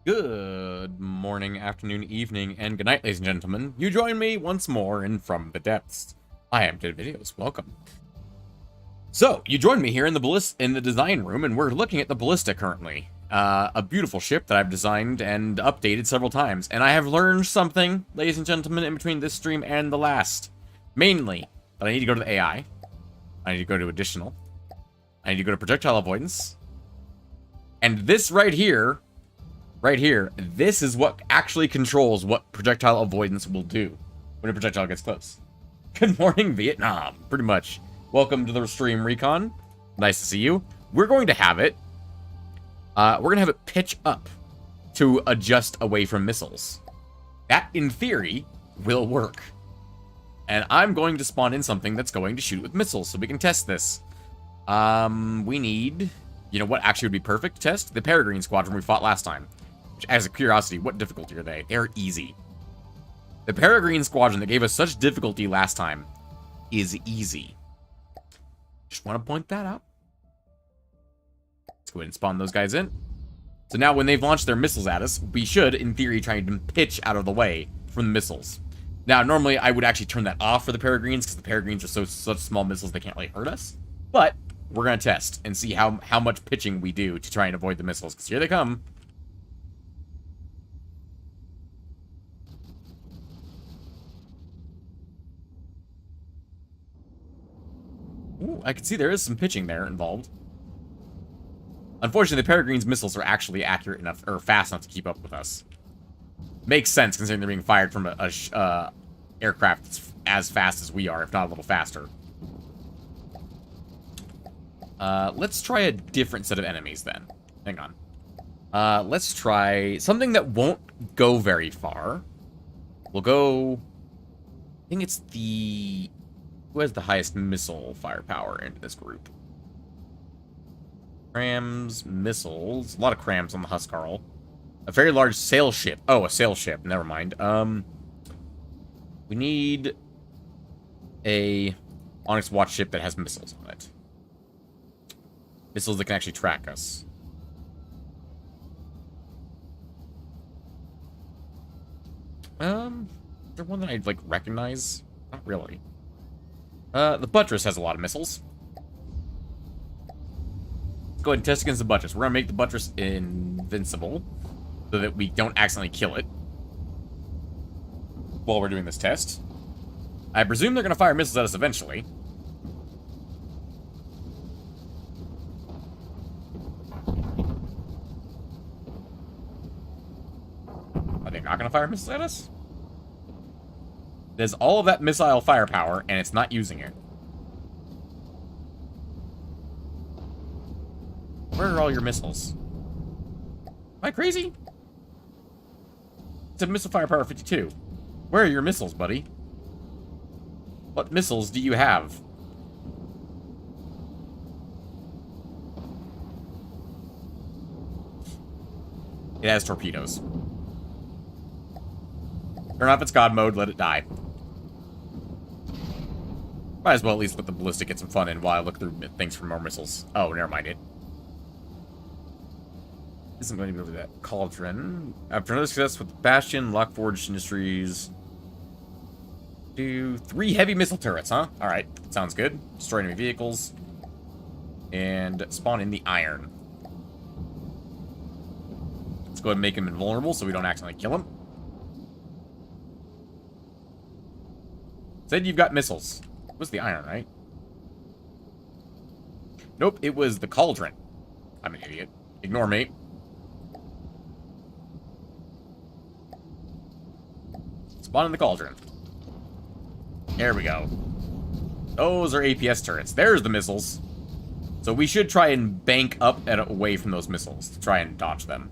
Good morning, afternoon, evening, and good night, ladies and gentlemen. You join me once more in From the Depths. I am Dead Videos. Welcome. So, you joined me here in the design room, and we're looking at the Ballista currently. A beautiful ship that I've designed and updated several times. And I have learned something, ladies and gentlemen, in between this stream and the last. Mainly, that I need to go to the AI. I need to go to Additional. I need to go to Projectile Avoidance. And this right here, this is what actually controls what projectile avoidance will do when a projectile gets close. Good morning, Vietnam. Pretty much. Welcome to the stream, Recon. Nice to see you. We're going to have it pitch up to adjust away from missiles. That, in theory, will work. And I'm going to spawn in something that's going to shoot with missiles so we can test this. We need, you know what actually would be perfect to test? The Peregrine Squadron we fought last time. Which, as a curiosity, what difficulty are they? They're easy. The Peregrine Squadron that gave us such difficulty last time is easy. Just want to point that out. Let's go ahead and spawn those guys in. So now when they've launched their missiles at us, we should, in theory, try and pitch out of the way from the missiles. Now, normally, I would actually turn that off for the Peregrines, because the Peregrines are such small missiles they can't really hurt us. But we're going to test and see how much pitching we do to try and avoid the missiles, because here they come. Ooh, I can see there is some pitching there involved. Unfortunately, the Peregrine's missiles are actually accurate enough, or fast enough to keep up with us. Makes sense, considering they're being fired from a aircraft that's as fast as we are, if not a little faster. Let's try a different set of enemies, then. Hang on. Let's try something that won't go very far. We'll go... I think it's the... Who has the highest missile firepower in this group? Crams, missiles. A lot of crams on the Huskarl. A very large sail ship. Oh, a sail ship. Never mind. We need a Onyx Watch ship that has missiles on it. Missiles that can actually track us. Is there one that I'd, like, recognize? Not really. The Buttress has a lot of missiles. Let's go ahead and test against the Buttress. We're gonna make the Buttress invincible, so that we don't accidentally kill it while we're doing this test. I presume they're gonna fire missiles at us eventually. Are they not gonna fire missiles at us? There's all of that missile firepower, and it's not using it. Where are all your missiles? Am I crazy? It's a missile firepower 52. Where are your missiles, buddy? What missiles do you have? It has torpedoes. Turn off its god mode, let it die. Might as well at least let the ballista get some fun in while I look through things for more missiles. Oh, never mind it. Isn't going to be over that Cauldron. After another success with Bastion, Lockforge Industries. Do 3 heavy missile turrets, huh? Alright, sounds good. Destroy enemy vehicles. And spawn in the iron. Let's go ahead and make him invulnerable so we don't accidentally kill him. Said you've got missiles. It was the iron, right? Nope, it was the Cauldron. I'm an idiot. Ignore me. Spawn in the Cauldron. There we go. Those are APS turrets. There's the missiles. So we should try and bank up and away from those missiles to try and dodge them.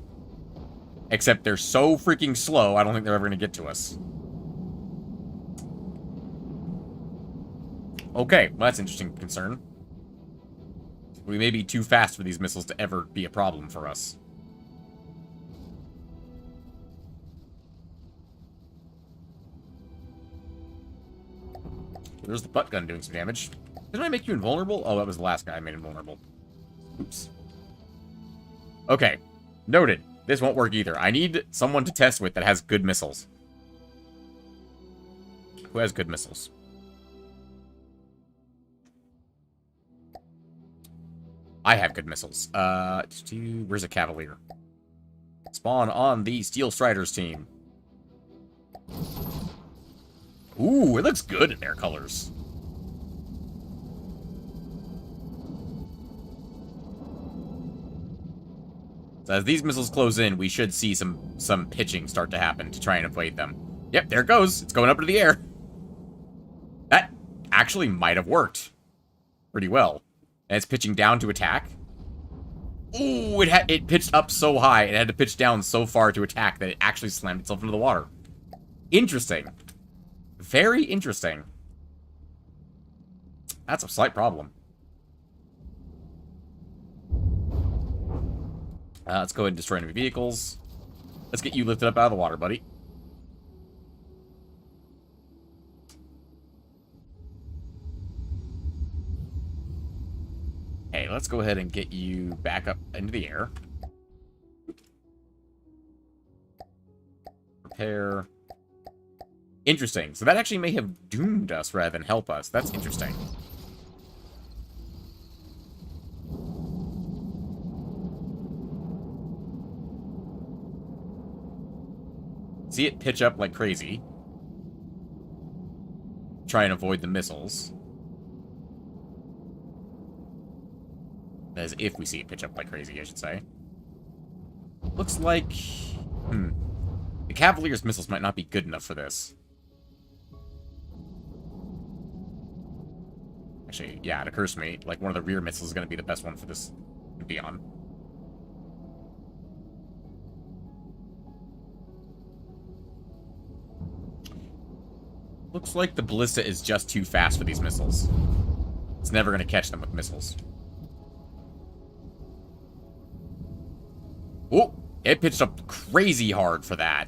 Except they're so freaking slow, I don't think they're ever going to get to us. Okay, well, that's an interesting concern. We may be too fast for these missiles to ever be a problem for us. There's the butt gun doing some damage. Didn't I make you invulnerable? Oh, that was the last guy I made invulnerable. Oops. Okay. Noted. This won't work either. I need someone to test with that has good missiles. Who has good missiles? I have good missiles. Where's a Cavalier? Spawn on the Steel Striders team. Ooh, it looks good in their colors. So as these missiles close in, we should see some pitching start to happen to try and avoid them. Yep, there it goes. It's going up into the air. That actually might have worked pretty well. And it's pitching down to attack. Ooh, it pitched up so high, it had to pitch down so far to attack that it actually slammed itself into the water. Interesting. Very interesting. That's a slight problem. Let's go ahead and destroy enemy vehicles. Let's get you lifted up out of the water, buddy. Hey, let's go ahead and get you back up into the air. Repair. Interesting. So that actually may have doomed us rather than help us. That's interesting. See it pitch up like crazy. Try and avoid the missiles. As if we see it pitch up like crazy, I should say. Looks like... The Cavalier's missiles might not be good enough for this. Actually, yeah, it occurs to me, like, one of the rear missiles is going to be the best one for this to be on. Looks like the Ballista is just too fast for these missiles. It's never going to catch them with missiles. Oh, it pitched up crazy hard for that.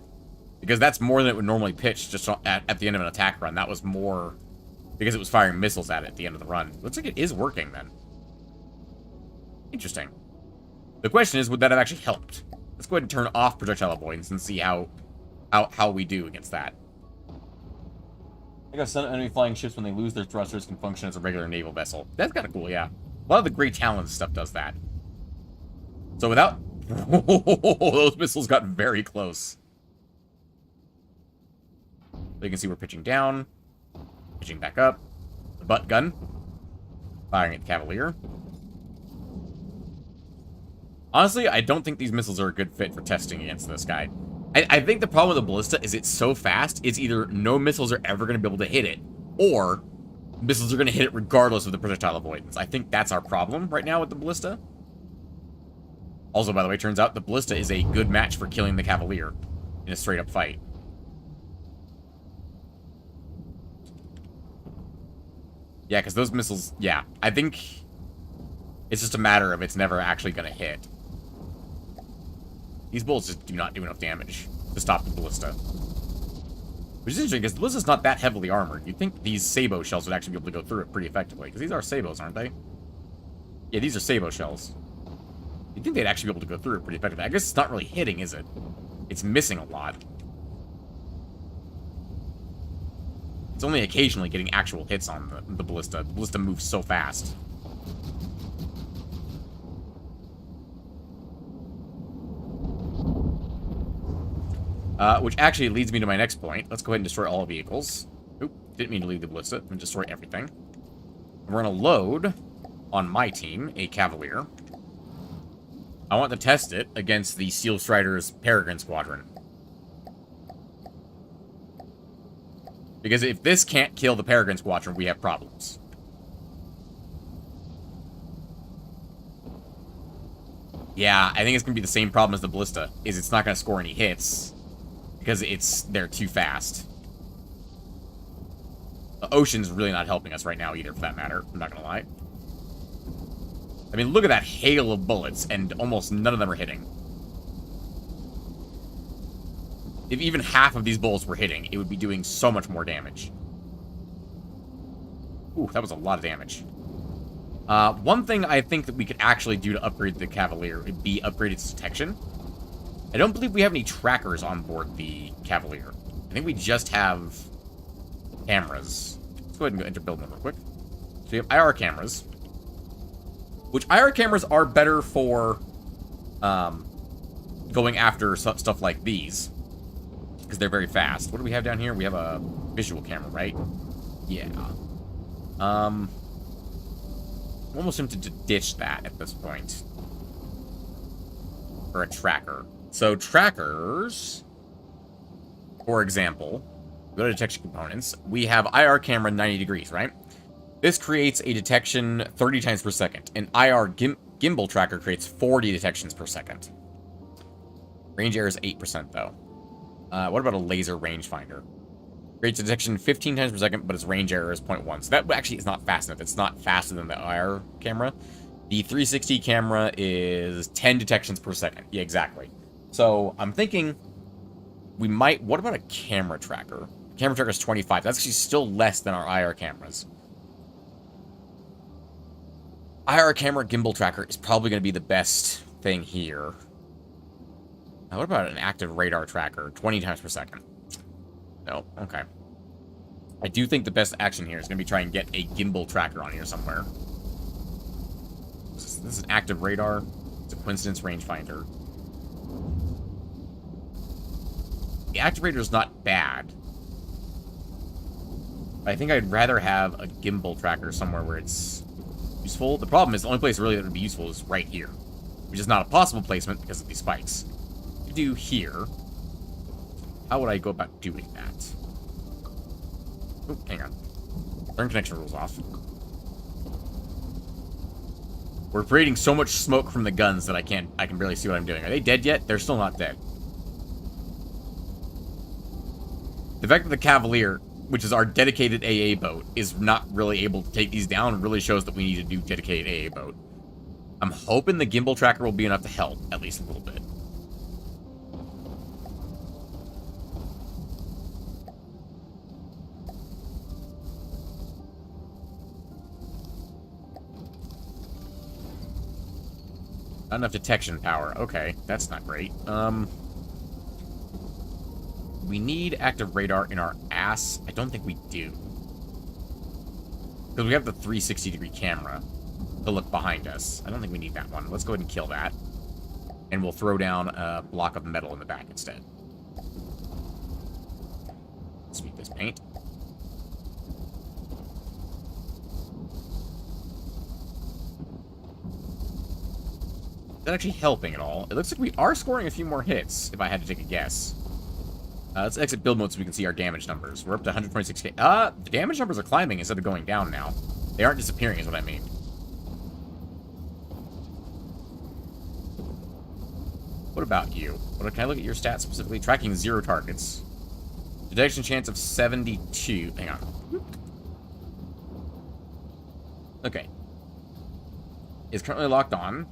Because that's more than it would normally pitch just at the end of an attack run. That was more because it was firing missiles at it at the end of the run. Looks like it is working then. Interesting. The question is, would that have actually helped? Let's go ahead and turn off projectile avoidance and see how we do against that. I guess some enemy flying ships, when they lose their thrusters, can function as a regular naval vessel. That's kind of cool, yeah. A lot of the Great Talons stuff does that. So without... those missiles got very close. So you can see we're pitching down. Pitching back up. The butt gun. Firing at the Cavalier. Honestly, I don't think these missiles are a good fit for testing against this guy. I think the problem with the Ballista is it's so fast, it's either no missiles are ever going to be able to hit it, or missiles are going to hit it regardless of the projectile avoidance. I think that's our problem right now with the Ballista. Also, by the way, turns out the Ballista is a good match for killing the Cavalier in a straight-up fight. Yeah, because those missiles... Yeah, I think it's just a matter of it's never actually going to hit. These bullets just do not do enough damage to stop the Ballista. Which is interesting, because the Ballista's not that heavily armored. You'd think these Sabo shells would actually be able to go through it pretty effectively. Because these are Sabos, aren't they? Yeah, these are Sabo shells. You'd think they'd actually be able to go through it pretty effectively. I guess it's not really hitting, is it? It's missing a lot. It's only occasionally getting actual hits on the Ballista. The Ballista moves so fast. Which actually leads me to my next point. Let's go ahead and destroy all vehicles. Oop, didn't mean to leave the Ballista. I'm going to destroy everything. We're going to load, on my team, a Cavalier. I want to test it against the Steel Striders Peregrine Squadron. Because if this can't kill the Peregrine Squadron, we have problems. Yeah, I think it's going to be the same problem as the Ballista, is it's not going to score any hits. Because they're too fast. The Ocean's really not helping us right now either, for that matter. I'm not going to lie. I mean, look at that hail of bullets, and almost none of them are hitting. If even half of these bullets were hitting, it would be doing so much more damage. Ooh, that was a lot of damage. One thing I think that we could actually do to upgrade the Cavalier would be upgrade its detection. I don't believe we have any trackers on board the Cavalier. I think we just have cameras. Let's go ahead and go enter build mode real quick. So we have IR cameras, which IR cameras are better for going after stuff like these, because they're very fast. What do we have down here? We have a visual camera, right? Yeah. I'm almost tempted to ditch that at this point. For a tracker. So trackers, for example, go to detection components. We have IR camera 90 degrees, right? This creates a detection 30 times per second. An IR gimbal tracker creates 40 detections per second. Range error is 8% though. What about a laser rangefinder? Creates detection 15 times per second, but its range error is 0.1. So that actually is not fast enough. It's not faster than the IR camera. The 360 camera is 10 detections per second. Yeah, exactly. So I'm thinking we might... What about a camera tracker? Camera tracker is 25. That's actually still less than our IR cameras. IR camera gimbal tracker is probably going to be the best thing here. Now, what about an active radar tracker? 20 times per second. No, okay. I do think the best action here is going to be try and get a gimbal tracker on here somewhere. This is an active radar. It's a coincidence rangefinder. The active radar is not bad. But I think I'd rather have a gimbal tracker somewhere where it's useful. The problem is the only place really that would be useful is right here, which is not a possible placement because of these spikes. To do here, how would I go about doing that? Oh, hang on. Turn connection rules off. We're creating so much smoke from the guns that I can barely see what I'm doing. Are they dead yet? They're still not dead. The fact that the Cavalier, which is our dedicated AA boat, is not really able to take these down really shows that we need to do dedicated AA boat. I'm hoping the gimbal tracker will be enough to help, at least a little bit. Not enough detection power. Okay, that's not great. We need active radar in our ass. I don't think we do. Because we have the 360-degree camera to look behind us. I don't think we need that one. Let's go ahead and kill that. And we'll throw down a block of metal in the back instead. Sweep this paint. Is that actually helping at all? It looks like we are scoring a few more hits, if I had to take a guess. Let's exit build mode so we can see our damage numbers. We're up to 126k. The damage numbers are climbing instead of going down now. They aren't disappearing is what I mean. What about you? Can I look at your stats specifically? Tracking 0 targets. Detection chance of 72. Hang on. Okay. It's currently locked on.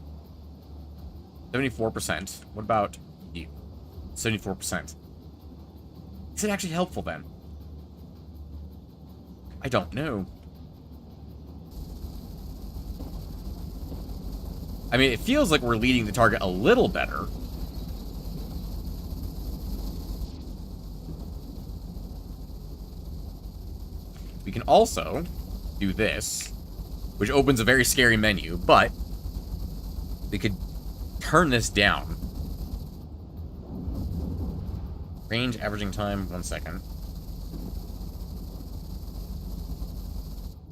74%. What about you? 74%. Is it actually helpful then? I don't know. I mean, it feels like we're leading the target a little better. We can also do this, which opens a very scary menu, but we could turn this down. Range, averaging time, 1 second.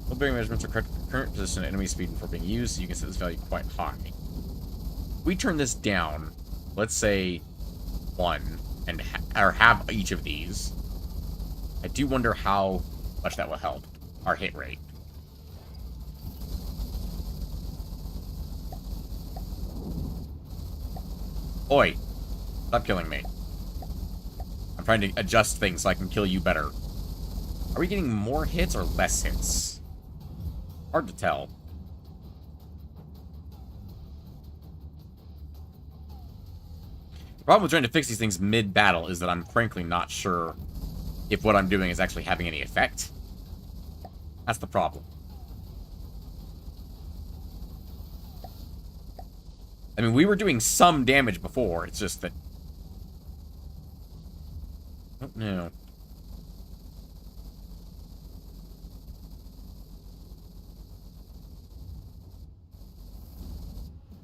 All bearing measurements are correct for current position and enemy speed before being used, so you can set this value quite high. If we turn this down, let's say 1, and or have each of these, I do wonder how much that will help our hit rate. Oi, stop killing me. I'm trying to adjust things so I can kill you better. Are we getting more hits or less hits? Hard to tell. The problem with trying to fix these things mid-battle is that I'm frankly not sure if what I'm doing is actually having any effect. That's the problem. I mean, we were doing some damage before, it's just that no.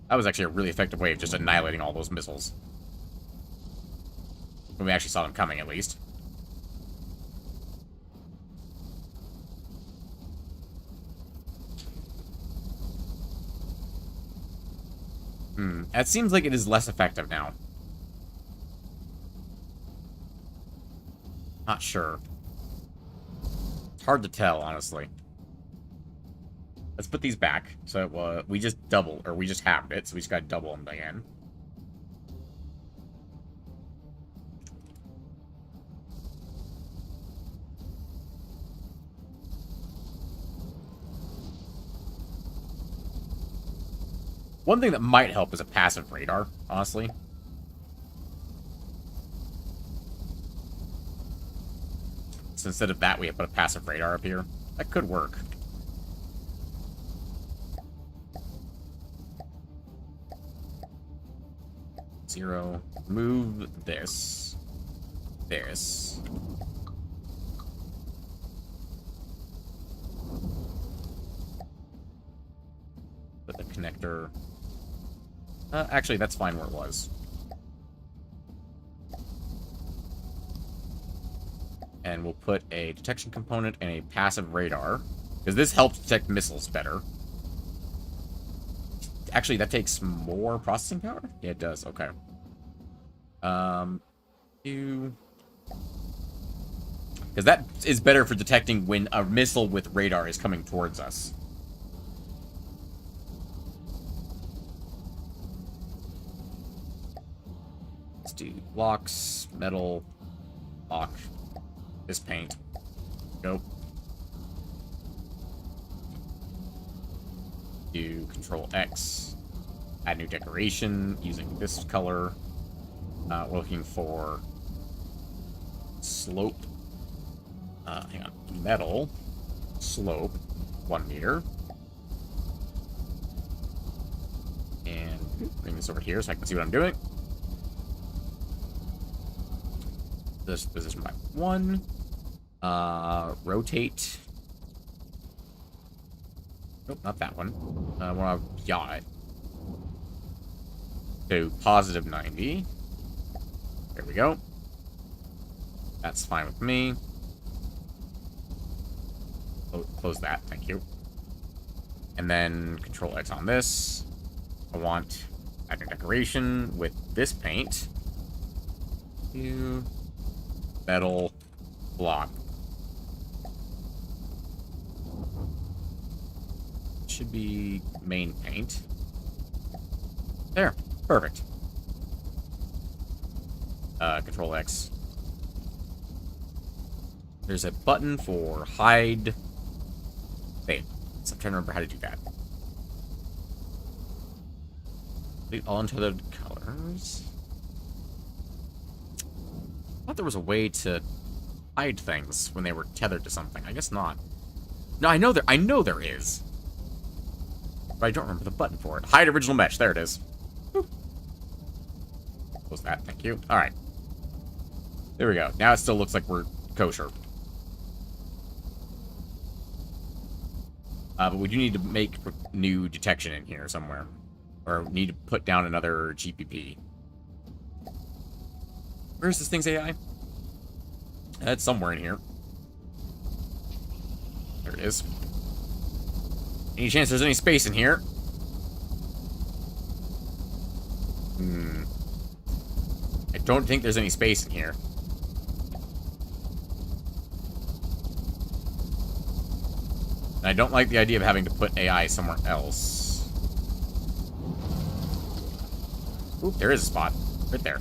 That was actually a really effective way of just annihilating all those missiles. When we actually saw them coming, at least. It seems like it is less effective now. Not sure. It's hard to tell, honestly. Let's put these back. So we just double, or we just halved it, so we just got to double them again. One thing that might help is a passive radar, honestly. So instead of that, we put a passive radar up here. That could work. Zero. Move this. This. Put the connector... actually, that's fine where it was. And we'll put a detection component and a passive radar. Because this helps detect missiles better. Actually, that takes more processing power? Yeah, it does. Okay. Because that is better for detecting when a missile with radar is coming towards us. Let's do blocks, metal, block, this paint. Go. Do Control X, add new decoration using this color. We're looking for slope. Hang on, metal slope 1 meter, and bring this over here so I can see what I'm doing. This position by 1. Rotate. Nope, not that one. I want to yaw it. So, positive 90. There we go. That's fine with me. Close that, thank you. And then Control X on this. I want add a decoration with this paint. Metal block. Should be main paint. There. Perfect. Control X. There's a button for hide. Wait, I'm trying to remember how to do that. Delete all untethered colors. I thought there was a way to hide things when they were tethered to something. I guess not. No, I know there is. But I don't remember the button for it. Hide original mesh. There it is. Boop. Close that. Thank you. All right. There we go. Now it still looks like we're kosher. But we do need to make new detection in here somewhere. Or need to put down another GPP. Where's this thing's AI? It's somewhere in here. There it is. Any chance there's any space in here? I don't think there's any space in here. And I don't like the idea of having to put AI somewhere else. Oop, there is a spot. Right there.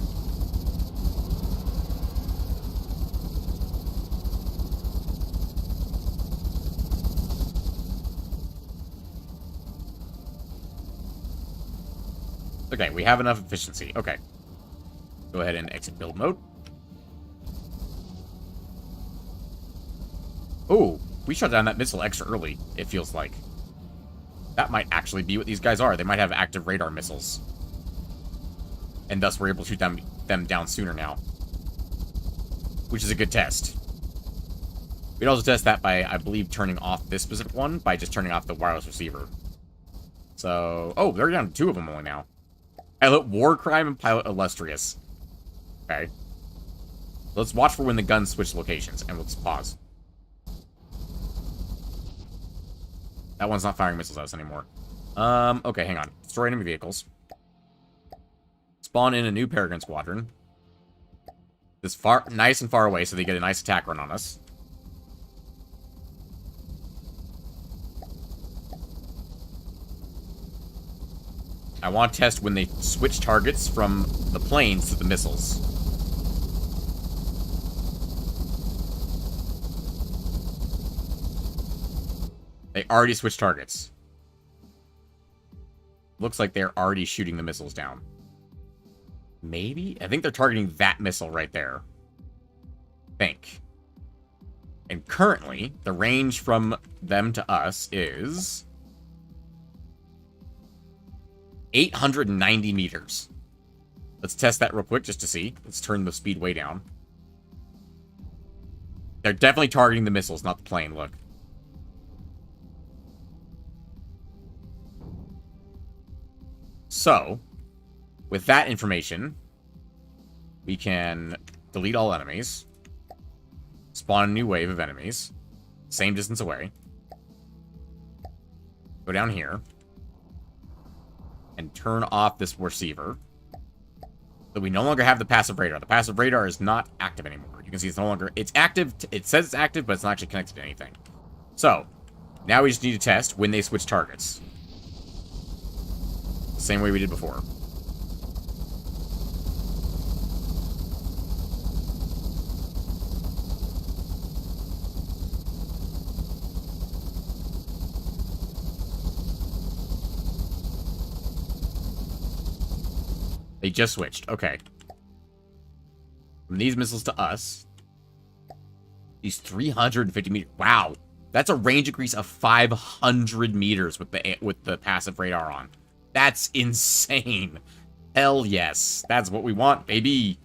Okay, we have enough efficiency. Okay. Go ahead and exit build mode. Oh, we shut down that missile extra early, it feels like. That might actually be what these guys are. They might have active radar missiles. And thus we're able to shoot them down sooner now. which is a good test. We'd also test that by, I believe, turning off this specific one by just turning off the wireless receiver. So, oh, they're down to 2 of them only now. Pilot Warcrime and Pilot Illustrious. Okay. Let's watch for when the guns switch locations, and let's pause. That one's not firing missiles at us anymore. Okay, hang on. Destroy enemy vehicles. Spawn in a new Peregrine Squadron. This nice and far away, so they get a nice attack run on us. I want to test when they switch targets from the planes to the missiles. They already switched targets. Looks like they're already shooting the missiles down. Maybe? I think they're targeting that missile right there. Think. And currently, the range from them to us is 890 meters. Let's test that real quick just to see. Let's turn the speed way down. They're definitely targeting the missiles, not the plane. Look. So, with that information, we can delete all enemies, spawn a new wave of enemies, same distance away, go down here, and turn off this receiver. So we no longer have the passive radar. The passive radar is not active anymore. You can see it's no longer... It's active. It says it's active, but it's not actually connected to anything. So, now we just need to test when they switch targets. The same way we did before. They just switched. Okay. From these missiles to us. These 350 meters. Wow. That's a range increase of 500 meters with the passive radar on. That's insane. Hell yes. That's what we want, baby.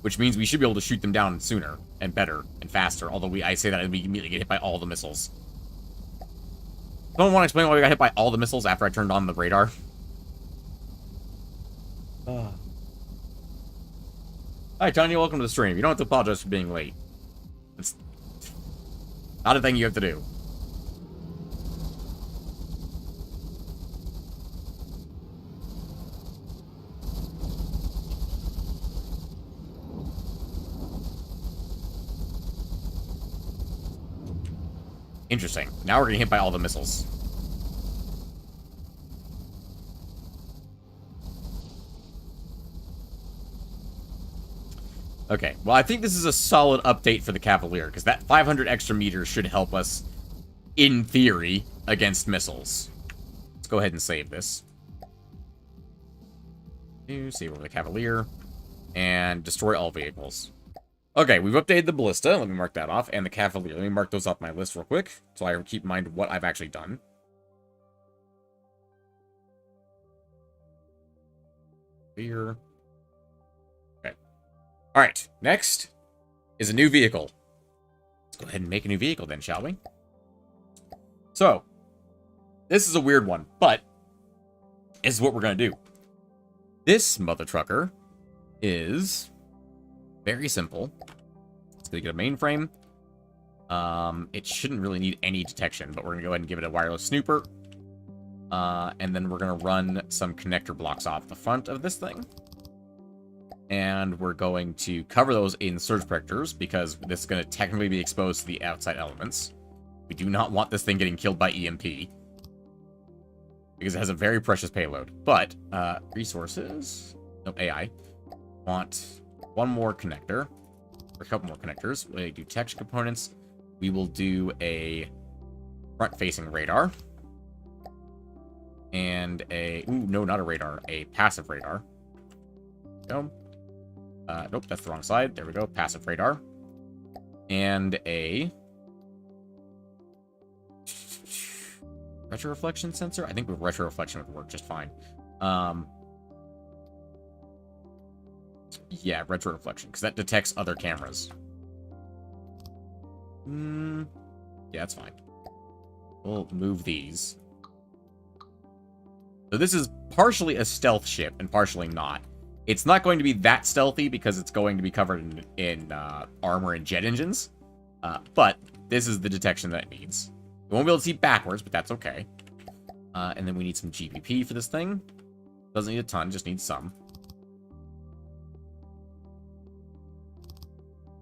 Which means we should be able to shoot them down sooner and better and faster. Although I say that and we immediately get hit by all the missiles. Someone want to explain why we got hit by all the missiles after I turned on the radar? Hi, Tanya. Welcome to the stream. You don't have to apologize for being late. It's not a thing you have to do. Interesting. Now we're getting hit by all the missiles. Okay, well, I think this is a solid update for the Cavalier, because that 500 extra meters should help us, in theory, against missiles. Let's go ahead and save this. Save over the Cavalier, and destroy all vehicles. Okay, we've updated the Ballista. Let me mark that off. And the Cavalier. Let me mark those off my list real quick, so I keep in mind what I've actually done. Here. Okay. Alright, next is a new vehicle. Let's go ahead and make a new vehicle then, shall we? So, this is a weird one, but this is what we're going to do. This mother trucker is... very simple. It's going to get a mainframe. It shouldn't really need any detection, but we're going to go ahead and give it a wireless snooper. And then we're going to run some connector blocks off the front of this thing. And we're going to cover those in surge protectors, because this is going to technically be exposed to the outside elements. We do not want this thing getting killed by EMP, because it has a very precious payload. But, resources... Nope, AI. Want... one more connector, or a couple more connectors. We do texture components. We will do a front-facing radar. And a... ooh, no, not a radar. A passive radar. Go. Nope, that's the wrong side. There we go. Passive radar. And a... retroreflection sensor? I think with retroreflection would work just fine. Yeah, retro reflection, because that detects other cameras. Yeah, that's fine. We'll move these. So this is partially a stealth ship and partially not. It's not going to be that stealthy because it's going to be covered in armor and jet engines. But this is the detection that it needs. We won't be able to see backwards, but that's okay. And then we need some GPP for this thing. Doesn't need a ton, just needs some.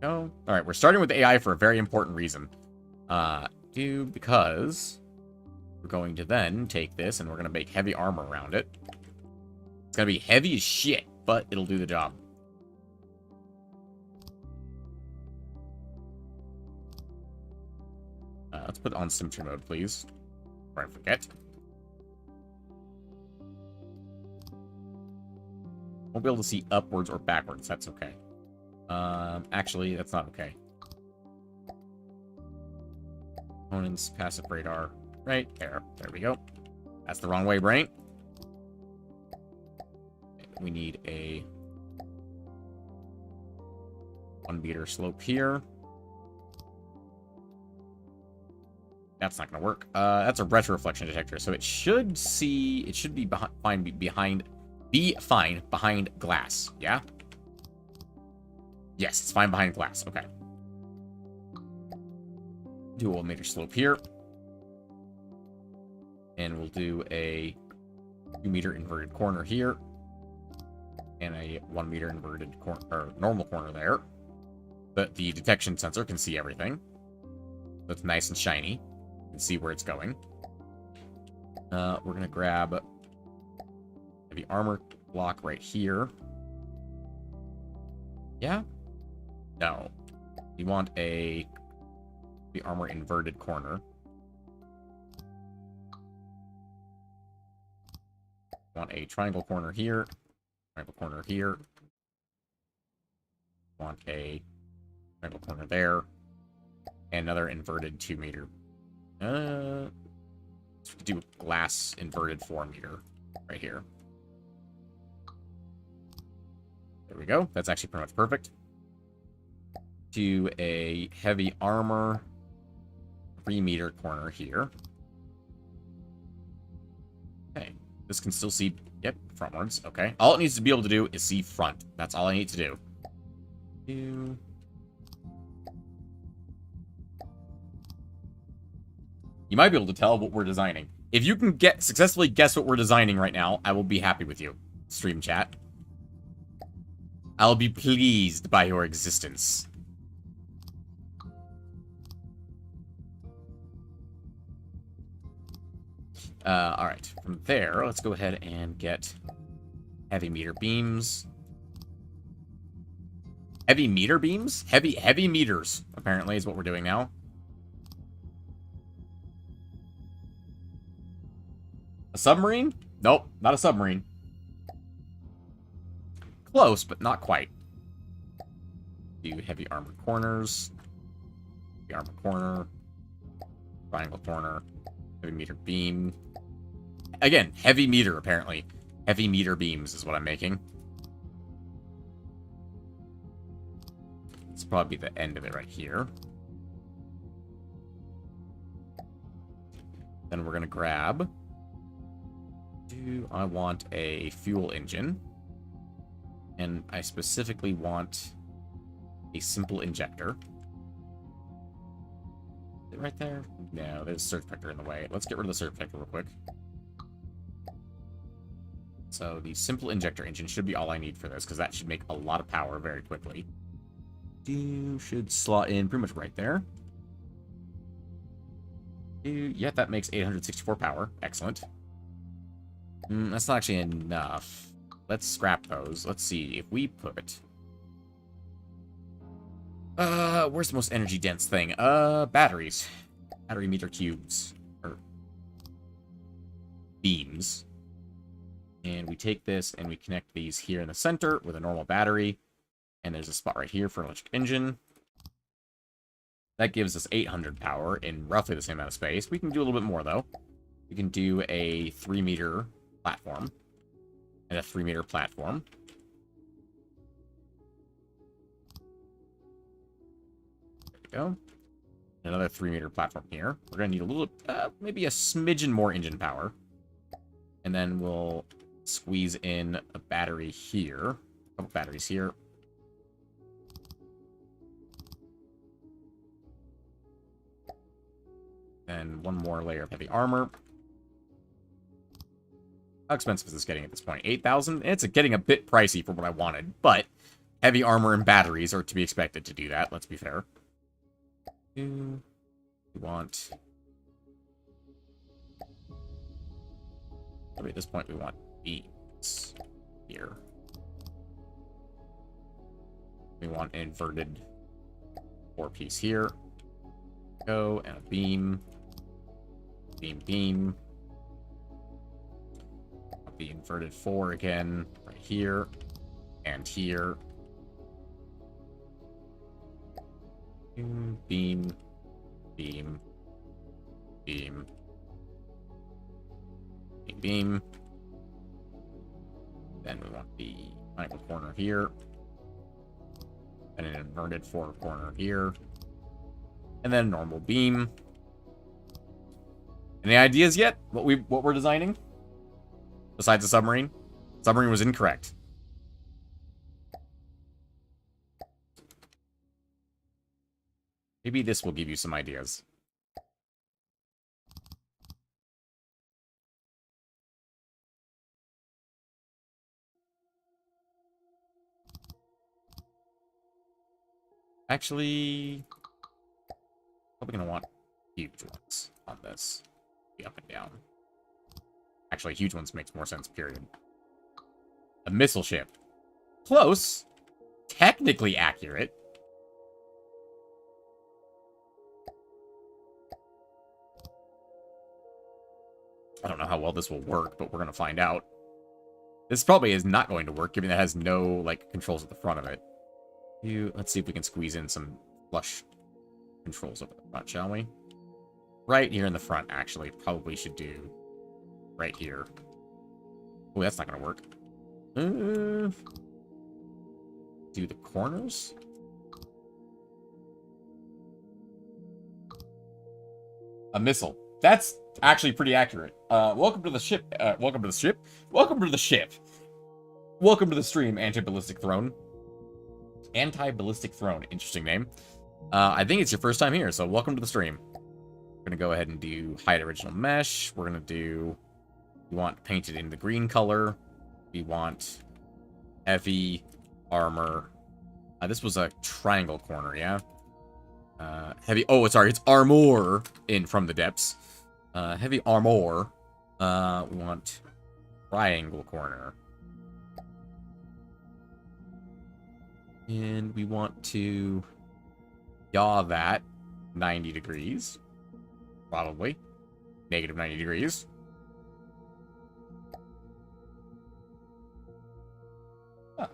No. All right, we're starting with AI for a very important reason. Because we're going to then take this and we're going to make heavy armor around it. It's going to be heavy as shit, but it'll do the job. Let's put it on symmetry mode, please. Before I forget. Won't be able to see upwards or backwards. That's okay. Actually, that's not okay. Components, passive radar. Right there. There we go. That's the wrong way, brain. We need a 1 meter slope here. That's not going to work. That's a retroreflection detector, so it should see. It should be fine behind glass. Yeah. Yes, it's fine behind glass. Okay. Do a 1 meter slope here. And we'll do a 2 meter inverted corner here. And a 1 meter inverted corner, or normal corner there. But the detection sensor can see everything. So it's nice and shiny. You can see where it's going. We're going to grab the armor block right here. Yeah? No. We want the armor inverted corner. Want a triangle corner here. Triangle corner here. Want a triangle corner there. And another inverted 2 meter. Let's do glass inverted 4 meter right here. There we go. That's actually pretty much perfect. Do a heavy armor 3 meter corner here. Okay. This can still see, yep, frontwards. Okay. All it needs to be able to do is see front. That's all I need to do. You might be able to tell what we're designing. If you can successfully guess what we're designing right now, I will be happy with you, stream chat. I'll be pleased by your existence. Alright. From there, let's go ahead and get heavy meter beams. Heavy meter beams? Heavy meters, apparently, is what we're doing now. A submarine? Nope, not a submarine. Close, but not quite. Do heavy armor corners. Heavy armor corner. Triangle corner. Heavy meter beam. Again, heavy meter, apparently. Heavy meter beams is what I'm making. It's probably the end of it right here. Then we're going to grab... I want a fuel engine. And I specifically want a simple injector. Is it right there? No, there's a surge protector in the way. Let's get rid of the surge protector real quick. So the simple injector engine should be all I need for this, because that should make a lot of power very quickly. Should slot in pretty much right there. Yeah, that makes 864 power. Excellent. That's not actually enough. Let's scrap those. Let's see if we put... where's the most energy dense thing? Batteries. Battery meter cubes. Or... beams. And we take this and we connect these here in the center with a normal battery. And there's a spot right here for an electric engine. That gives us 800 power in roughly the same amount of space. We can do a little bit more, though. We can do a 3 meter platform. And a 3 meter platform. go. Another 3-meter platform here. We're going to need a little, maybe a smidgen more engine power. And then we'll squeeze in a battery here. A couple batteries here. Then one more layer of heavy armor. How expensive is this getting at this point? 8,000? It's getting a bit pricey for what I wanted, but heavy armor and batteries are to be expected to do that, let's be fair. We want... Probably at this point we want beams here. We want an inverted 4-piece here. Go, and a beam. Beam, beam. The inverted 4 again, right here, and here. Beam, beam, beam, beam, beam, beam. Then we want the triangle corner here, and an inverted 4 corner here, and then a normal beam. Any ideas yet? What we're designing? Besides the submarine? Submarine was incorrect. Maybe this will give you some ideas. Actually, probably gonna want huge ones on this. Be up and down. Actually, huge ones makes more sense, period. A missile ship. Close. Technically accurate. I don't know how well this will work, but we're going to find out. This probably is not going to work, given that it has no, like, controls at the front of it. Let's see if we can squeeze in some flush controls over the front, shall we? Right here in the front, actually, probably should do right here. Oh, that's not going to work. Do the corners? A missile. That's actually pretty accurate. Welcome to the ship. Welcome to the ship. Welcome to the ship. Welcome to the stream, Anti-Ballistic Throne. Anti-Ballistic Throne. Interesting name. I think it's your first time here, so welcome to the stream. We're going to go ahead and do hide original mesh. We're going to do... We want painted in the green color. We want heavy armor. This was a triangle corner, yeah? Heavy... Oh, sorry. It's armor in from the depths. Heavy armor. We want triangle corner. And we want to yaw that 90 degrees. Probably. Negative 90 degrees. Huh.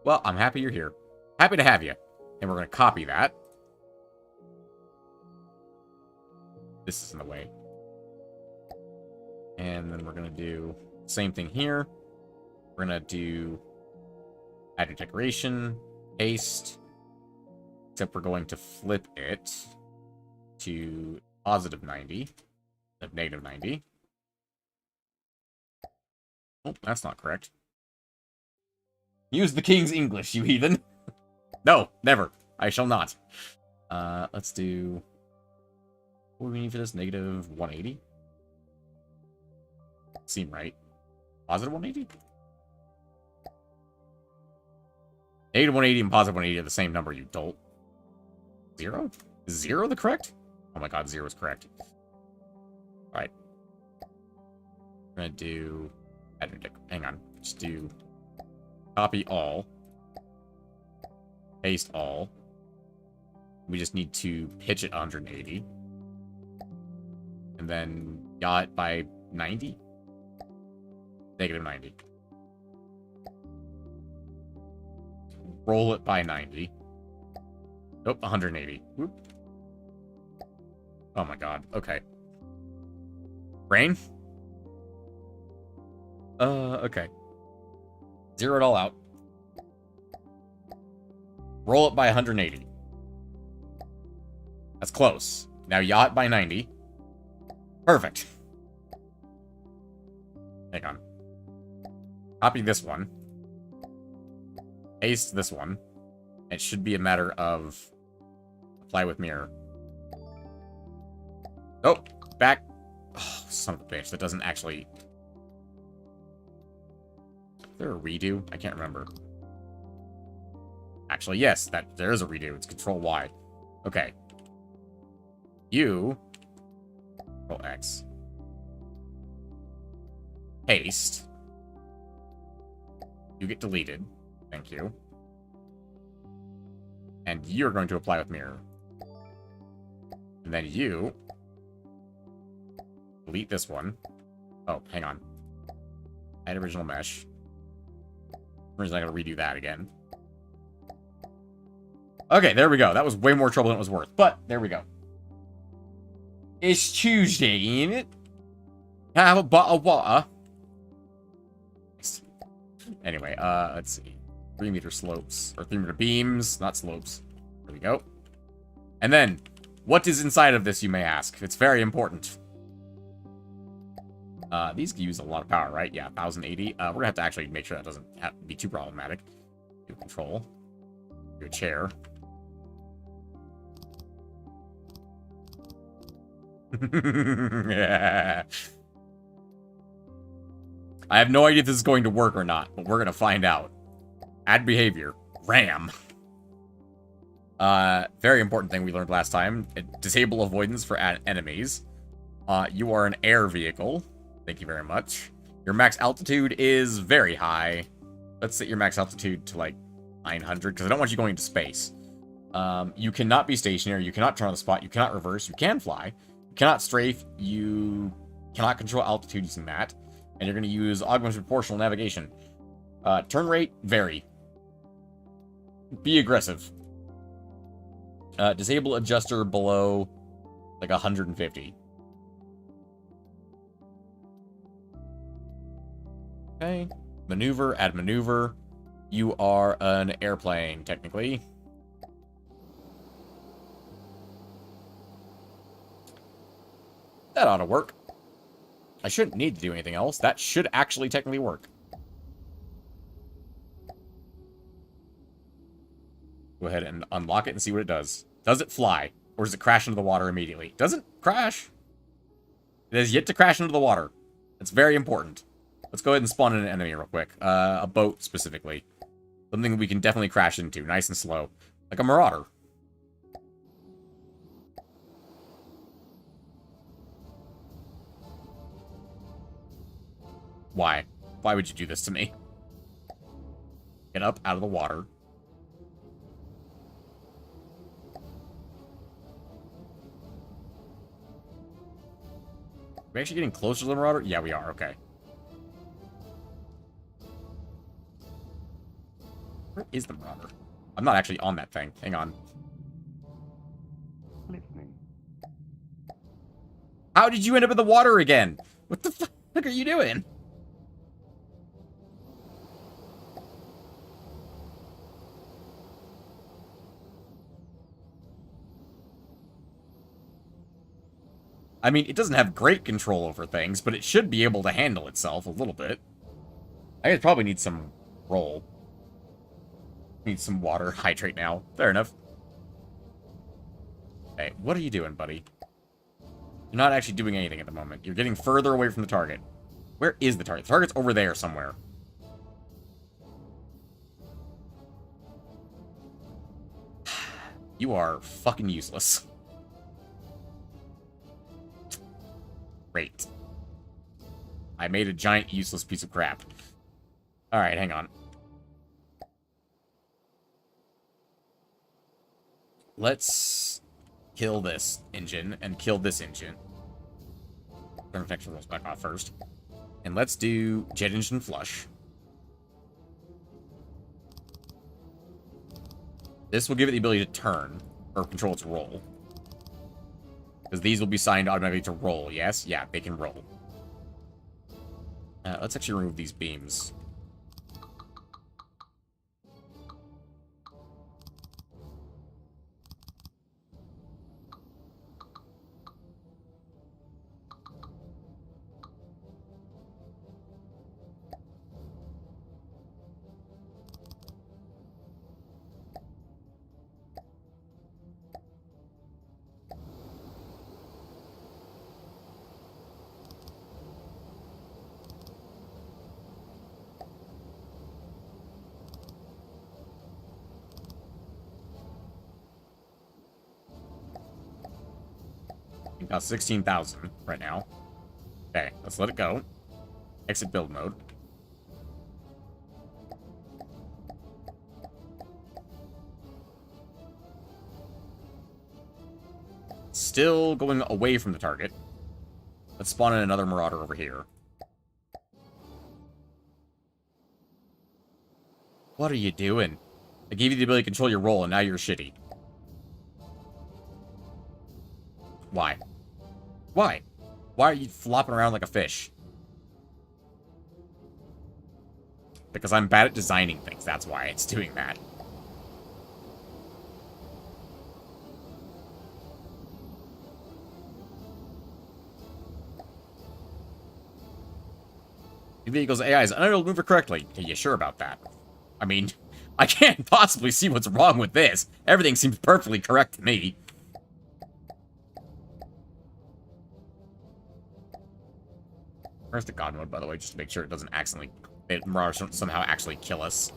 Well, I'm happy you're here. Happy to have you. And we're going to copy that. This is in the way. And then we're going to do the same thing here. We're going to do add a decoration, paste, except we're going to flip it to positive 90, negative 90. Oh, that's not correct. Use the King's English, you heathen. No, never. I shall not. Let's do... What do we need for this? Negative 180? Seem right. Positive 180? Negative 180 and positive 180 are the same number, you dolt. 0? Is 0 the correct? Oh my god, 0 is correct. Alright. We're gonna do... Hang on. Just do... Copy all. Paste all. We just need to pitch it 180. And then yaw it by 90? Negative 90. Roll it by 90. Nope, 180. Whoop. Oh my god. Okay. Brain? Okay. Zero it all out. Roll it by 180. That's close. Now yaw it by 90. Perfect. Hang on. Copy this one. Paste this one. It should be a matter of apply with mirror. Oh, back. Oh, son of a bitch. That doesn't actually... Is there a redo? I can't remember. Actually, yes, there is a redo. It's Control Y. Okay. You... Control X. Paste. You get deleted. Thank you. And you're going to apply with mirror. And then you... delete this one. Oh, hang on. Add original mesh. I'm not going to redo that again. Okay, there we go. That was way more trouble than it was worth. But, there we go. It's Tuesday, ain't it? Have a bottle of water. Anyway, let's see. 3 meter slopes. Or 3 meter beams, not slopes. There we go. And then, what is inside of this, you may ask? It's very important. These use a lot of power, right? Yeah, 1080. We're gonna have to actually make sure that doesn't have to be too problematic. Do control. Do a chair. Yeah. I have no idea if this is going to work or not, but we're gonna find out. Add behavior. RAM. Very important thing we learned last time. Disable avoidance for enemies. You are an air vehicle. Thank you very much. Your max altitude is very high. Let's set your max altitude to like 900, because I don't want you going into space. You cannot be stationary. You cannot turn on the spot. You cannot reverse. You can fly. You cannot strafe. You cannot control altitude using that. And you're going to use augmented proportional navigation. Turn rate, vary. Be aggressive. Disable adjuster below like 150. Okay. Maneuver, add maneuver. You are an airplane, technically. That ought to work. I shouldn't need to do anything else. That should actually technically work. Go ahead and unlock it and see what it does. Does it fly? Or does it crash into the water immediately? It doesn't crash. It has yet to crash into the water. It's very important. Let's go ahead and spawn in an enemy real quick. A boat, specifically. Something we can definitely crash into, nice and slow. Like a marauder. Why? Why would you do this to me? Get up out of the water. Are we actually getting closer to the marauder? Yeah, we are. Okay. Where is the marauder? I'm not actually on that thing. Hang on. How did you end up in the water again? What the fuck are you doing? I mean, it doesn't have great control over things, but it should be able to handle itself a little bit. I guess probably need some roll. Need some water. Hydrate now. Fair enough. Hey, what are you doing, buddy? You're not actually doing anything at the moment. You're getting further away from the target. Where is the target? The target's over there somewhere. You are fucking useless. Great. I made a giant useless piece of crap. Alright, hang on. Let's kill this engine and kill this engine. Turn protection rolls back off first. And let's do jet engine flush. This will give it the ability to turn, or control its roll. Because these will be signed automatically to roll, yes? Yeah, they can roll. Let's actually remove these beams. We've got 16,000 right now. Okay, let's let it go. Exit build mode. Still going away from the target. Let's spawn in another Marauder over here. What are you doing? I gave you the ability to control your role, and now you're shitty. Why? Why? Why are you flopping around like a fish? Because I'm bad at designing things, that's why it's doing that. The vehicle's AI is unable to move it correctly. Are you sure about that? I mean, I can't possibly see what's wrong with this. Everything seems perfectly correct to me. Where's the God mode, by the way, just to make sure it doesn't accidentally... Mirage somehow actually kill us.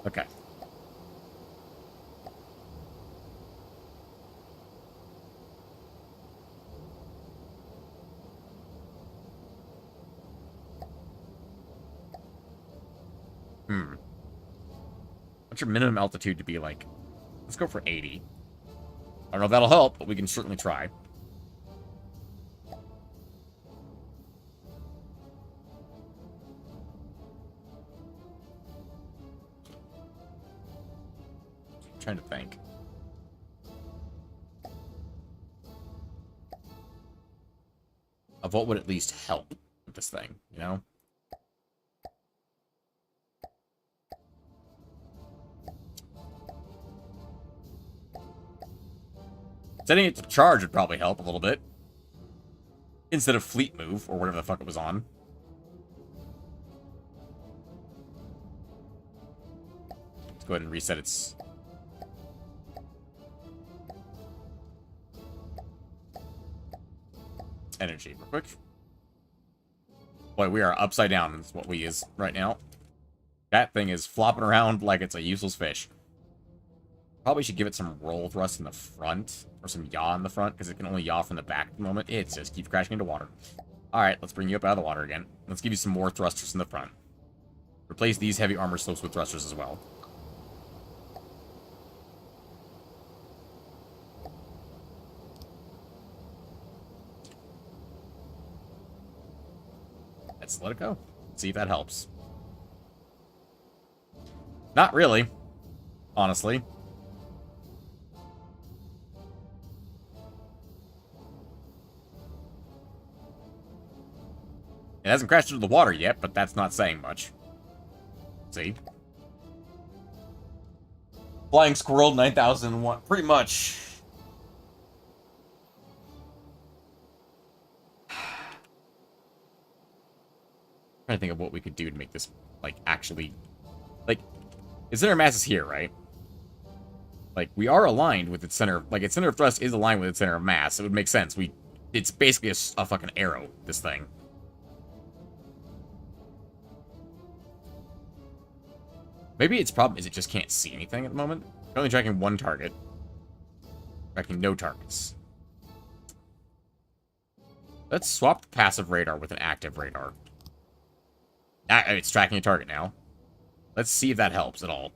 Okay. What's your minimum altitude to be like? Let's go for 80. I don't know if that'll help, but we can certainly try. I'm trying to think. Of what would at least help with this thing, you know? Setting it to charge would probably help a little bit. Instead of fleet move, or whatever the fuck it was on. Let's go ahead and reset its... energy real quick. Boy, we are upside down is what we use right now. That thing is flopping around like it's a useless fish. Probably should give it some roll thrust in the front, or some yaw in the front, because it can only yaw from the back at the moment. It just keeps crashing into water. Alright, let's bring you up out of the water again. Let's give you some more thrusters in the front. Replace these heavy armor slopes with thrusters as well. Let's let it go. See if that helps. Not really, honestly. It hasn't crashed into the water yet, but that's not saying much. See? Flying Squirrel 9001. Pretty much. Trying to think of what we could do to make this, like, actually... Like, its center of mass is here, right? Like, we are aligned with its center... Like, its center of thrust is aligned with its center of mass. It would make sense. It's basically a fucking arrow, this thing. Maybe its problem is it just can't see anything at the moment. Currently tracking one target. Tracking no targets. Let's swap the passive radar with an active radar. It's tracking a target now. Let's see if that helps at all.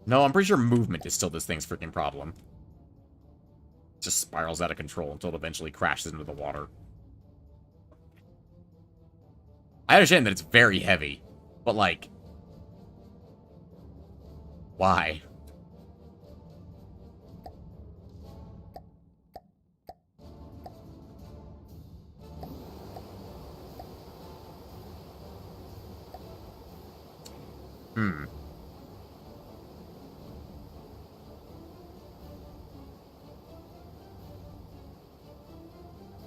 No, I'm pretty sure movement is still this thing's freaking problem. It just spirals out of control until it eventually crashes into the water. I understand that it's very heavy, but, like... Why?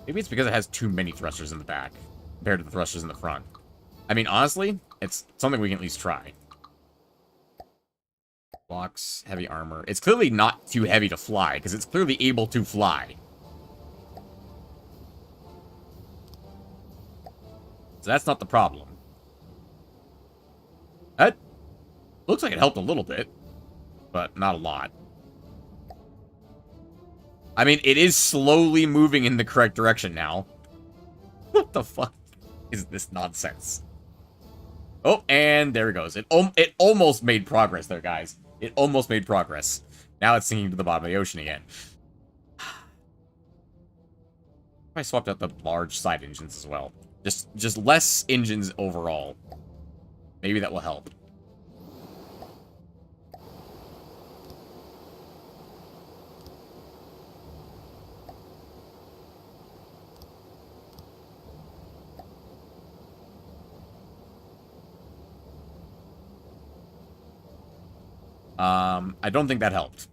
Maybe it's because it has too many thrusters in the back compared to the thrusters in the front. I mean, honestly, it's something we can at least try. Blocks, heavy armor. It's clearly not too heavy to fly, because it's clearly able to fly. So that's not the problem. That looks like it helped a little bit. but not a lot. I mean, it is slowly moving in the correct direction now. What the fuck is this nonsense? Oh, and there it goes. It almost made progress there, guys. It almost made progress. Now it's sinking to the bottom of the ocean again. I swapped out the large side engines as well. Just less engines overall. Maybe that will help. I don't think that helped.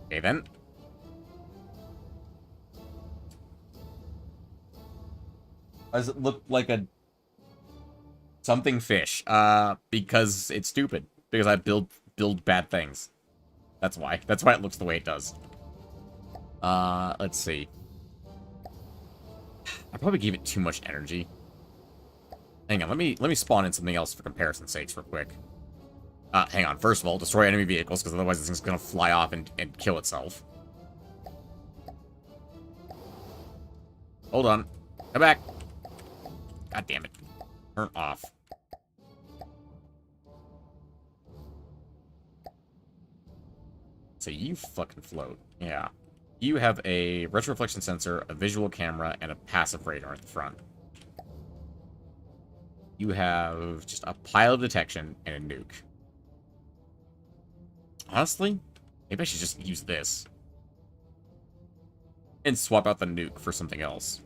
Okay, then. Does it look like a something fish? Because it's stupid. Because I build bad things. That's why. That's why it looks the way it does. Let's see. I probably gave it too much energy. Hang on, let me spawn in something else for comparison's sakes real quick. Hang on. First of all, destroy enemy vehicles, because otherwise this thing's gonna fly off and kill itself. Hold on. Come back. God damn it. Turn off. So you fucking float. Yeah. You have a retroreflection sensor, a visual camera, and a passive radar at the front. You have just a pile of detection and a nuke. Honestly, maybe I should just use this. And swap out the nuke for something else.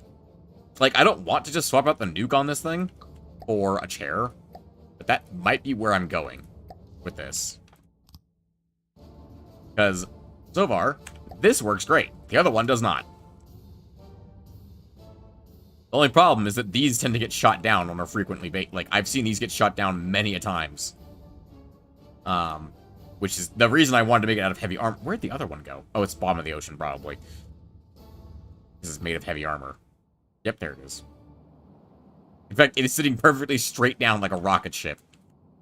Like, I don't want to just swap out the nuke on this thing for a chair. But that might be where I'm going with this. Because, so far, this works great. The other one does not. The only problem is that these tend to get shot down on a frequently like, I've seen these get shot down many a times. Which is the reason I wanted to make it out of heavy armor. Where'd the other one go? Oh, it's bottom of the ocean, probably. This is made of heavy armor. Yep, there it is. In fact, it is sitting perfectly straight down like a rocket ship.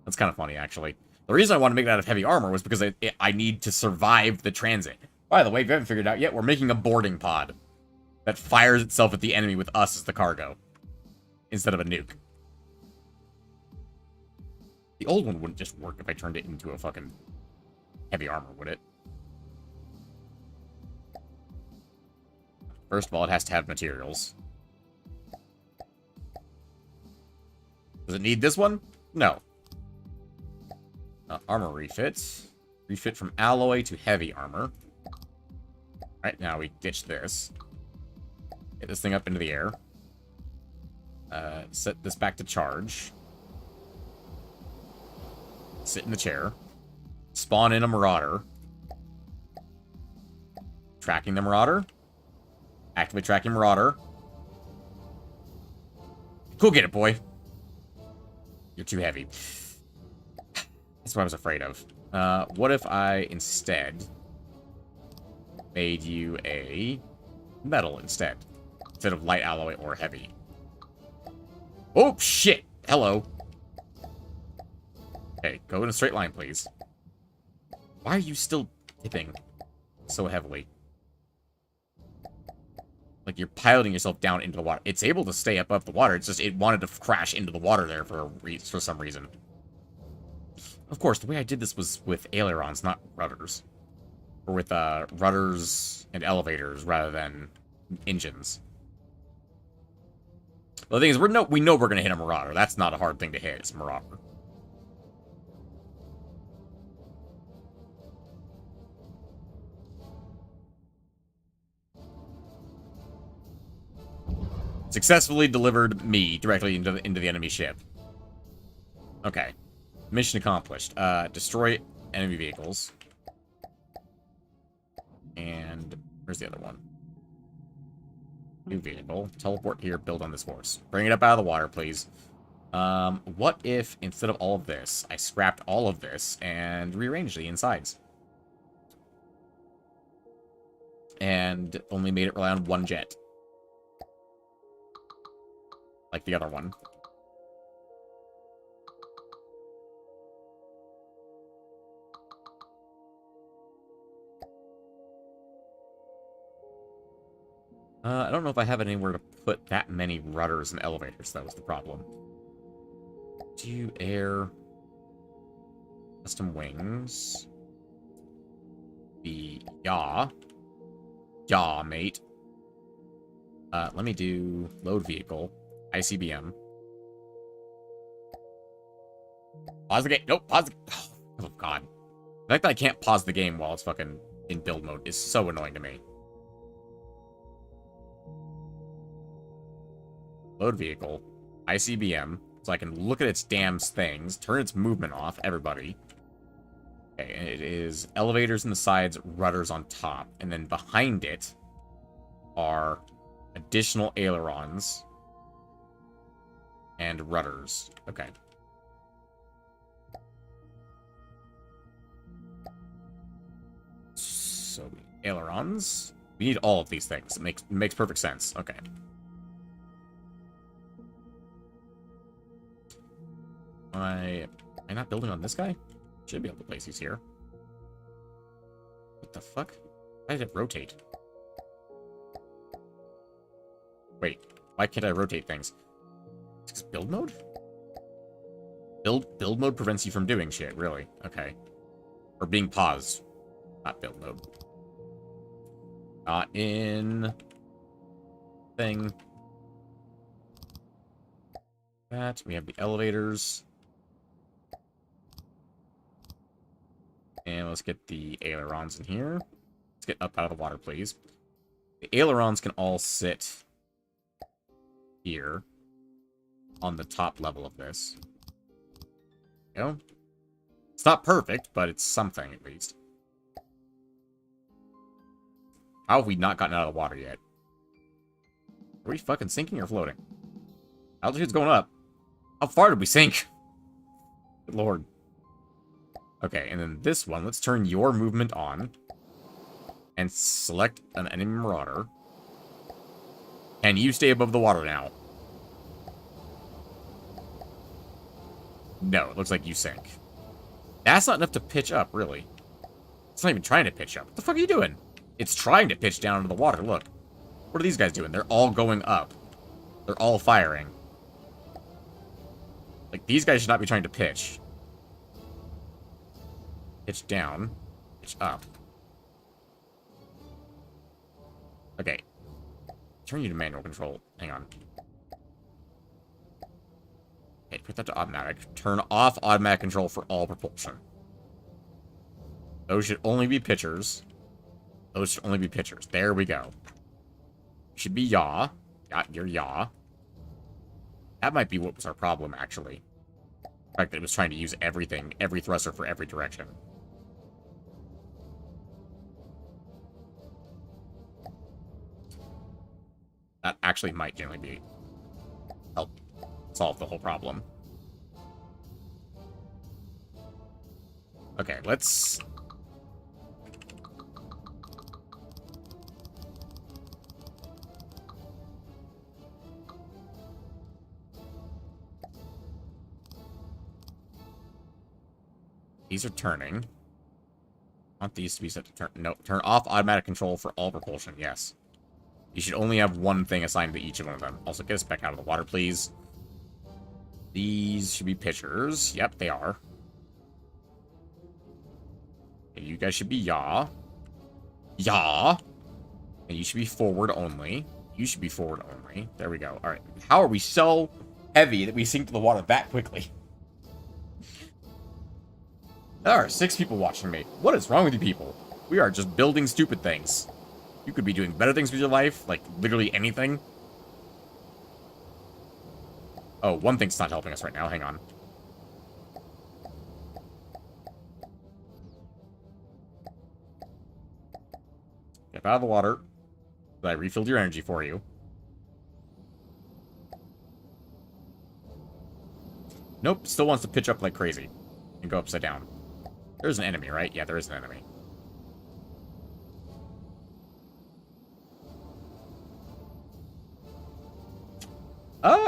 That's kind of funny, actually. The reason I want to make it out of heavy armor was because I need to survive the transit. By the way, if you haven't figured it out yet, we're making a boarding pod that fires itself at the enemy with us as the cargo, instead of a nuke. The old one wouldn't just work if I turned it into a fucking heavy armor, would it? First of all, it has to have materials. Does it need this one? No. Armor refit. Refit from alloy to heavy armor. Alright, now we ditch this. Get this thing up into the air. Set this back to charge. Sit in the chair. Spawn in a marauder. Tracking the marauder. Activate tracking marauder. Go get it, boy. You're too heavy. That's what I was afraid of. What if I instead made you a metal instead of light alloy or heavy? Oh, shit. Hello. Okay, go in a straight line, please. Why are you still tipping so heavily? Like, you're piloting yourself down into the water. It's able to stay above the water. It's just, it wanted to crash into the water there for some reason. Of course, the way I did this was with ailerons, not rudders. Or with, rudders and elevators rather than engines. Well, the thing is, we know we're going to hit a marauder. That's not a hard thing to hit. It's a marauder. Successfully delivered me directly into the enemy ship. Okay. Mission accomplished. Destroy enemy vehicles. And where's the other one? New vehicle. Teleport here, build on this horse. Bring it up out of the water, please. What if, instead of all of this, I scrapped all of this and rearranged the insides? And only made it rely on one jet. Like the other one. I don't know if I have anywhere to put that many rudders and elevators. That was the problem. Do air... Custom wings. Yeah, mate. Let me do load vehicle. ICBM. Pause the game. Nope, pause the... Oh, God. The fact that I can't pause the game while it's fucking in build mode is so annoying to me. Load vehicle. ICBM. So I can look at its damn things, turn its movement off, everybody. Okay, and it is elevators in the sides, rudders on top. And then behind it are additional ailerons and rudders. Okay. So, ailerons. We need all of these things. It makes perfect sense. Okay. Am I not building on this guy? Should be able to place these here. What the fuck? Why did it rotate? Wait, why can't I rotate things? Is build mode? Build mode prevents you from doing shit, really. Okay. Or being paused. Not build mode. Not in... thing. That. We have the elevators. And let's get the ailerons in here. Let's get up out of the water, please. The ailerons can all sit here on the top level of this. You know? It's not perfect, but it's something at least. How have we not gotten out of the water yet? Are we fucking sinking or floating? Altitude's going up. How far did we sink? Good lord. Okay, and then this one, let's turn your movement on. And select an enemy marauder. And you stay above the water now. No, it looks like you sink. That's not enough to pitch up, really. It's not even trying to pitch up. What the fuck are you doing? It's trying to pitch down into the water, look. What are these guys doing? They're all going up. They're all firing. Like, these guys should not be trying to pitch. Pitch down. Pitch up. Okay. Turn you to manual control. Hang on. Okay, put that to automatic. Turn off automatic control for all propulsion. Those should only be pitchers. Those should only be pitchers. There we go. Should be yaw. Got your yaw. That might be what was our problem, actually. The fact that it was trying to use everything, every thruster for every direction. That actually might generally help solve the whole problem. Okay, let's... These are turning. I want these to be set to turn. No, turn off automatic control for all propulsion. Yes. You should only have one thing assigned to each of one of them. Also, get us back out of the water, please. These should be pitchers. Yep, they are. Okay, you guys should be yaw. Yaw. And you should be forward only. You should be forward only. There we go. All right. How are we so heavy that we sink to the water that quickly? There are 6 people watching me. What is wrong with you people? We are just building stupid things. You could be doing better things with your life, like literally anything. Oh, one thing's not helping us right now. Hang on. Get out of the water. I refilled your energy for you. Nope, still wants to pitch up like crazy. And go upside down. There's an enemy, right? Yeah, there is an enemy.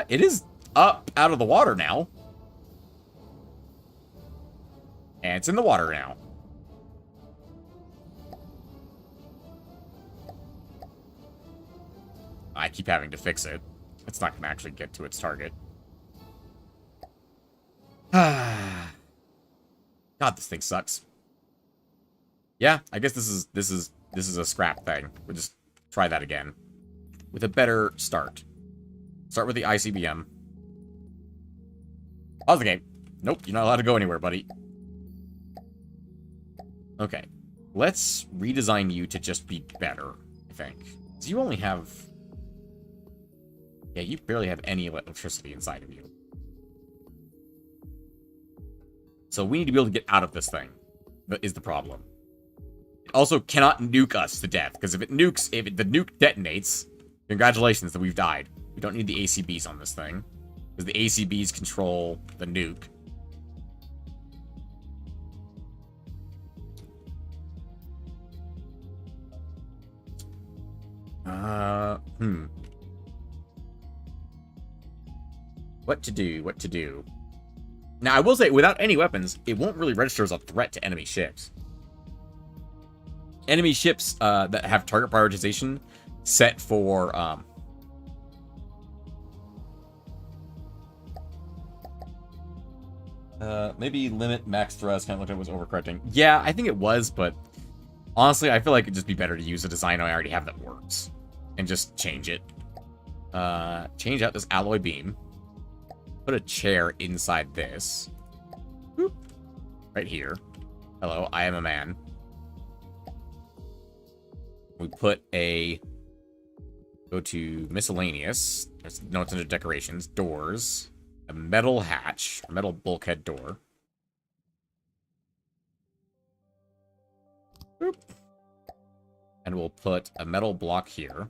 It is up out of the water now. And it's in the water now. I keep having to fix it. It's not going to actually get to its target. God, this thing sucks. Yeah, I guess this is a scrap thing. We'll just try that again with a better start. Start with the ICBM. Pause the game. Nope, you're not allowed to go anywhere, buddy. Okay, let's redesign you to just be better, I think. So you only have... Yeah, you barely have any electricity inside of you. So we need to be able to get out of this thing. That is the problem. It also cannot nuke us to death, because if the nuke detonates, congratulations that we've died. We don't need the ACBs on this thing, because the ACBs control the nuke. What to do? What to do? Now, I will say, without any weapons, it won't really register as a threat to enemy ships. Enemy ships that have target prioritization set for... maybe limit max thrust, kind of looked like it was overcorrecting. Yeah, I think it was, but honestly, I feel like it'd just be better to use a design I already have that works. And just change it. Change out this alloy beam. Put a chair inside this. Boop. Right here. Hello, I am a man. We put a... Go to miscellaneous. There's notes under decorations. Doors. A metal hatch. A metal bulkhead door. Boop. And we'll put a metal block here.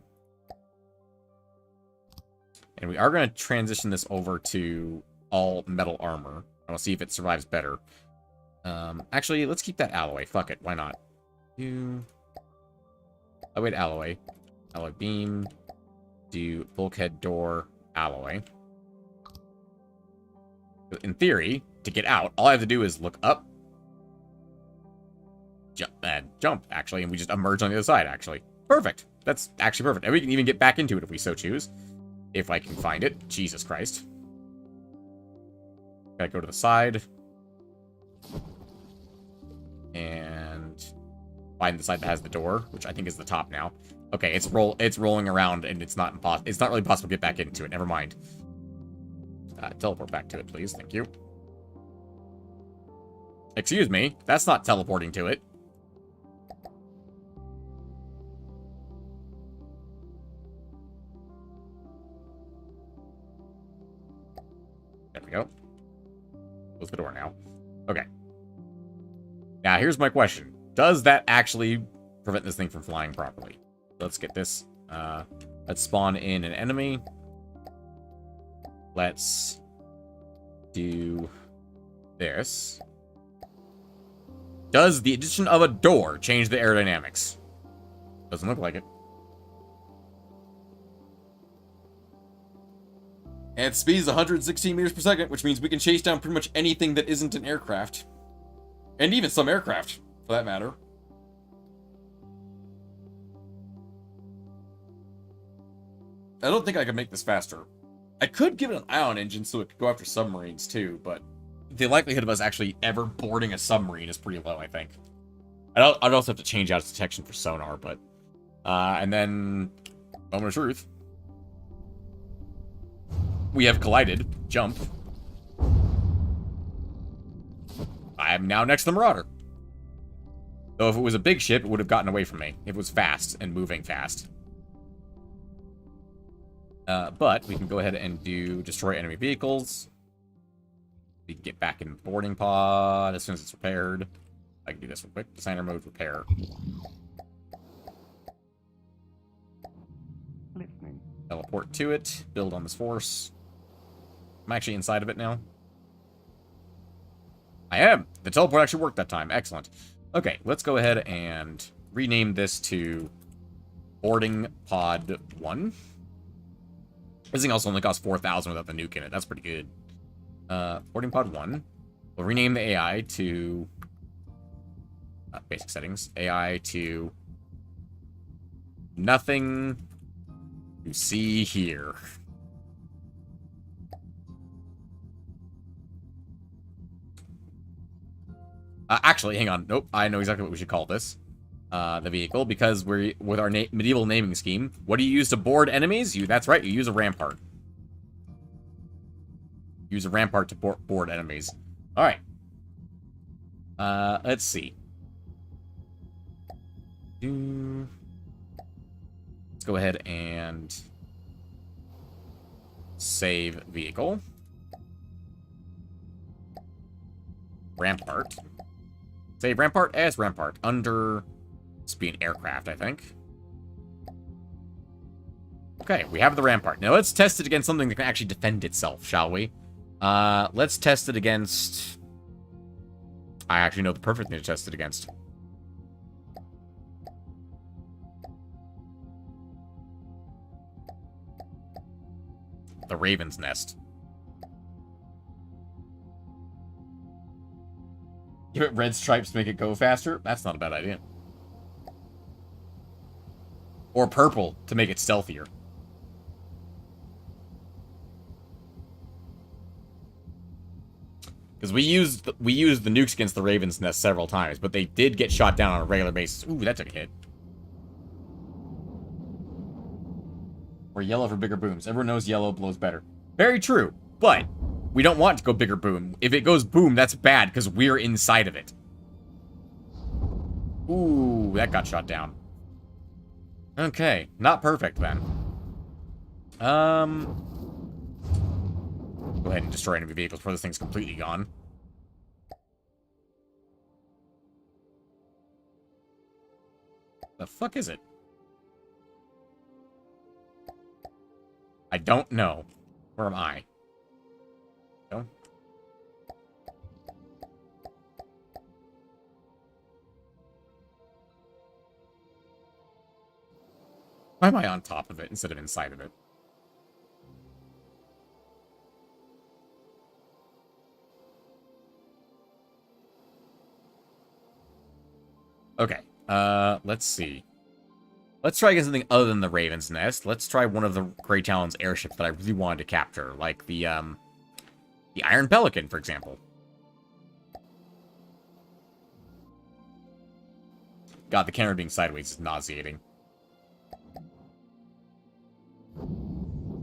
And we are going to transition this over to all metal armor. And we'll see if it survives better. Actually, let's keep that alloy. Fuck it. Why not? Oh, wait, alloy. Alloy beam. Do bulkhead door alloy. In theory, to get out, all I have to do is look up. Jump, actually. And we just emerge on the other side, actually. Perfect. That's actually perfect. And we can even get back into it if we so choose. If I can find it. Jesus Christ. Gotta go to the side. And find the side that has the door, which I think is the top now. Okay, it's rolling around and it's not really possible to get back into it. Never mind. Teleport back to it, please. Thank you. Excuse me. That's not teleporting to it. There we go. Close the door now. Okay. Now, here's my question. Does that actually prevent this thing from flying properly? Let's get this. Let's spawn in an enemy. Let's do this. Does the addition of a door change the aerodynamics? Doesn't look like it. And its speed is 116 meters per second, which means we can chase down pretty much anything that isn't an aircraft. And even some aircraft, for that matter. I don't think I can make this faster. I could give it an ion engine so it could go after submarines too, but the likelihood of us actually ever boarding a submarine is pretty low, I think. I'd also have to change out its detection for sonar, but... and then... moment of truth. We have collided. Jump. I am now next to the Marauder. Though if it was a big ship, it would have gotten away from me. If it was fast and moving fast. But we can go ahead and do destroy enemy vehicles. We can get back in the boarding pod as soon as it's repaired. I can do this real quick. Designer mode, repair. Teleport to it. Build on this force. I'm actually inside of it now. I am! The teleport actually worked that time. Excellent. Okay, let's go ahead and rename this to Boarding Pod 1. This thing also only costs 4,000 without the nuke in it. That's pretty good. Boarding pod 1. We'll rename the AI to... basic settings. AI to... Nothing to see here. Actually, hang on. Nope, I know exactly what we should call this. The vehicle, because we're with our medieval naming scheme. What do you use to board enemies? That's right, you use a rampart. Use a rampart to board enemies. Alright. Let's see. Let's go ahead and save vehicle. Rampart. Save rampart as rampart. Under... This be an aircraft, I think. Okay, we have the rampart. Now let's test it against something that can actually defend itself, shall we? Let's test it against... I actually know the perfect thing to test it against. The Raven's Nest. Give it red stripes to make it go faster? That's not a bad idea. Or purple to make it stealthier. Because we used the nukes against the Raven's Nest several times, but they did get shot down on a regular basis. Ooh, that took a hit. Or yellow for bigger booms. Everyone knows yellow blows better. Very true, but we don't want it to go bigger boom. If it goes boom, that's bad because we're inside of it. Ooh, that got shot down. Okay, not perfect then. Go ahead and destroy enemy vehicles before this thing's completely gone. The fuck is it? I don't know. Where am I? No. Why am I on top of it instead of inside of it? Okay, let's see. Let's try against something other than the Raven's Nest. Let's try one of the Grey Talon's airships that I really wanted to capture, like the Iron Pelican, for example. God, the camera being sideways is nauseating.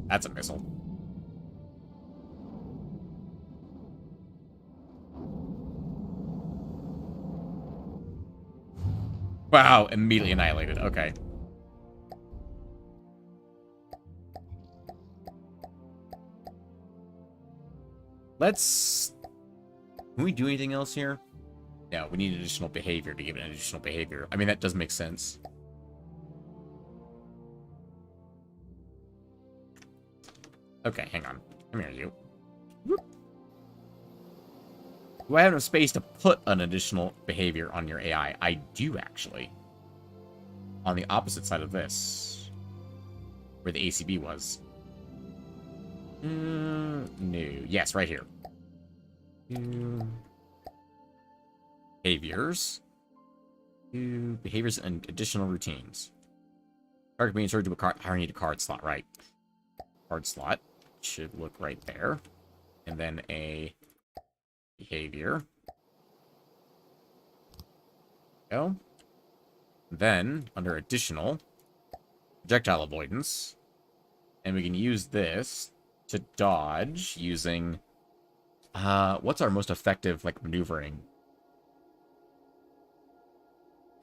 That's a missile. Wow, immediately annihilated. Okay. Let's... Can we do anything else here? No, we need additional behavior to give it an additional behavior. I mean, that does make sense. Okay, hang on. Come here, you. Whoop. Do I have enough space to put an additional behavior on your AI? I do, actually. On the opposite side of this. Where the ACB was. No. Yes, right here. Behaviors. Behaviors and additional routines. Target being inserted to a card. I need a card slot, right? Card slot. Should look right there. And then a behavior. Go. Then, under additional, projectile avoidance. And we can use this to dodge using... what's our most effective, like, maneuvering?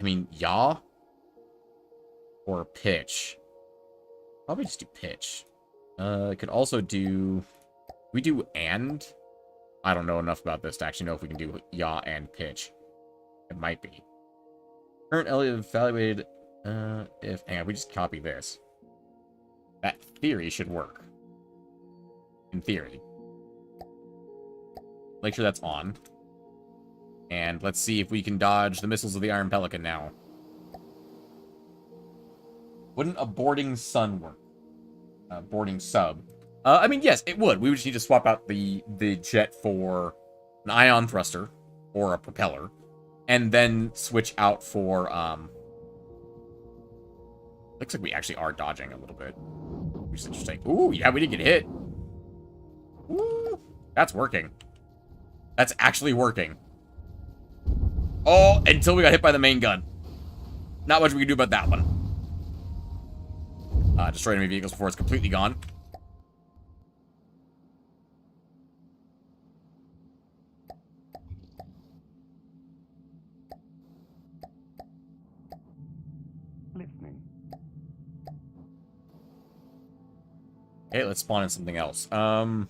I mean, yaw? Or pitch? Probably just do pitch. I could also do... We do and? I don't know enough about this to actually know if we can do yaw and pitch. It might be. Current evaluated... if... Hang on, we just copy this. That theory should work. In theory. Make sure that's on. And let's see if we can dodge the missiles of the Iron Pelican now. Wouldn't a boarding sun work? boarding sub. I mean, yes, it would. We would just need to swap out the jet for an ion thruster or a propeller, and then switch out for looks like we actually are dodging a little bit, which is interesting. Ooh, yeah, we did get hit. Ooh, that's working. That's actually working. Oh, until we got hit by the main gun. Not much we can do about that one. Destroy enemy vehicles before it's completely gone. Listening. Okay, let's spawn in something else. What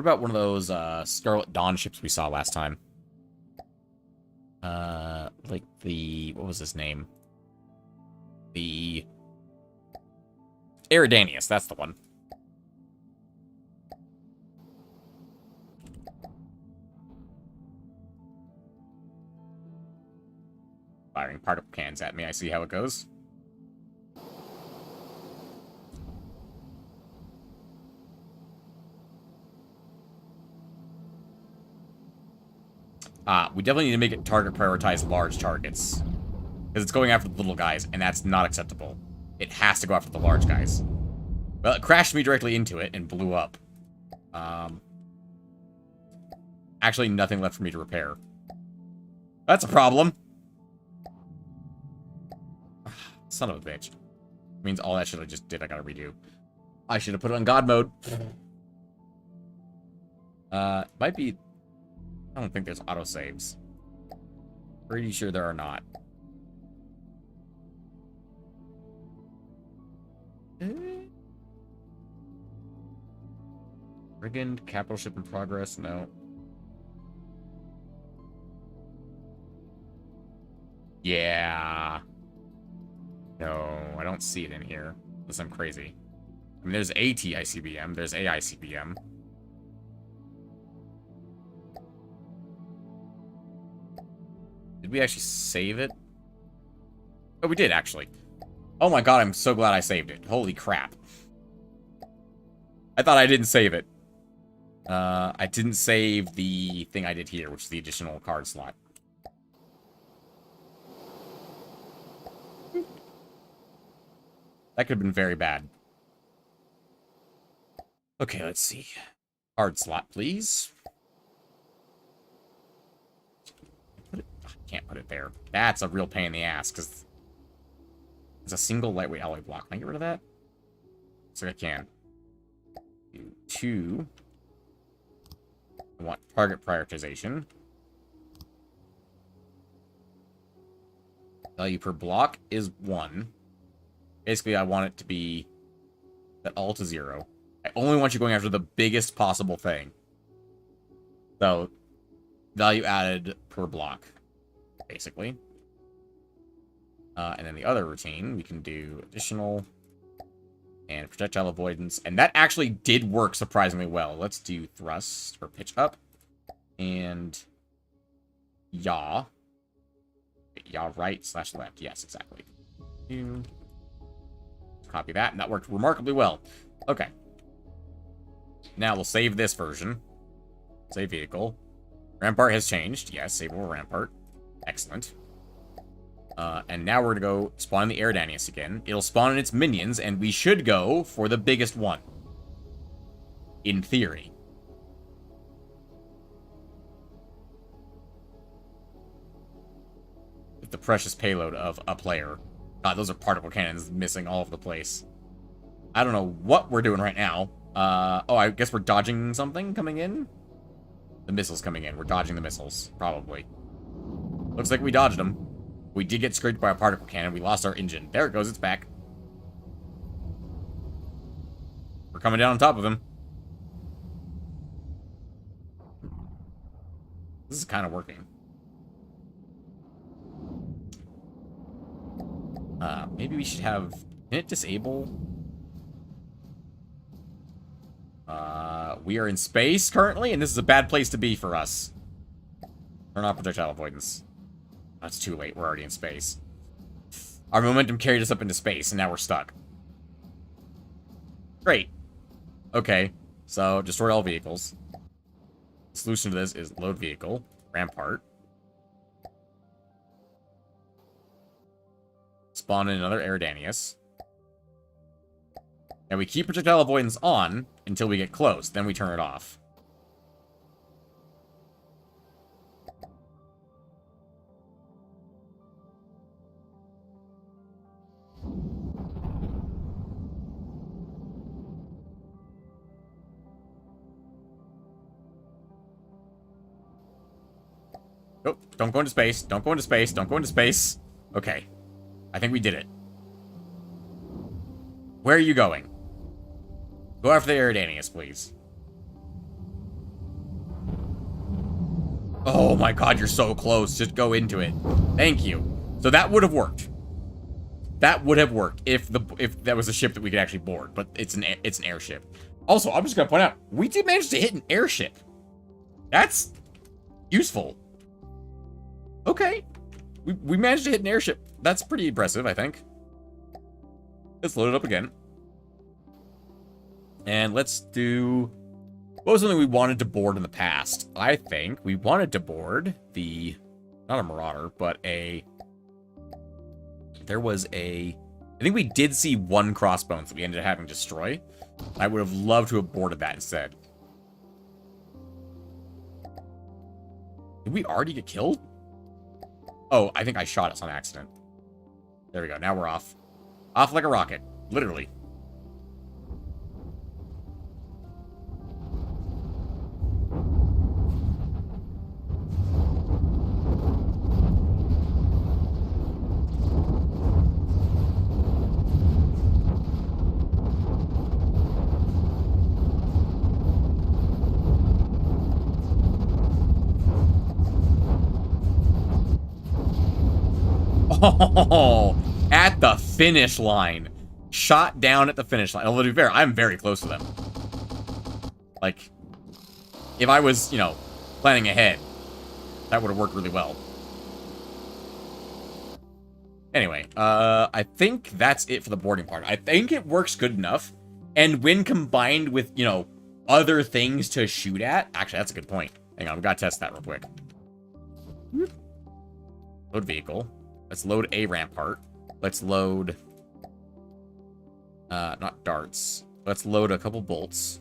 about one of those Scarlet Dawn ships we saw last time? Like what was his name? The Eridanius, that's the one. Firing particle cans at me, I see how it goes. We definitely need to make it target prioritize large targets. Because it's going after the little guys, and that's not acceptable. It has to go after the large guys. Well, it crashed me directly into it and blew up. Actually, nothing left for me to repair. That's a problem. Son of a bitch. Means all that shit I just did, I gotta redo. I should have put it on God mode. Might be... I don't think there's autosaves. Pretty sure there are not. Brigand, capital ship in progress, no. Yeah. No, I don't see it in here. Unless I'm crazy. I mean, there's ATICBM, there's AICBM. Did we actually save it? Oh, we did, actually. Oh my god, I'm so glad I saved it. Holy crap. I thought I didn't save it. I didn't save the thing I did here, which is the additional card slot. That could have been very bad. Okay, let's see. Card slot, please. Can't put it there. That's a real pain in the ass, because it's a single lightweight alloy block. Can I get rid of that? So I can. 2. I want target prioritization. Value per block is 1. Basically, I want it to be set all to 0. I only want you going after the biggest possible thing. So, value added per block, basically. And then the other routine, we can do additional and projectile avoidance. And that actually did work surprisingly well. Let's do thrust or pitch up. And yaw. Yaw right / left. Yes, exactly. Copy that, and that worked remarkably well. Okay. Now we'll save this version. Save vehicle. Rampart has changed. Yes, save over Rampart. Excellent. And now we're going to go spawn the Eridanius again. It'll spawn in its minions, and we should go for the biggest one. In theory. With the precious payload of a player. God, those are particle cannons missing all over the place. I don't know what we're doing right now. Oh, I guess we're dodging something coming in? The missiles coming in. We're dodging the missiles, probably. Looks like we dodged them. We did get scraped by a particle cannon. We lost our engine. There it goes. It's back. We're coming down on top of him. This is kind of working. Maybe we should have... Can it disable? We are in space currently, and this is a bad place to be for us. Turn off projectile avoidance. That's too late. We're already in space. Our momentum carried us up into space, and now we're stuck. Great. Okay, so destroy all vehicles. The solution to this is load vehicle, rampart. Spawn in another Eridanius. And we keep projectile avoidance on until we get close. Then we turn it off. Oh, don't go into space. Don't go into space. Don't go into space. Okay. I think we did it. Where are you going? Go after the Eridanius, please. Oh my god, you're so close. Just go into it. Thank you. So that would have worked. That would have worked if that was a ship that we could actually board, but it's an airship. Also, I'm just gonna point out, we did manage to hit an airship. That's useful. Okay. We managed to hit an airship. That's pretty impressive, I think. Let's load it up again. And let's do... What was something we wanted to board in the past? I think we wanted to board the... Not a Marauder, but a... There was a... I think we did see one Crossbones that we ended up having to destroy. I would have loved to have boarded that instead. Did we already get killed? Oh, I think I shot us on accident. There we go. Now we're off. Off like a rocket. Literally. Oh, at the finish line. Shot down at the finish line. Although, to be fair, I'm very close to them. Like, if I was, you know, planning ahead, that would have worked really well. Anyway, I think that's it for the boarding part. I think it works good enough. And when combined with, you know, other things to shoot at... Actually, that's a good point. Hang on, we gotta test that real quick. Load vehicle. Let's load a rampart. Let's load... not darts. Let's load a couple bolts.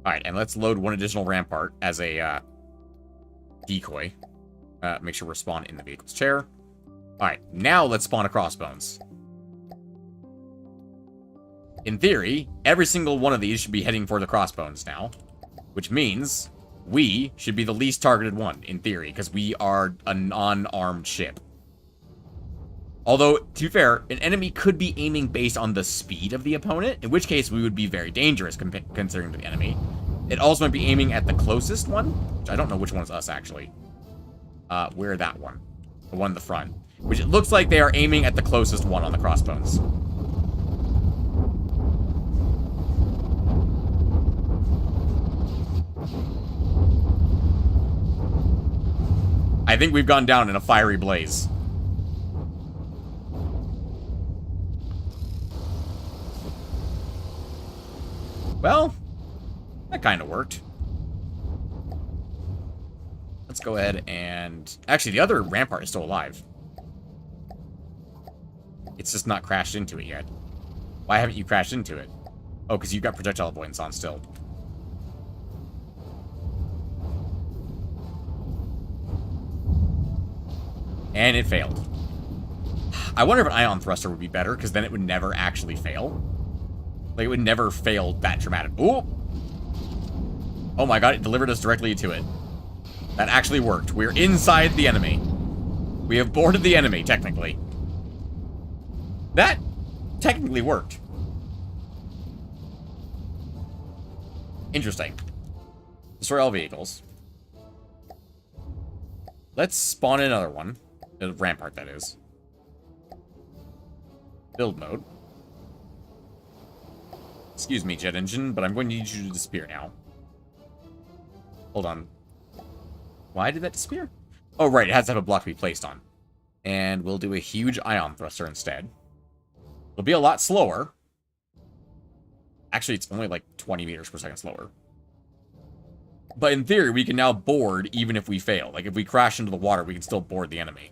Alright, and let's load one additional rampart as a, decoy. Make sure we're spawned in the vehicle's chair. Alright, now let's spawn a crossbones. In theory, every single one of these should be heading for the crossbones now. Which means we should be the least targeted one, in theory, because we are an unarmed ship. Although, to be fair, an enemy could be aiming based on the speed of the opponent, in which case we would be very dangerous considering the enemy. It also might be aiming at the closest one, which I don't know which one is us, actually. Where that one? The one in the front. Which it looks like they are aiming at the closest one on the crossbones. I think we've gone down in a fiery blaze. Well, that kind of worked. Let's go ahead and... Actually, the other rampart is still alive. It's just not crashed into it yet. Why haven't you crashed into it? Oh, because you've got projectile avoidance on still. And it failed. I wonder if an ion thruster would be better, because then it would never actually fail. Like, it would never fail that dramatic. Ooh! Oh my god, it delivered us directly to it. That actually worked. We're inside the enemy. We have boarded the enemy, technically. That technically worked. Interesting. Destroy all vehicles. Let's spawn in another one. A rampart, that is. Build mode. Excuse me, jet engine, but I'm going to need you to disappear now. Hold on. Why did that disappear? Oh, right. It has to have a block to be placed on. And we'll do a huge ion thruster instead. It'll be a lot slower. Actually, it's only like 20 meters per second slower. But in theory, we can now board even if we fail. Like, if we crash into the water, we can still board the enemy.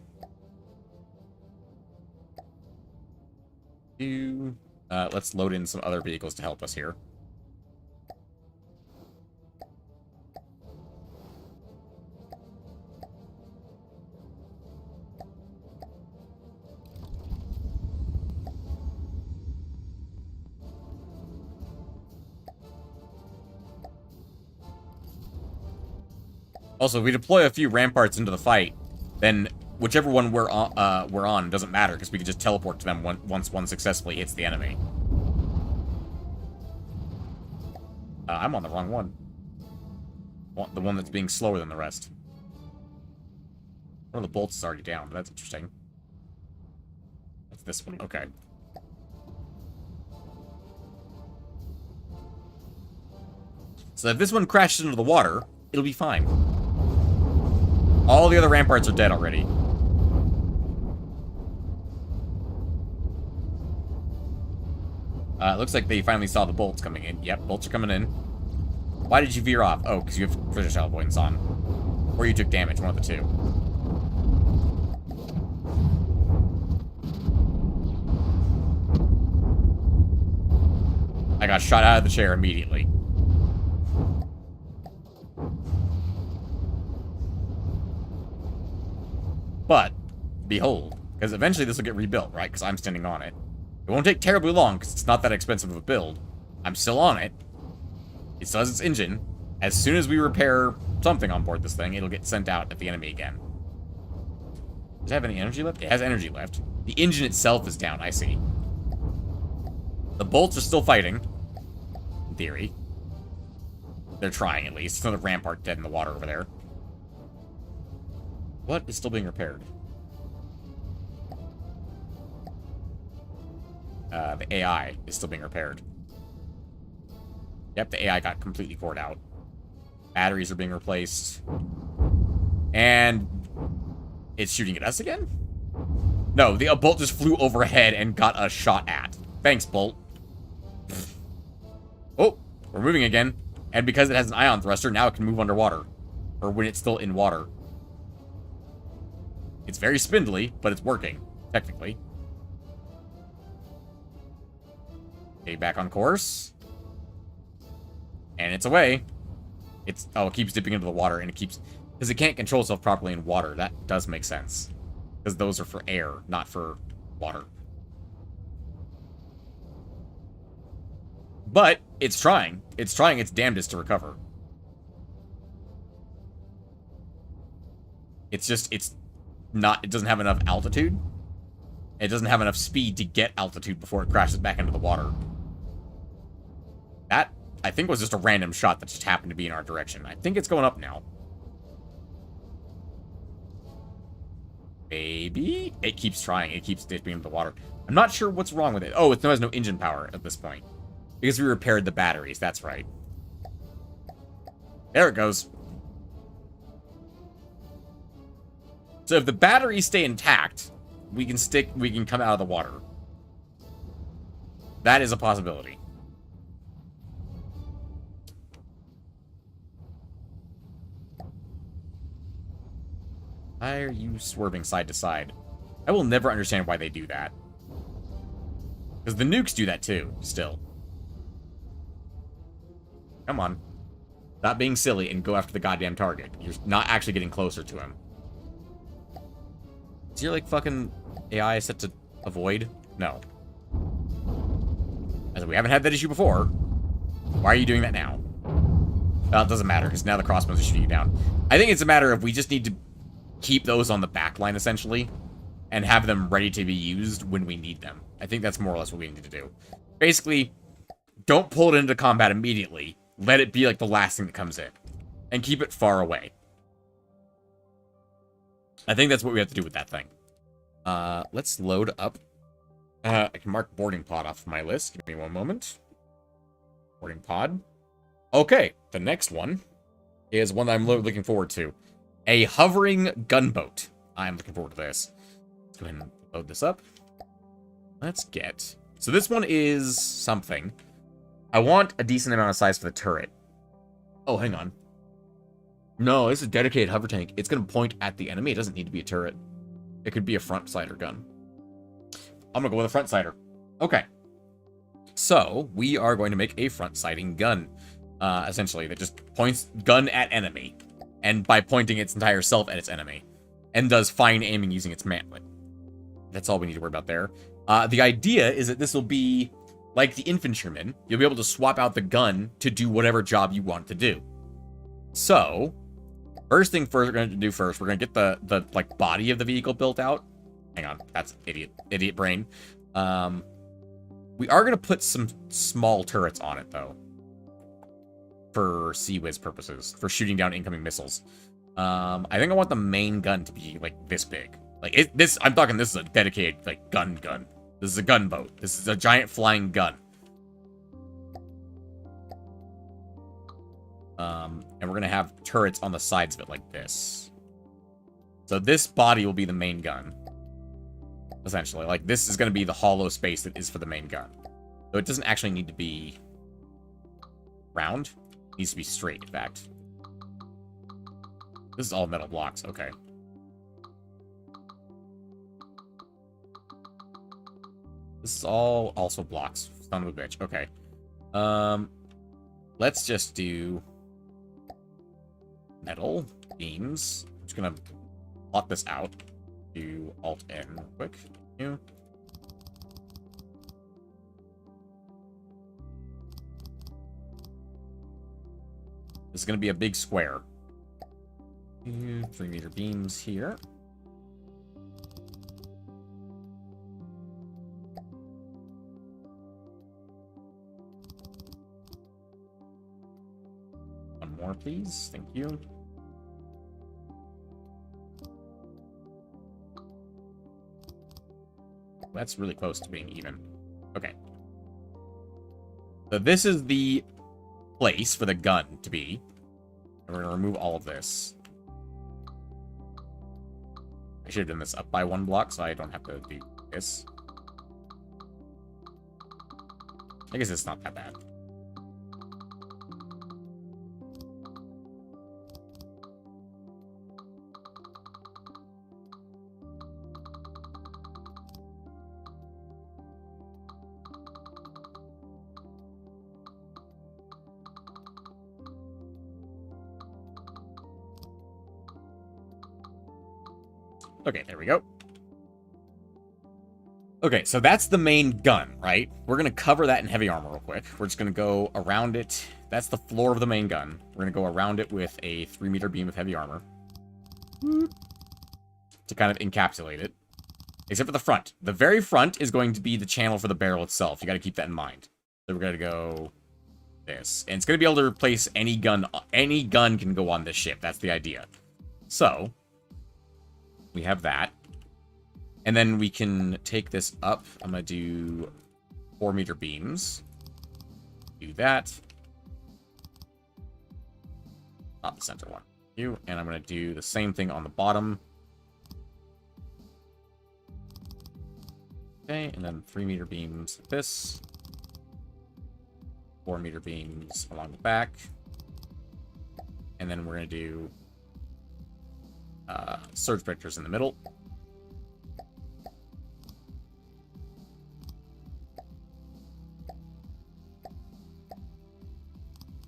Let's load in some other vehicles to help us here. Also, if we deploy a few ramparts into the fight, then whichever one we're on doesn't matter, because we can just teleport to them once one successfully hits the enemy. I'm on the wrong one. The one that's being slower than the rest. One of the bolts is already down, but that's interesting. That's this one. Okay. So if this one crashes into the water, it'll be fine. All the other ramparts are dead already. It looks like they finally saw the bolts coming in. Yep, bolts are coming in. Why did you veer off? Oh, because you have projectile avoidance on. Or you took damage, one of the two. I got shot out of the chair immediately. But, behold, because eventually this will get rebuilt, right? Because I'm standing on it. It won't take terribly long, because it's not that expensive of a build. I'm still on it. It still has its engine. As soon as we repair something on board this thing, it'll get sent out at the enemy again. Does it have any energy left? It has energy left. The engine itself is down, I see. The bolts are still fighting. In theory. They're trying, at least. It's another rampart dead in the water over there. What is still being repaired? The AI is still being repaired. Yep, the AI got completely cored out. Batteries are being replaced. And it's shooting at us again? No, a bolt just flew overhead and got us shot at. Thanks, bolt. Oh, we're moving again. And because it has an ion thruster, now it can move underwater. Or when it's still in water. It's very spindly, but it's working, technically. Okay, back on course. And it's away. Oh, it keeps dipping into the water, and it keeps... Because it can't control itself properly in water. That does make sense. Because those are for air, not for water. But, it's trying. It's trying its damnedest to recover. It's just, it doesn't have enough altitude. It doesn't have enough speed to get altitude before it crashes back into the water. That, I think, was just a random shot that just happened to be in our direction. I think it's going up now. Maybe? It keeps trying. It keeps dipping into the water. I'm not sure what's wrong with it. Oh, it has no engine power at this point. Because we repaired the batteries. That's right. There it goes. So if the batteries stay intact, we can come out of the water. That is a possibility. Why are you swerving side to side? I will never understand why they do that. Because the nukes do that too, still. Come on. Stop being silly and go after the goddamn target. You're not actually getting closer to him. Is your, like, fucking AI set to avoid? No. As we haven't had that issue before. Why are you doing that now? Well, it doesn't matter, because now the crossbows are shooting you down. I think it's a matter of we just need to keep those on the back line, essentially, and have them ready to be used when we need them. I think that's more or less what we need to do. Basically, don't pull it into combat immediately. Let it be, like, the last thing that comes in. And keep it far away. I think that's what we have to do with that thing. Let's load up. I can mark boarding pod off my list. Give me one moment. Boarding pod. Okay, the next one is one that I'm looking forward to. A hovering gunboat. I'm looking forward to this. Let's go ahead and load this up. Let's get... So this one is something. I want a decent amount of size for the turret. Oh, hang on. No, this is a dedicated hover tank. It's going to point at the enemy. It doesn't need to be a turret. It could be a front-sider gun. I'm going to go with a front-sider. Okay. So, we are going to make a front-sighting gun. Essentially, that just points gun at enemy. And by pointing its entire self at its enemy. And does fine aiming using its mantlet. That's all we need to worry about there. The idea is that this will be like the infantryman. You'll be able to swap out the gun to do whatever job you want to do. So, first thing first we're going to do first, we're going to get the like body of the vehicle built out. Hang on, that's idiot brain. We are going to put some small turrets on it though, for CWIS purposes, for shooting down incoming missiles. I think I want the main gun to be like this big. Like I'm talking. This is a dedicated like gun. This is a gunboat. This is a giant flying gun. And we're gonna have turrets on the sides of it like this. So this body will be the main gun. Essentially, like this is gonna be the hollow space that is for the main gun. So it doesn't actually need to be round. It needs to be straight, in fact. This is all metal blocks, okay. This is all also blocks. Son of a bitch. Okay. Let's just do metal beams. I'm just gonna plot this out. Do Alt-N real quick. New. This is gonna be a big square. 3-meter beams here. One more, please. Thank you. That's really close to being even. Okay. So this is the place for the gun to be. And we're going to remove all of this. I should have done this up by 1 block, so I don't have to do this. I guess it's not that bad. Okay, there we go. Okay, so that's the main gun, right? We're going to cover that in heavy armor real quick. We're just going to go around it. That's the floor of the main gun. We're going to go around it with a 3-meter beam of heavy armor. To kind of encapsulate it. Except for the front. The very front is going to be the channel for the barrel itself. You got to keep that in mind. So we're going to go this. And it's going to be able to replace any gun. Any gun can go on this ship. That's the idea. So we have that. And then we can take this up. I'm going to do 4-meter beams. Do that. Not the center one. And I'm going to do the same thing on the bottom. Okay, and then 3-meter beams like this. 4-meter beams along the back. And then we're going to do surge protectors in the middle.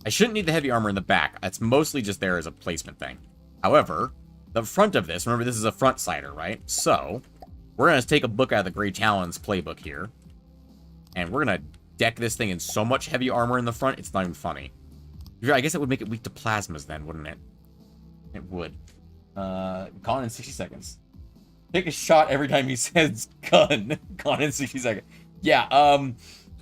I shouldn't need the heavy armor in the back. It's mostly just there as a placement thing. However, the front of this, remember this is a front sider, right? So, we're going to take a book out of the Grey Talons playbook here. And we're going to deck this thing in so much heavy armor in the front, it's not even funny. I guess it would make it weak to plasmas then, wouldn't it? It would. Gone in 60 seconds. Take a shot every time he says gun. Gone in 60 seconds. Yeah,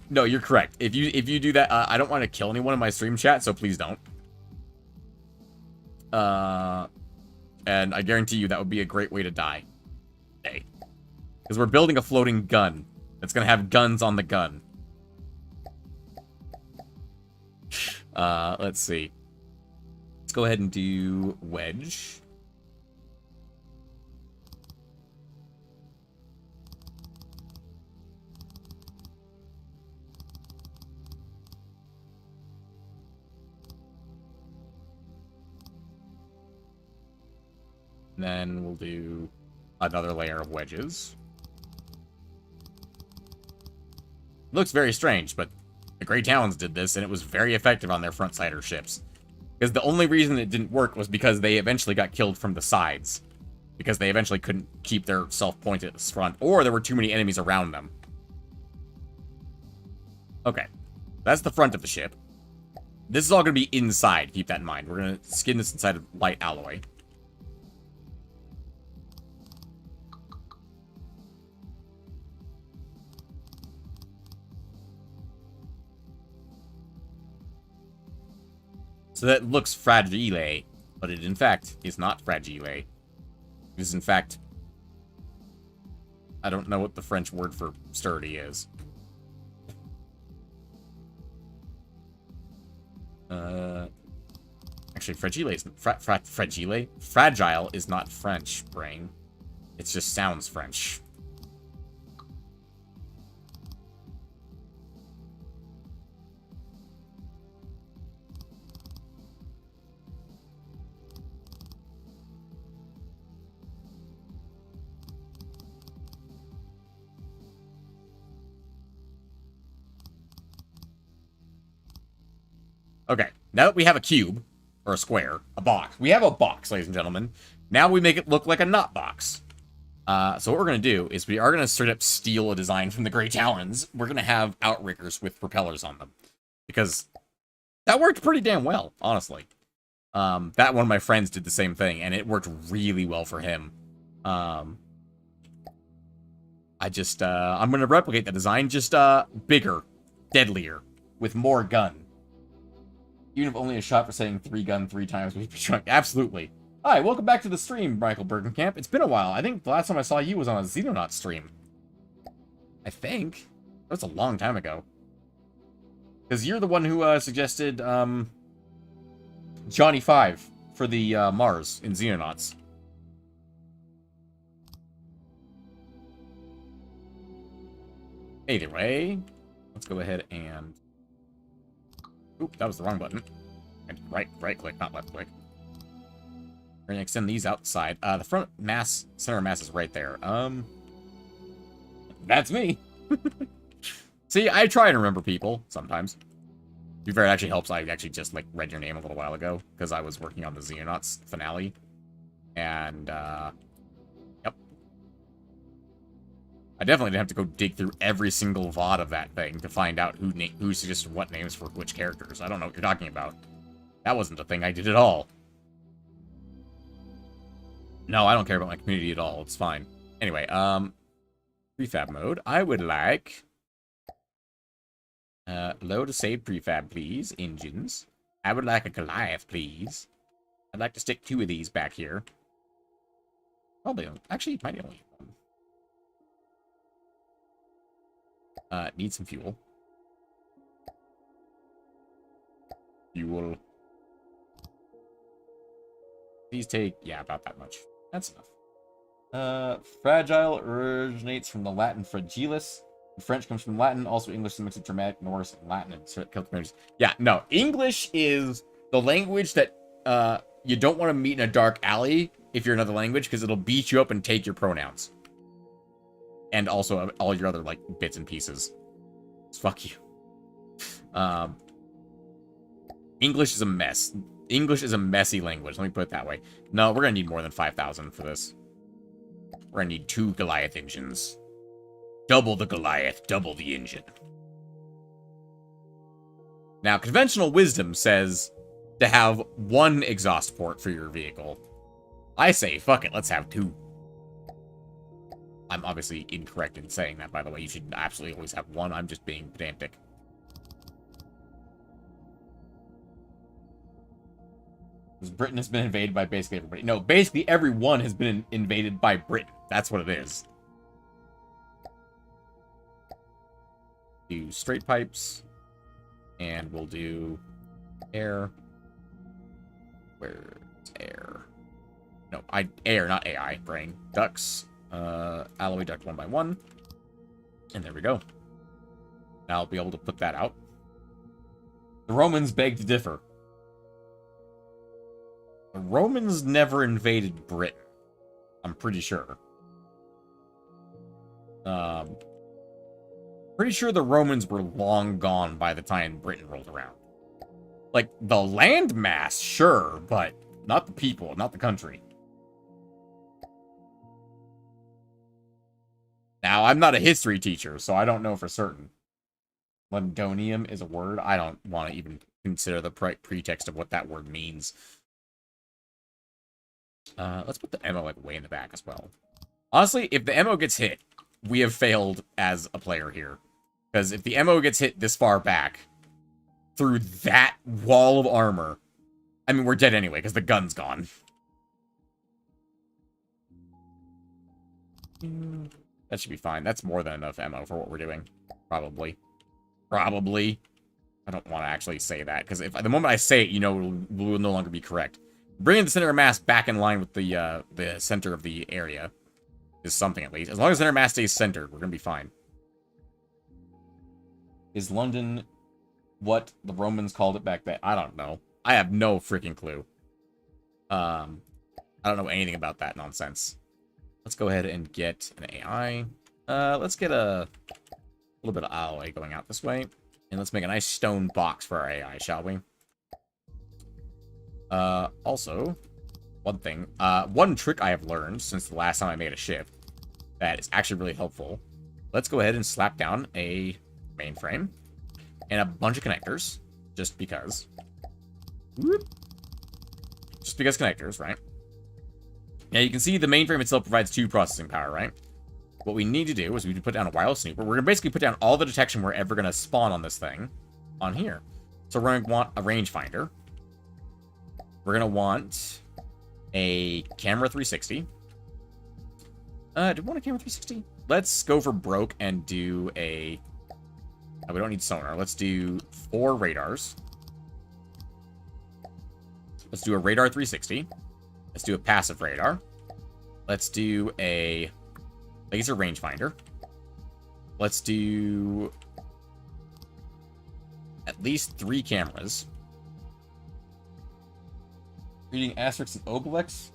no, you're correct. If you do that, I don't want to kill anyone in my stream chat, so please don't. And I guarantee you that would be a great way to die. Hey. Because we're building a floating gun that's going to have guns on the gun. Let's see. Let's go ahead and do wedge. And then we'll do another layer of wedges. Looks very strange, but the Grey Talons did this, and it was very effective on their front-sider ships. Because the only reason it didn't work was because they eventually got killed from the sides. Because they eventually couldn't keep their self-point at the front, or there were too many enemies around them. Okay, that's the front of the ship. This is all going to be inside, keep that in mind. We're going to skin this inside of light alloy. So that looks fragile, but it in fact is not fragile. It is in fact... I don't know what the French word for sturdy is. Actually, fragile is... fragile? Fragile is not French, brain. It just sounds French. Okay, now that we have a cube, or a square, a box. We have a box, ladies and gentlemen. Now we make it look like a not box. So what we're going to do is we are going to straight up steal a design from the Grey Talons. We're going to have outriggers with propellers on them. Because that worked pretty damn well, honestly. That one of my friends did the same thing, and it worked really well for him. I'm going to replicate the design, just bigger, deadlier, with more gun. Even if only a shot for saying 3 gun 3 times would be shrunk. Absolutely. Hi, welcome back to the stream, Michael Bergenkamp. It's been a while. I think the last time I saw you was on a Xenonaut stream. I think. That was a long time ago. Because you're the one who suggested Johnny 5 for the Mars in Xenonauts. Either way, let's go ahead and... Oop, that was the wrong button. And right click, not left click. We're gonna extend these outside. The front mass, center mass is right there. That's me. See, I try and remember people sometimes. To be fair, it actually helps. I actually just like read your name a little while ago because I was working on the Xenonauts finale, and yep. I definitely didn't have to go dig through every single VOD of that thing to find out who suggested what names for which characters. I don't know what you're talking about. That wasn't a thing I did at all. No, I don't care about my community at all. It's fine. Anyway, prefab mode. I would like load a save prefab, please. Engines. I would like a Goliath, please. I'd like to stick 2 of these back here. Probably, actually, might only one. Need some fuel. Fuel. These take, yeah, about that much. That's enough. Fragile originates from the Latin fragilis. French comes from Latin, also English is a mix of Germanic, Norse, and Latin, and Celtic communities. Yeah, no, English is the language that you don't want to meet in a dark alley if you're another language, because it'll beat you up and take your pronouns. And also all your other, like, bits and pieces. Fuck you. English is a mess. English is a messy language, let me put it that way. No, we're gonna need more than 5,000 for this. We're gonna need 2 Goliath engines. Double the Goliath, double the engine. Now, conventional wisdom says to have 1 exhaust port for your vehicle. I say, fuck it, let's have 2. I'm obviously incorrect in saying that, by the way. You should absolutely always have 1. I'm just being pedantic. Because Britain has been invaded by basically everybody. No, basically everyone has been invaded by Britain. That's what it is. Do straight pipes. And we'll do air. Where's air? No, air, not AI, brain. Ducts. Alloy duct 1 by 1. And there we go. Now I'll be able to put that out. The Romans beg to differ. The Romans never invaded Britain. I'm pretty sure. Pretty sure the Romans were long gone by the time Britain rolled around. Like, the land mass, sure, but not the people, not the country. Now, I'm not a history teacher, so I don't know for certain. Londonium is a word. I don't want to even consider the pretext of what that word means. Let's put the ammo, like, way in the back as well. Honestly, if the ammo gets hit, we have failed as a player here. Because if the ammo gets hit this far back, through that wall of armor, I mean, we're dead anyway, because the gun's gone. That should be fine. That's more than enough ammo for what we're doing. Probably. Probably. I don't want to actually say that, because if the moment I say it, you know, it will no longer be correct. Bringing the center of mass back in line with the center of the area is something, at least. As long as center of mass stays centered, we're going to be fine. Is London what the Romans called it back then? I don't know. I have no freaking clue. I don't know anything about that nonsense. Let's go ahead and get an AI. Let's get a little bit of alloy going out this way. And let's make a nice stone box for our AI, shall we? Also, one thing. One trick I have learned since the last time I made a ship that is actually really helpful. Let's go ahead and slap down a mainframe and a bunch of connectors, just because. Whoop. Just because connectors, right? Now you can see the mainframe itself provides 2 processing power, right? What we need to do is we need to put down a wireless snooper. We're going to basically put down all the detection we're ever going to spawn on this thing on here. So we're going to want a rangefinder. We're going to want a camera 360. Do we want a camera 360? Let's go for broke and do a... we don't need sonar. Let's do 4 radars. Let's do a radar 360. Let's do a passive radar. Let's do a laser rangefinder. Let's do at least 3 cameras. Reading Asterix and Obelix.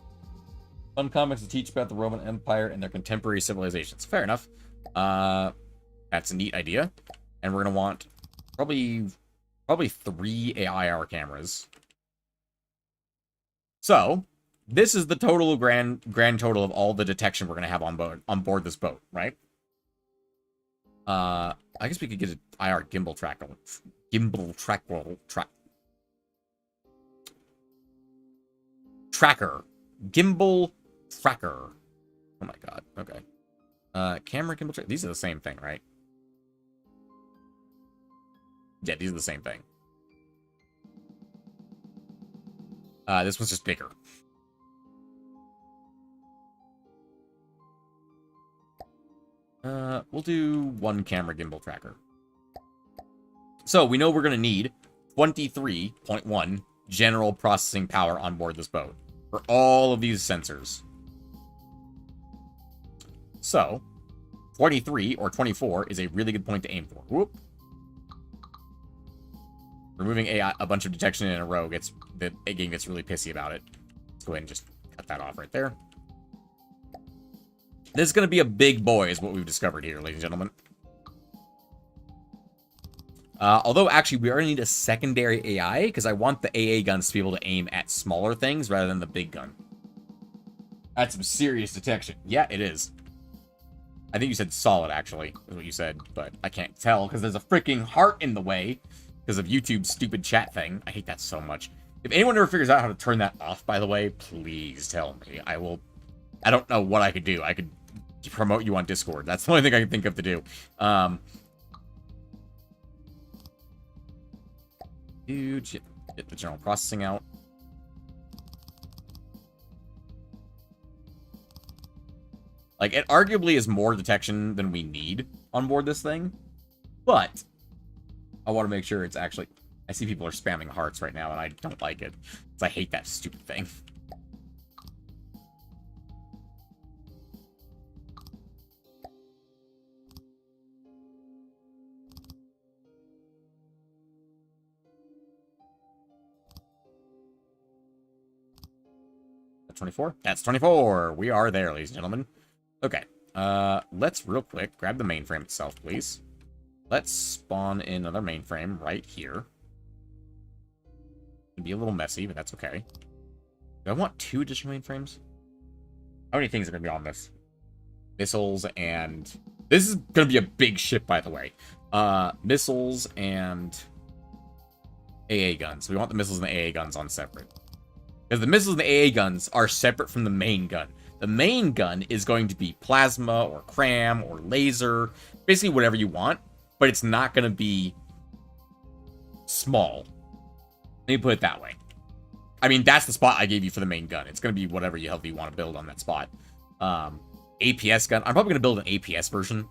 Fun comics to teach about the Roman Empire and their contemporary civilizations. Fair enough. That's a neat idea. And we're going to want probably 3 AI-hour cameras. So, this is the total grand total of all the detection we're going to have on board this boat, right? I guess we could get an IR gimbal tracker. Tracker. Gimbal tracker. Oh my god. Okay. Camera gimbal tracker. These are the same thing, right? Yeah, these are the same thing. This one's just bigger. We'll do 1 camera gimbal tracker. So, we know we're going to need 23.1 general processing power on board this boat for all of these sensors. So, 23 or 24 is a really good point to aim for. Whoop. Removing a bunch of detection in a row the game gets really pissy about it. Let's go ahead and just cut that off right there. This is going to be a big boy, is what we've discovered here, ladies and gentlemen. Although, actually, we already need a secondary AI, because I want the AA guns to be able to aim at smaller things rather than the big gun. That's some serious detection. Yeah, it is. I think you said solid, actually, is what you said, but I can't tell, because there's a freaking heart in the way, because of YouTube's stupid chat thing. I hate that so much. If anyone ever figures out how to turn that off, by the way, please tell me. I don't know what I could do. I could promote you on Discord. That's the only thing I can think of to do. Huge. Get the general processing out. Like, it arguably is more detection than we need on board this thing. But I want to make sure it's actually... I see people are spamming hearts right now, and I don't like it. Because I hate that stupid thing. 24? That's 24. We are there, ladies and gentlemen. Okay. Let's real quick grab the mainframe itself, please. Let's spawn in another mainframe right here. It'll be a little messy, but that's okay. Do I want 2 additional mainframes? How many things are going to be on this? Missiles and... This is going to be a big ship, by the way. Missiles and AA guns. We want the missiles and the AA guns on separate. Because the missiles and the AA guns are separate from the main gun. The main gun is going to be plasma or cram or laser. Basically whatever you want. But it's not going to be small. Let me put it that way. I mean, that's the spot I gave you for the main gun. It's going to be whatever you want to build on that spot. APS gun. I'm probably going to build an APS version.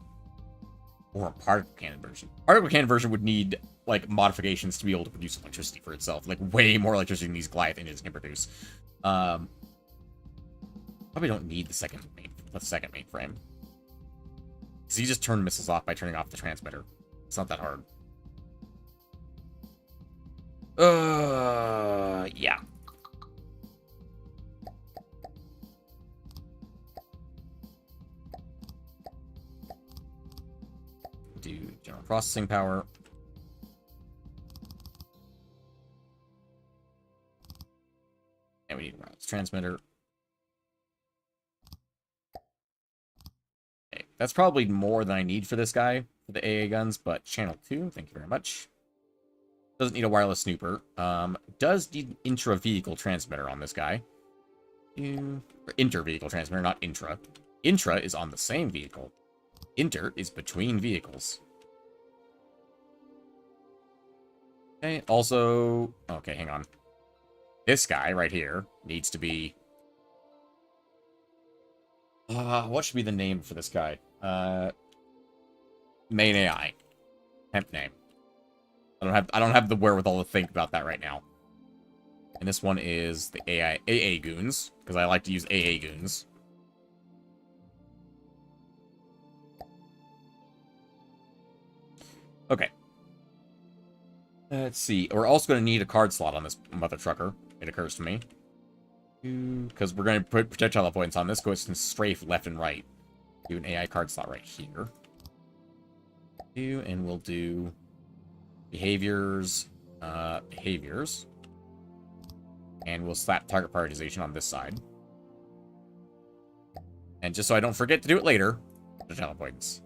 Or a particle cannon version. Particle cannon version would need, like, modifications to be able to produce electricity for itself. Like, way more electricity than these Goliath engines can produce. Probably don't need the second mainframe. So you just turn missiles off by turning off the transmitter. It's not that hard. Yeah. Do general processing power. And we need a wireless transmitter. Okay, that's probably more than I need for this guy, for the AA guns, but channel 2, thank you very much. Doesn't need a wireless snooper. Does need an intra-vehicle transmitter on this guy. Inter-vehicle transmitter, not intra. Intra is on the same vehicle. Inter is between vehicles. Okay, also... Okay, hang on. This guy right here needs to be... what should be the name for this guy? Main AI. Temp name. I don't have the wherewithal to think about that right now. And this one is the AA goons, because I like to use AA goons. Okay. Let's see. We're also going to need a card slot on this mother trucker. It occurs to me. Because we're going to put projectile avoidance on this. Go and strafe left and right. Do an AI card slot right here. And we'll do behaviors. Behaviors. And we'll slap target prioritization on this side. And just so I don't forget to do it later, projectile avoidance.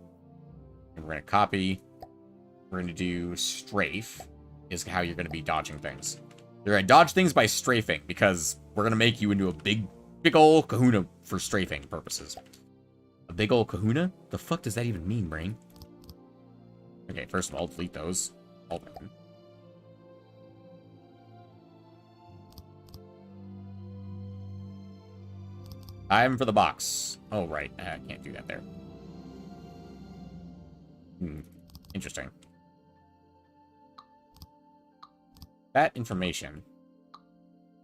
And we're going to copy. We're going to do strafe, is how you're going to be dodging things. You're going to dodge things by strafing, because we're going to make you into a big ol' kahuna for strafing purposes. A big ol' kahuna? The fuck does that even mean, brain? Okay, first of all, delete those. All of them. Time for the box. Oh, right. I can't do that there. Interesting. That information.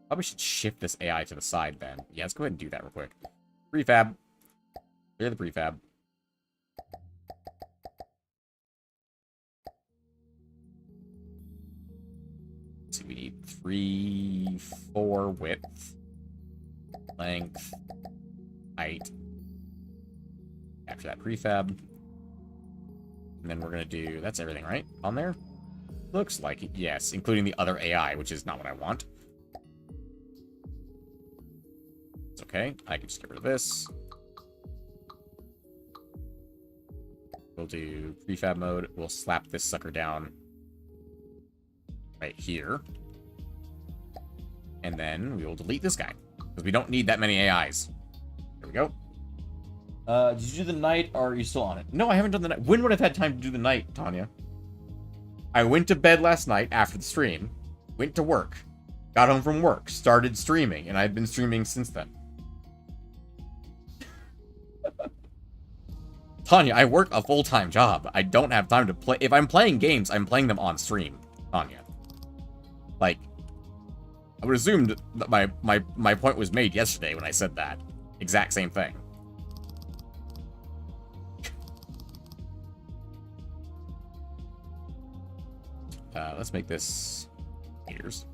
Probably should shift this AI to the side then. Yeah, let's go ahead and do that real quick. Prefab. Clear the prefab. Let's see, we need 3, 4 width, length, height. After that prefab. And then we're going to do... That's everything, right? On there? Looks like it, yes. Including the other AI, which is not what I want. It's okay. I can just get rid of this. We'll do prefab mode. We'll slap this sucker down right here. And then we will delete this guy. Because we don't need that many AIs. There we go. Did you do the night, or are you still on it? No, I haven't done the night. When would I have had time to do the night, Tanya? I went to bed last night after the stream, went to work, got home from work, started streaming, and I've been streaming since then. Tanya, I work a full-time job. I don't have time to play. If I'm playing games, I'm playing them on stream, Tanya. Like, I would assume that my point was made yesterday when I said that. Exact same thing. Let's make this meters.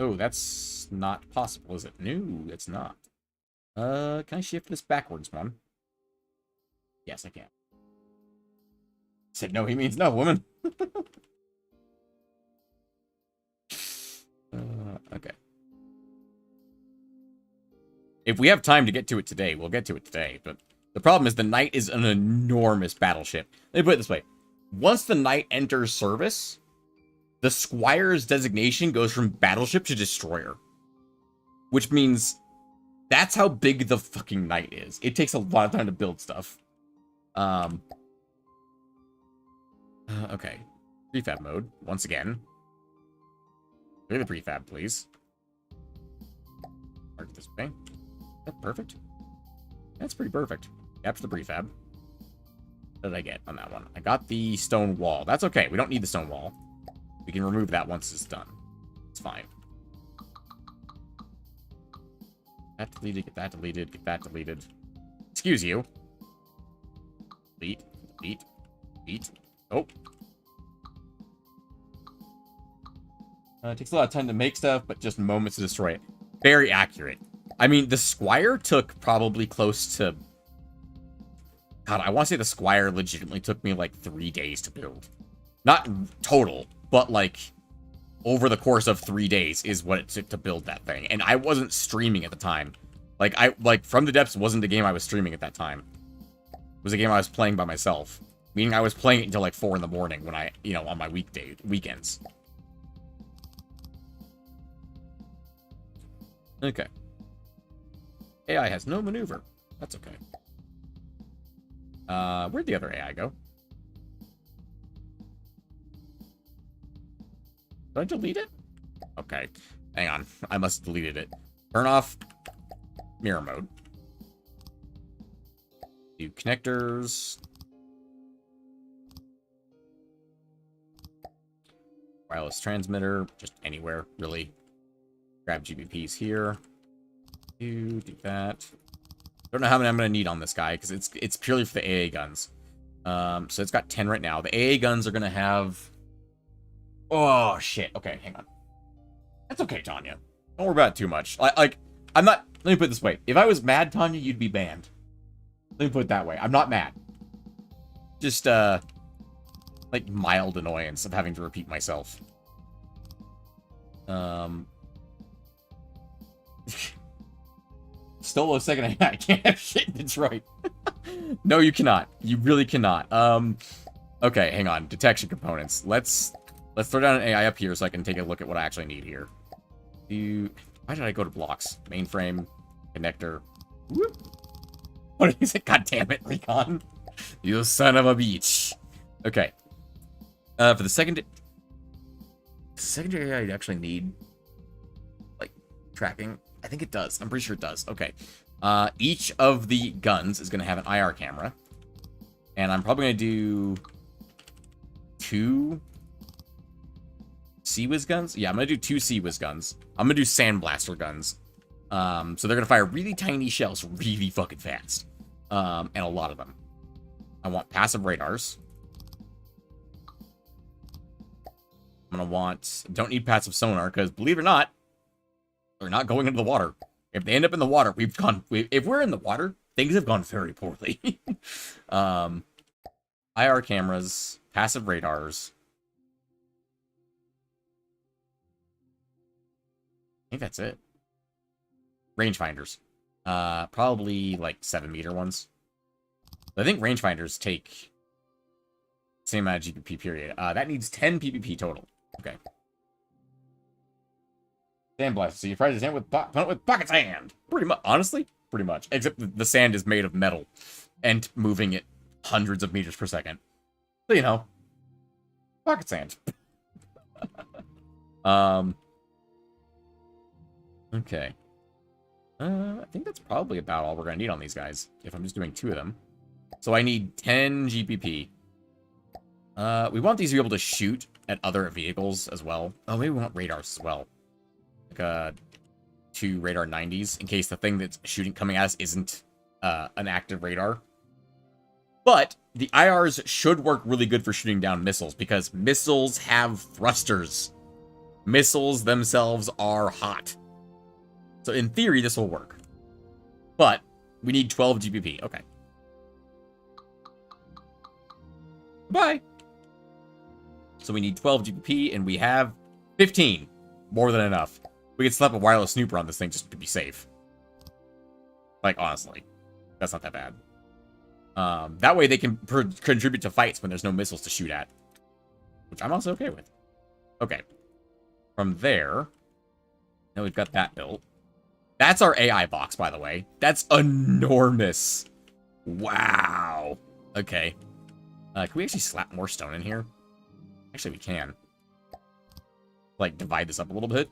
Oh, that's not possible, is it? No, it's not. Can I shift this backwards one? Yes, I can. Said no, he means no, woman. Okay. If we have time to get to it today, we'll get to it today. But the problem is the Knight is an enormous battleship. Let me put it this way. Once the Knight enters service, the Squire's designation goes from battleship to destroyer. Which means that's how big the fucking Knight is. It takes a lot of time to build stuff. Okay. Prefab mode, once again. Look at the prefab, please. Mark this way. That's perfect. That's pretty perfect. Capture the prefab. What did I get on that one? I got the stone wall. That's okay. We don't need the stone wall. We can remove that once it's done. It's fine. That deleted, get that deleted, get that deleted. Excuse you. Delete, delete, delete. Oh. It takes a lot of time to make stuff, but just moments to destroy it. Very accurate. I mean, the Squire took probably close to... God, I want to say the Squire legitimately took me like 3 days to build. Not total, but like over the course of 3 days is what it took to build that thing. And I wasn't streaming at the time. Like From the Depths wasn't a game I was streaming at that time. It was a game I was playing by myself. Meaning I was playing it until like 4 in the morning when I, you know, on my weekends. Okay. AI has no maneuver. That's okay. Where'd the other AI go? Did I delete it? Okay. Hang on. I must have deleted it. Turn off mirror mode. Do connectors. Wireless transmitter. Just anywhere, really. Grab GBPs here. Do that. Don't know how many I'm going to need on this guy, because it's purely for the AA guns. So it's got 10 right now. The AA guns are going to have... Oh, shit. Okay, hang on. That's okay, Tanya. Don't worry about it too much. I'm not... Let me put it this way. If I was mad, Tanya, you'd be banned. Let me put it that way. I'm not mad. Just, like, mild annoyance of having to repeat myself. Stolo second AI can't have shit in Detroit. No, you cannot. You really cannot. Okay, hang on. Detection components. Let's throw down an AI up here so I can take a look at what I actually need here. Why did I go to blocks? Mainframe, connector. Whoop. What is it? God damn it, Recon. You son of a bitch. Okay. For the secondary AI, I actually need like tracking. I think it does. I'm pretty sure it does. Okay. Each of the guns is going to have an IR camera. And I'm probably going to do 2 Sea-Wiz guns. Yeah, I'm going to do 2 Sea-Wiz guns. I'm going to do Sandblaster guns. So they're going to fire really tiny shells really fucking fast. And a lot of them. I want passive radars. I'm going to want... Don't need passive sonar, because believe it or not, they're not going into the water. If they end up in the water, if we're in the water, things have gone very poorly. IR cameras, passive radars. I think that's it. Rangefinders. Probably like 7-meter ones. But I think rangefinders take the same amount of GPP period. That needs 10 PPP total. Okay. Sandblast. So you fry the sand with pocket sand. Pretty much. Honestly, pretty much. Except the sand is made of metal and moving at hundreds of meters per second. So, you know, pocket sand. Okay. I think that's probably about all we're going to need on these guys, if I'm just doing 2 of them. So I need 10 GPP. We want these to be able to shoot at other vehicles as well. Oh, maybe we want radars as well. Like 2 radar 90s, in case the thing that's shooting coming at us isn't an active radar. But the IRs should work really good for shooting down missiles, because missiles have thrusters. Missiles themselves are hot. So in theory, this will work. But we need 12 GPP. Okay. Bye. So we need 12 GPP, and we have 15. More than enough. We could slap a wireless snooper on this thing just to be safe. Like, honestly. That's not that bad. That way they can contribute to fights when there's no missiles to shoot at. Which I'm also okay with. Okay. From there... Now we've got that built. That's our AI box, by the way. That's enormous. Wow. Okay. Can we actually slap more stone in here? Actually, we can. Like, divide this up a little bit.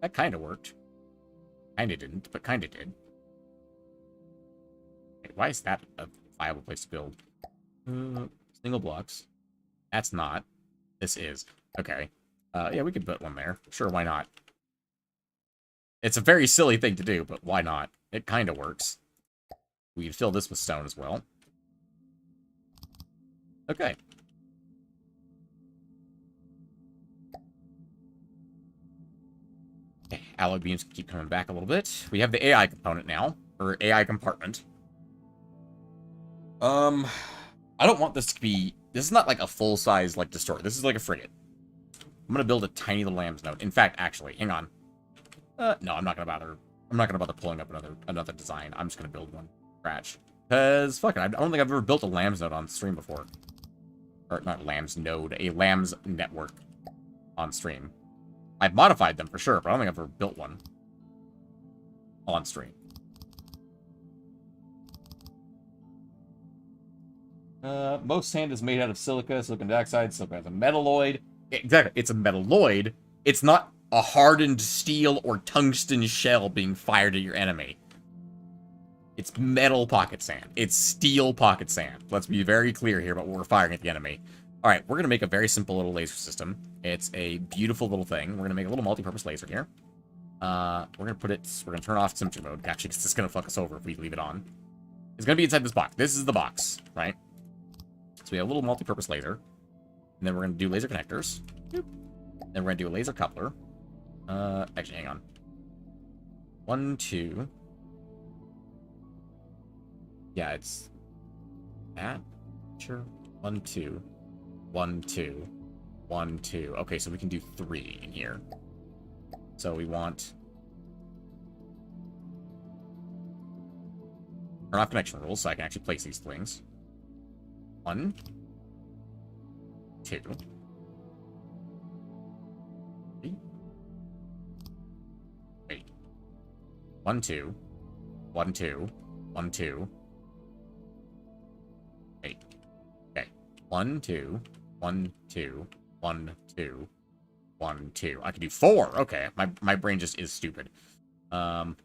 That kind of worked. Kind of didn't, but kind of did. Wait, why is that a viable place to build? Single blocks. That's not. This is. Okay. Yeah, we could put one there. Sure, why not? It's a very silly thing to do, but why not? It kind of works. We can fill this with stone as well. Okay. Okay, alloy beams keep coming back a little bit. We have the AI component now, or AI compartment. I don't want this to be... This is not like a full-size, like, destroyer. This is like a frigate. I'm gonna build a tiny little lamb's node. In fact, actually, hang on. No, I'm not gonna bother. I'm not gonna bother pulling up another design. I'm just gonna build one from scratch. Cause fuck it, I don't think I've ever built a lamb's node on stream before. Or not lamb's node, a lamb's network on stream. I've modified them for sure, but I don't think I've ever built one on stream. Most sand is made out of silica, silicon dioxide, silica is a metalloid. Exactly, it's a metalloid. It's not a hardened steel or tungsten shell being fired at your enemy. It's metal pocket sand. It's steel pocket sand. Let's be very clear here about what we're firing at the enemy. All right, we're going to make a very simple little laser system. It's a beautiful little thing. We're going to make a little multi-purpose laser here. We're going to put it... We're going to turn off symmetry mode, actually, because it's going to fuck us over if we leave it on. It's going to be inside this box. This is the box, right? So we have a little multi-purpose laser. And then we're going to do laser connectors. Then we're going to do a laser coupler. Actually, hang on. 1, 2. Yeah, it's... that? Sure. 1, 2. 1, 2. 1, 2. Okay, so we can do 3 in here. So we want... turn off connection rules so I can actually place these things. 1, 2. 3. Wait. 1, 2. 1, 2. 1, 2. Wait. Okay. 1, 2. 1, 2. 1, 2. 1, 2. I can do 4. Okay. My brain just is stupid. Also,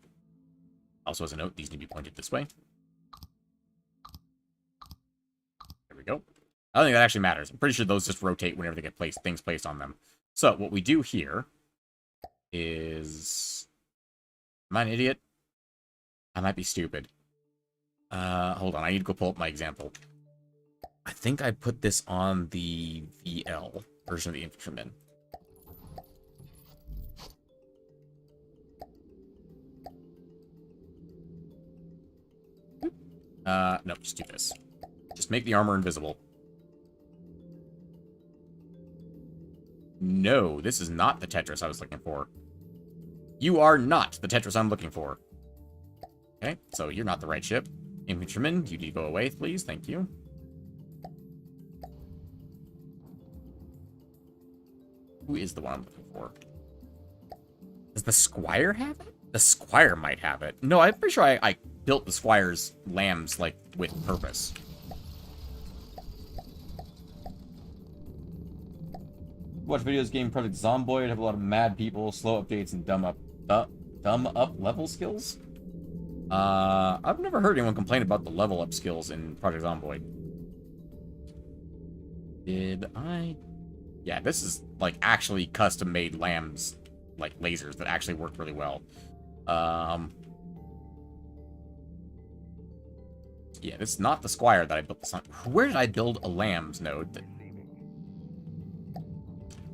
as a note, these need to be pointed this way. There we go. I don't think that actually matters. I'm pretty sure those just rotate whenever they get things placed on them. So, what we do here is... Am I an idiot? I might be stupid. Hold on. I need to go pull up my example. I think I put this on the VL version of the infantryman. No, just do this. Just make the armor invisible. No, this is not the Tetris I was looking for. You are not the Tetris I'm looking for. Okay, so you're not the right ship. Infantryman, you need to go away, please. Thank you. Who is the one I'm looking for? Does the Squire have it? The Squire might have it. No, I'm pretty sure I built the Squire's lambs, like, with purpose. Watch videos game Project Zomboid, have a lot of mad people, slow updates, and dumb up level skills. I've never heard anyone complain about the level up skills in Project Zomboid. Did I Yeah, this is, like, actually custom-made lambs, like, lasers that actually work really well. Yeah, this is not the Squire that I built this on. Where did I build a lambs node?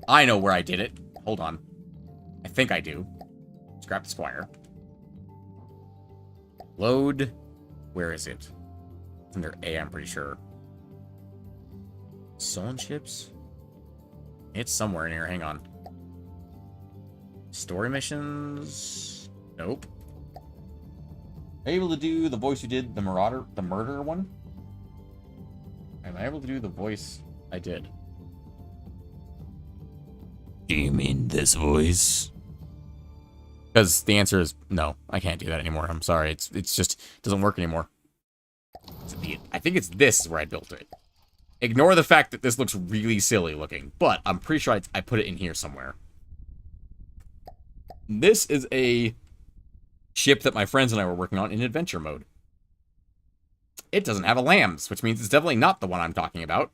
I know where I did it. Hold on. I think I do. Scrap the Squire. Load. Where is it? It's under A, I'm pretty sure. Stolen ships? It's somewhere in here. Hang on. Story missions? Nope. Are you able to do the voice you did, the murderer one? Am I able to do the voice I did? Do you mean this voice? Because the answer is no, I can't do that anymore. I'm sorry. It's just it doesn't work anymore. I think it's this where I built it. Ignore the fact that this looks really silly looking, but I'm pretty sure I put it in here somewhere. This is a ship that my friends and I were working on in adventure mode. It doesn't have a lambs, which means it's definitely not the one I'm talking about.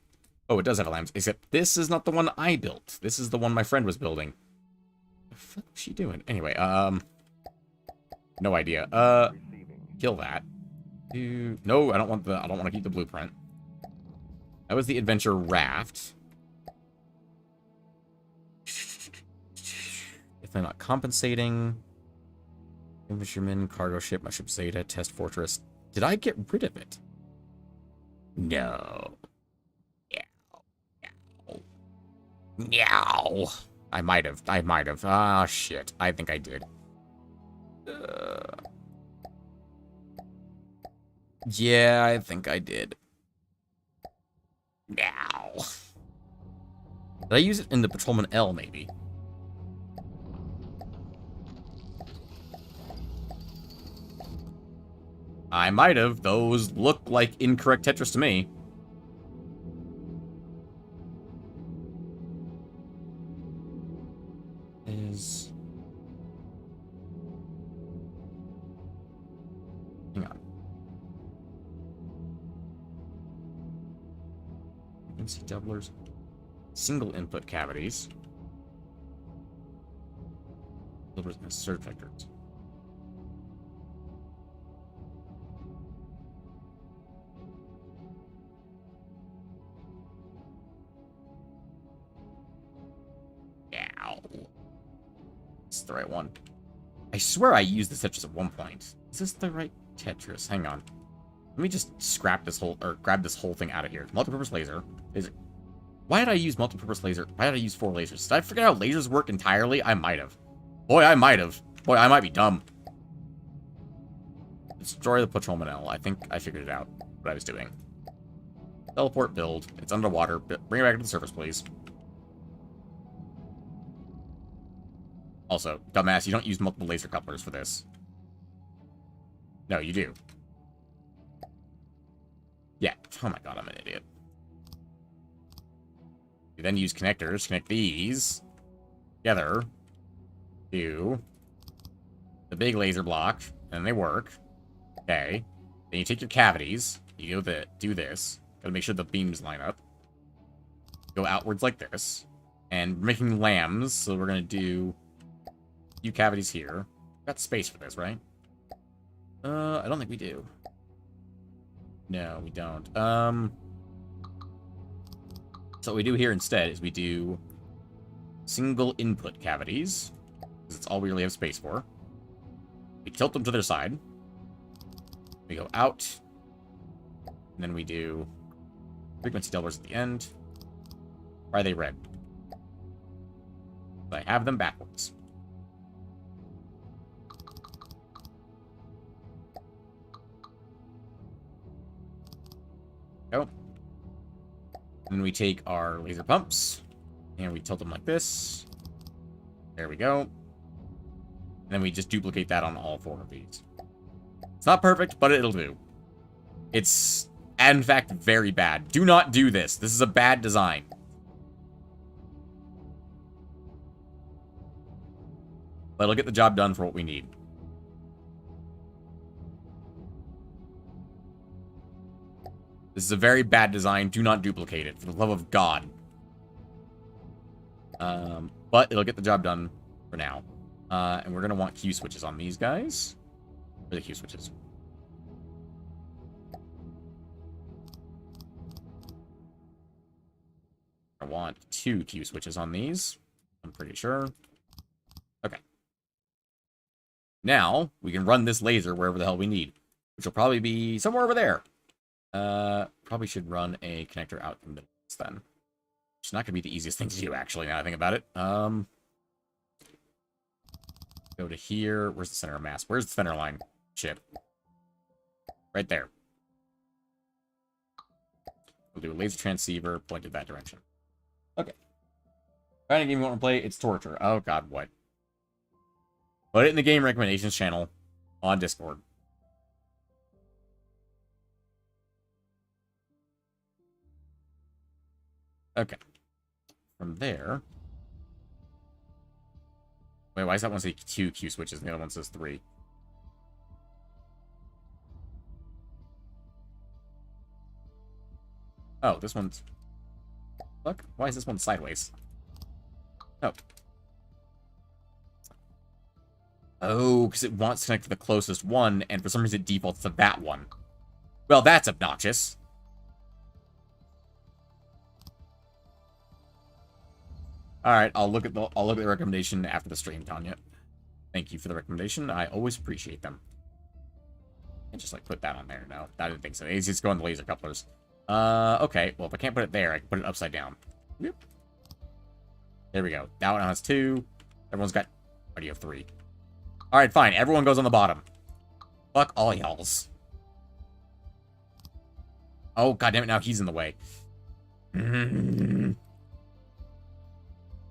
Oh, it does have a lambs, except this is not the one I built. This is the one my friend was building. What the fuck was she doing? Anyway, no idea. Kill that. No, I don't want to keep the blueprint. That was the adventure raft. If they're not compensating. Fisherman, cargo ship, my ship Zeta, test fortress. Did I get rid of it? No. Meow. I might have. Ah, shit. I think I did. Yeah, I think I did. Meow. Did I use it in the Patrolman L, maybe? I might have. Those look like incorrect Tetris to me. Hang on. Frequency doublers. Single input cavities. Doublers and surge vectors. Ow. This is the right one. I swear I used this Tetris at one point. Is this the right Tetris? Hang on. Let me just scrap this whole, or grab this whole thing out of here. Multipurpose laser. Is it? Why did I use multipurpose laser? Why did I use 4 lasers? Did I forget how lasers work entirely? I might have. Boy, I might have. Boy, I might be dumb. Destroy the Patrolman L. I think I figured it out, what I was doing. Teleport build. It's underwater. Bring it back to the surface, please. Also, dumbass, you don't use multiple laser couplers for this. No, you do. Yeah. Oh my god, I'm an idiot. You then use connectors. Connect these together to the big laser block, and they work. Okay. Then you take your cavities. You do this. Gotta make sure the beams line up. Go outwards like this. And we're making lambs, so we're gonna do a few cavities here. Got space for this, right? I don't think we do. No, we don't. So what we do here instead is we do single input cavities, because it's all we really have space for. We tilt them to their side. We go out. And then we do frequency doublers at the end. Why are they red? I have them backwards. Go. Then we take our laser pumps and we tilt them like this. There we go. And then we just duplicate that on all 4 of these. It's not perfect, but it'll do. It's, in fact, very bad. Do not do this. This is a bad design. But it'll get the job done for what we need. This is a very bad design. Do not duplicate it, for the love of God. But it'll get the job done for now. And we're going to want Q switches on these guys. Where are the Q switches? I want 2 Q switches on these. I'm pretty sure. Okay. Now, we can run this laser wherever the hell we need. Which will probably be somewhere over there. Probably should run a connector out in the middle then. It's not going to be the easiest thing to do, actually, now I think about it. Go to here. Where's the center of mass? Where's the center line chip? Right there. We'll do a laser transceiver pointed that direction. Okay. Kind of game you want to play? It's torture. Oh, God, what? Put it in the game recommendations channel on Discord. Okay. From there... Wait, why does that one say 2 Q switches and the other one says 3? Oh, this one's... Look, why is this one sideways? Oh. Oh, because it wants to connect to the closest one, and for some reason it defaults to that one. Well, that's obnoxious. Alright, I'll look at the recommendation after the stream, Tanya. Thank you for the recommendation. I always appreciate them. And just like put that on there. No, I didn't think so. It's just going to laser couplers. Okay. Well, if I can't put it there, I can put it upside down. Yep. There we go. That one has 2. Everyone's got... Why do you have 3? Alright, fine. Everyone goes on the bottom. Fuck all y'alls. Oh, goddammit, now he's in the way.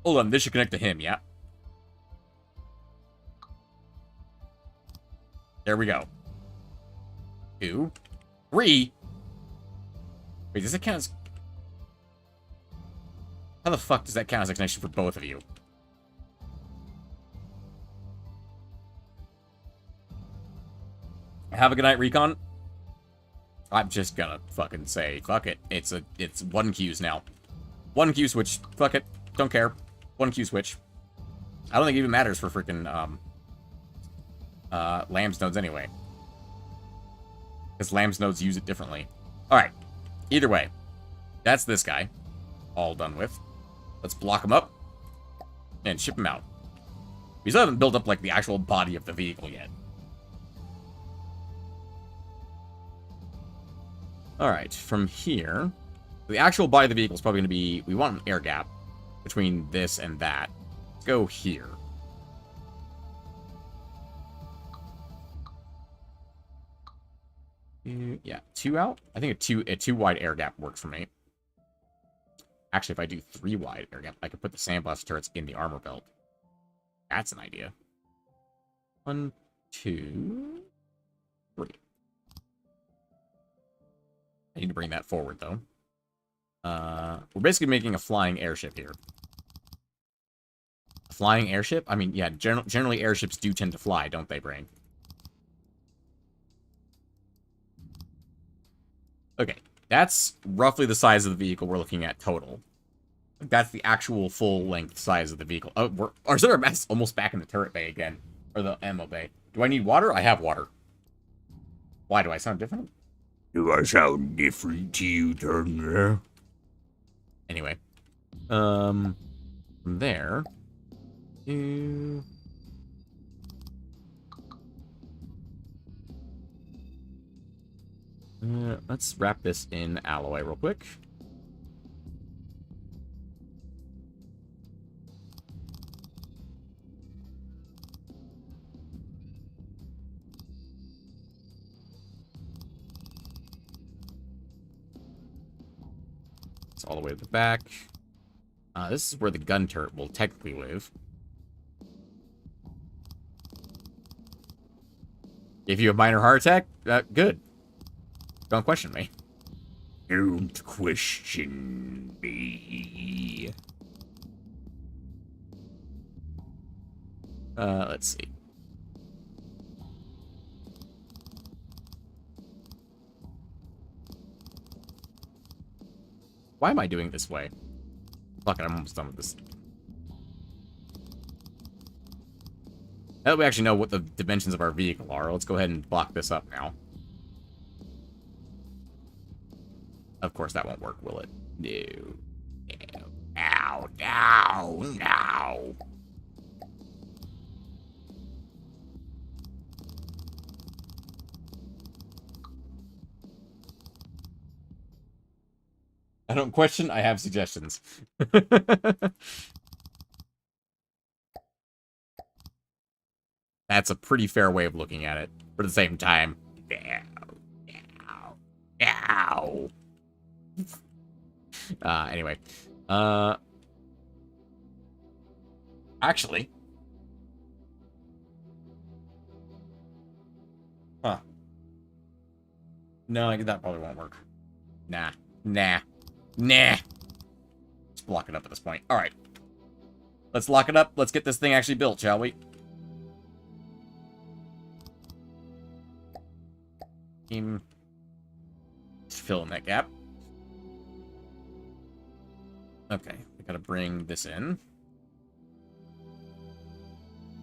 Hold on, this should connect to him, yeah. There we go. 2. 3. Wait, does it count as... How the fuck does that count as a connection for both of you? Have a good night, Recon. I'm just gonna fucking say, fuck it. It's 1 Q's now. 1 Q switch. Fuck it. Don't care. 1 Q switch. I don't think it even matters for freaking Lamb's nodes anyway. Because Lamb's nodes use it differently. Alright. Either way. That's this guy. All done with. Let's block him up. And ship him out. We still haven't built up, like, the actual body of the vehicle yet. Alright, from here... The actual body of the vehicle is probably going to be... We want an air gap between this and that. Let's go here. Yeah, 2 out? I think a 2 wide air gap works for me. Actually, if I do 3 wide air gap, I could put the sandblast turrets in the armor belt. That's an idea. 1, 2, 3. I need to bring that forward, though. We're basically making a flying airship here. A flying airship? I mean, yeah, generally airships do tend to fly, don't they, Brain? Okay, that's roughly the size of the vehicle we're looking at total. That's the actual full-length size of the vehicle. Oh, our center mass is almost back in the turret bay again. Or the ammo bay. Do I need water? I have water. Why, do I sound different? Do I sound different to you, Turner? Anyway. From there... to... let's wrap this in alloy real quick. It's all the way to the back. This is where the gun turret will technically live. If you have minor heart attack, good. Don't question me. Don't question me. Let's see. Why am I doing it this way? Fuck it, I'm almost done with this. Now that we actually know what the dimensions of our vehicle are, let's go ahead and block this up now. Of course, that won't work, will it? No. No. Ow. No. No. I don't question, I have suggestions. That's a pretty fair way of looking at it. But at the same time, ow. Anyway. Actually. Huh. No, that probably won't work. Nah. Let's block it up at this point. Alright. Let's lock it up. Let's get this thing actually built, shall we? Fill in that gap. Okay, we gotta bring this in.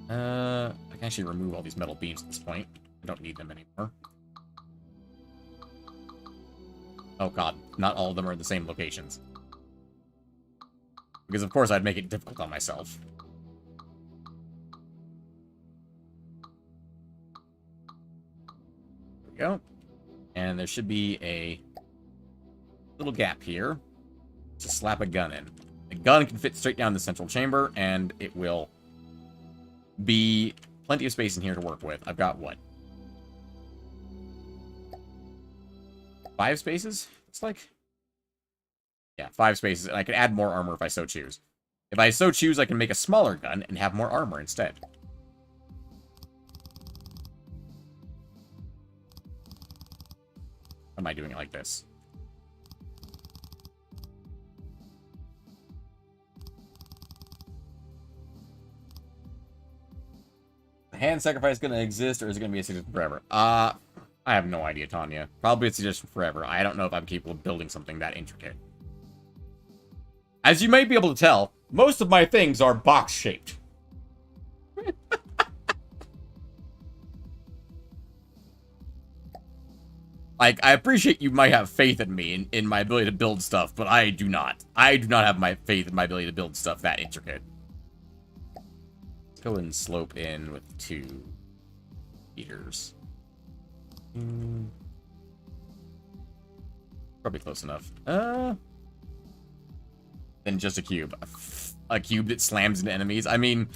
I can actually remove all these metal beams at this point. I don't need them anymore. Oh god, not all of them are in the same locations. Because of course I'd make it difficult on myself. There we go. And there should be a little gap here to slap a gun in. The gun can fit straight down the central chamber, and it will be plenty of space in here to work with. I've got, what? 5 spaces? It's like... Yeah, 5 spaces, and I can add more armor if I so choose. If I so choose, I can make a smaller gun and have more armor instead. Am I doing it like this? The hand sacrifice going to exist, or is it going to be a suggestion forever? I have no idea, Tanya. Probably a suggestion forever. I don't know if I'm capable of building something that intricate. As you may be able to tell, most of my things are box-shaped. Like, I appreciate you might have faith in me, in my ability to build stuff, but I do not. I do not have my faith in my ability to build stuff that intricate. Let's go and slope in with 2 meters. Probably close enough. Then just a cube. A cube that slams into enemies. I mean,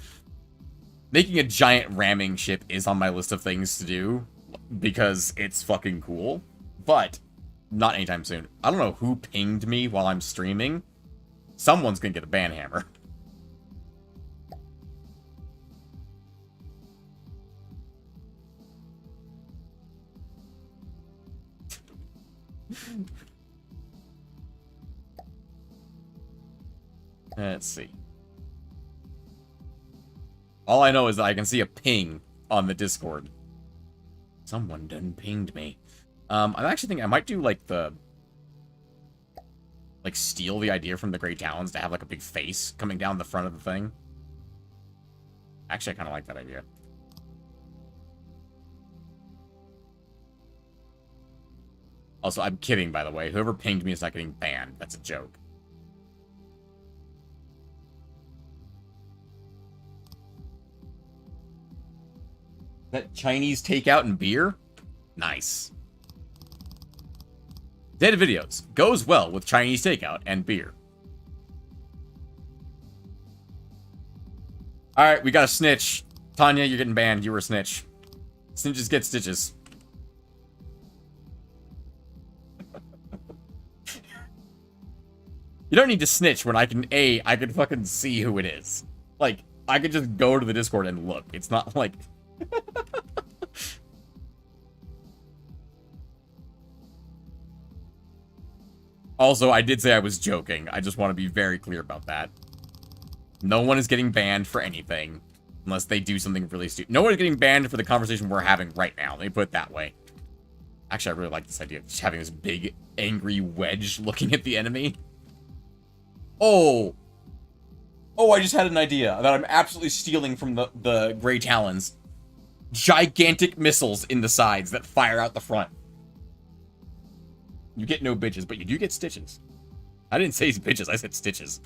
making a giant ramming ship is on my list of things to do, because it's fucking cool. But not anytime soon. I don't know who pinged me while I'm streaming. Someone's gonna get a banhammer. Let's see. All I know is that I can see a ping on the Discord. Someone done pinged me. I'm actually thinking I might do, like, steal the idea from the Great Talons to have, like, a big face coming down the front of the thing. Actually, I kind of like that idea. Also, I'm kidding, by the way. Whoever pinged me is not getting banned. That's a joke. That Chinese takeout and beer? Nice. Dead videos. Goes well with Chinese takeout and beer. Alright, we got a snitch. Tanya, you're getting banned. You were a snitch. Snitches get stitches. You don't need to snitch when I can fucking see who it is. Like, I could just go to the Discord and look. It's not like... Also, I did say I was joking. I just want to be very clear about that. No one is getting banned for anything. Unless they do something really stupid. No one is getting banned for the conversation we're having right now. Let me put it that way. Actually, I really like this idea of just having this big, angry wedge looking at the enemy. Oh! Oh, I just had an idea that I'm absolutely stealing from the Grey Talons. Gigantic missiles in the sides that fire out the front. You get no bitches, but you do get stitches. I didn't say bitches, I said stitches.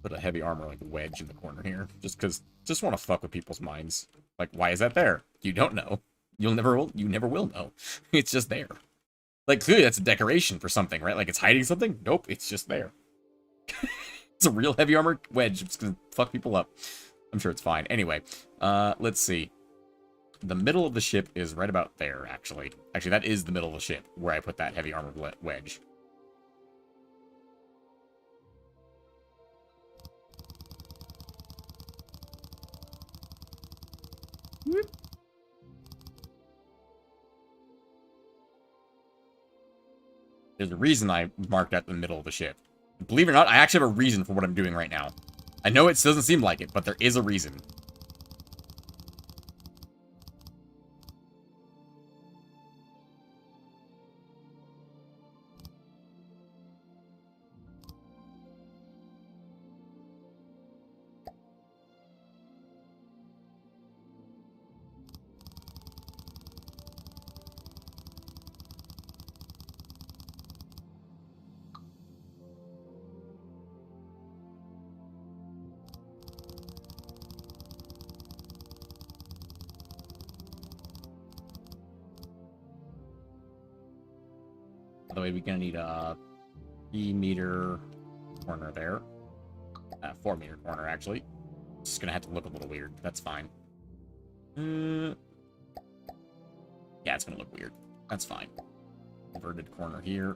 Put a heavy armor like wedge in the corner here, just want to fuck with people's minds. Like, why is that there? You don't know. You never will know. It's just there. Like, clearly that's a decoration for something, right? Like, it's hiding something? Nope, it's just there. It's a real heavy armor wedge. It's gonna fuck people up. I'm sure it's fine. Anyway, let's see. The middle of the ship is right about there, actually. Actually, that is the middle of the ship, where I put that heavy armor wedge. Whoop. There's a reason I marked out the middle of the ship. Believe it or not, I actually have a reason for what I'm doing right now. I know it doesn't seem like it, but there is a reason. By the way, we're gonna need a 3-meter corner there. 4-meter corner, actually. It's just gonna have to look a little weird. That's fine. Yeah, it's gonna look weird. That's fine. Inverted corner here.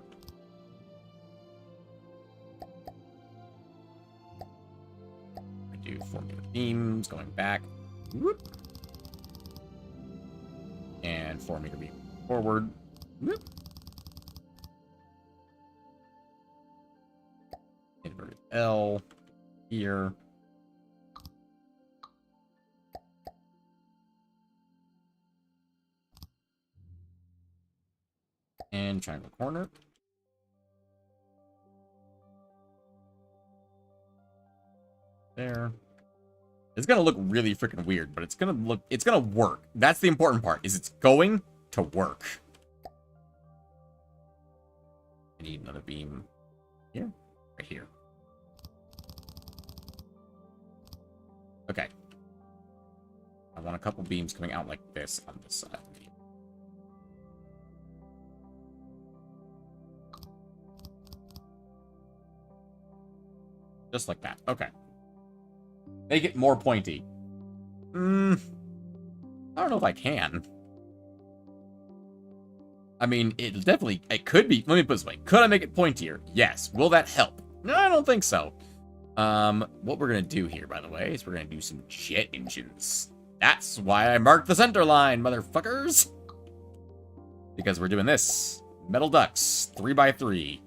I do 4-meter beams going back. Whoop. And 4-meter beam forward. Whoop. Inverted L here. And triangle corner. There. It's gonna look really freaking weird, but it's gonna work. That's the important part, is it's going to work. I need another beam here, right here. Okay. I want a couple beams coming out like this on this side. Just like that. Okay. Make it more pointy. I don't know if I can. I mean, it could be. Let me put it this way. Could I make it pointier? Yes. Will that help? No, I don't think so. What we're gonna do here, by the way, is we're gonna do some jet engines. That's why I marked the center line, motherfuckers. Because we're doing this. Metal ducts, 3x3.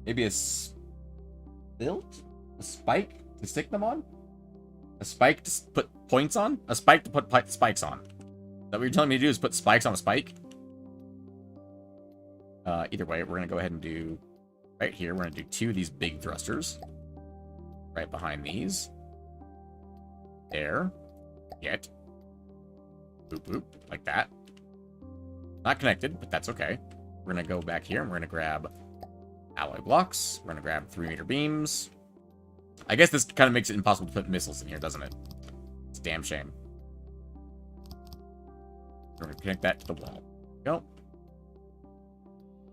Maybe a stilt? A spike to stick them on? A spike to put points on? A spike to put spikes on. Is that what you're telling me to do, is put spikes on a spike? Either way, we're gonna go ahead and do... Right here, we're gonna do 2 of these big thrusters. Right behind these. There. Get. Boop, boop. Like that. Not connected, but that's okay. We're gonna go back here, and we're gonna grab alloy blocks. We're gonna grab 3-meter beams. I guess this kind of makes it impossible to put missiles in here, doesn't it? It's a damn shame. We're gonna connect that to the wall. Go.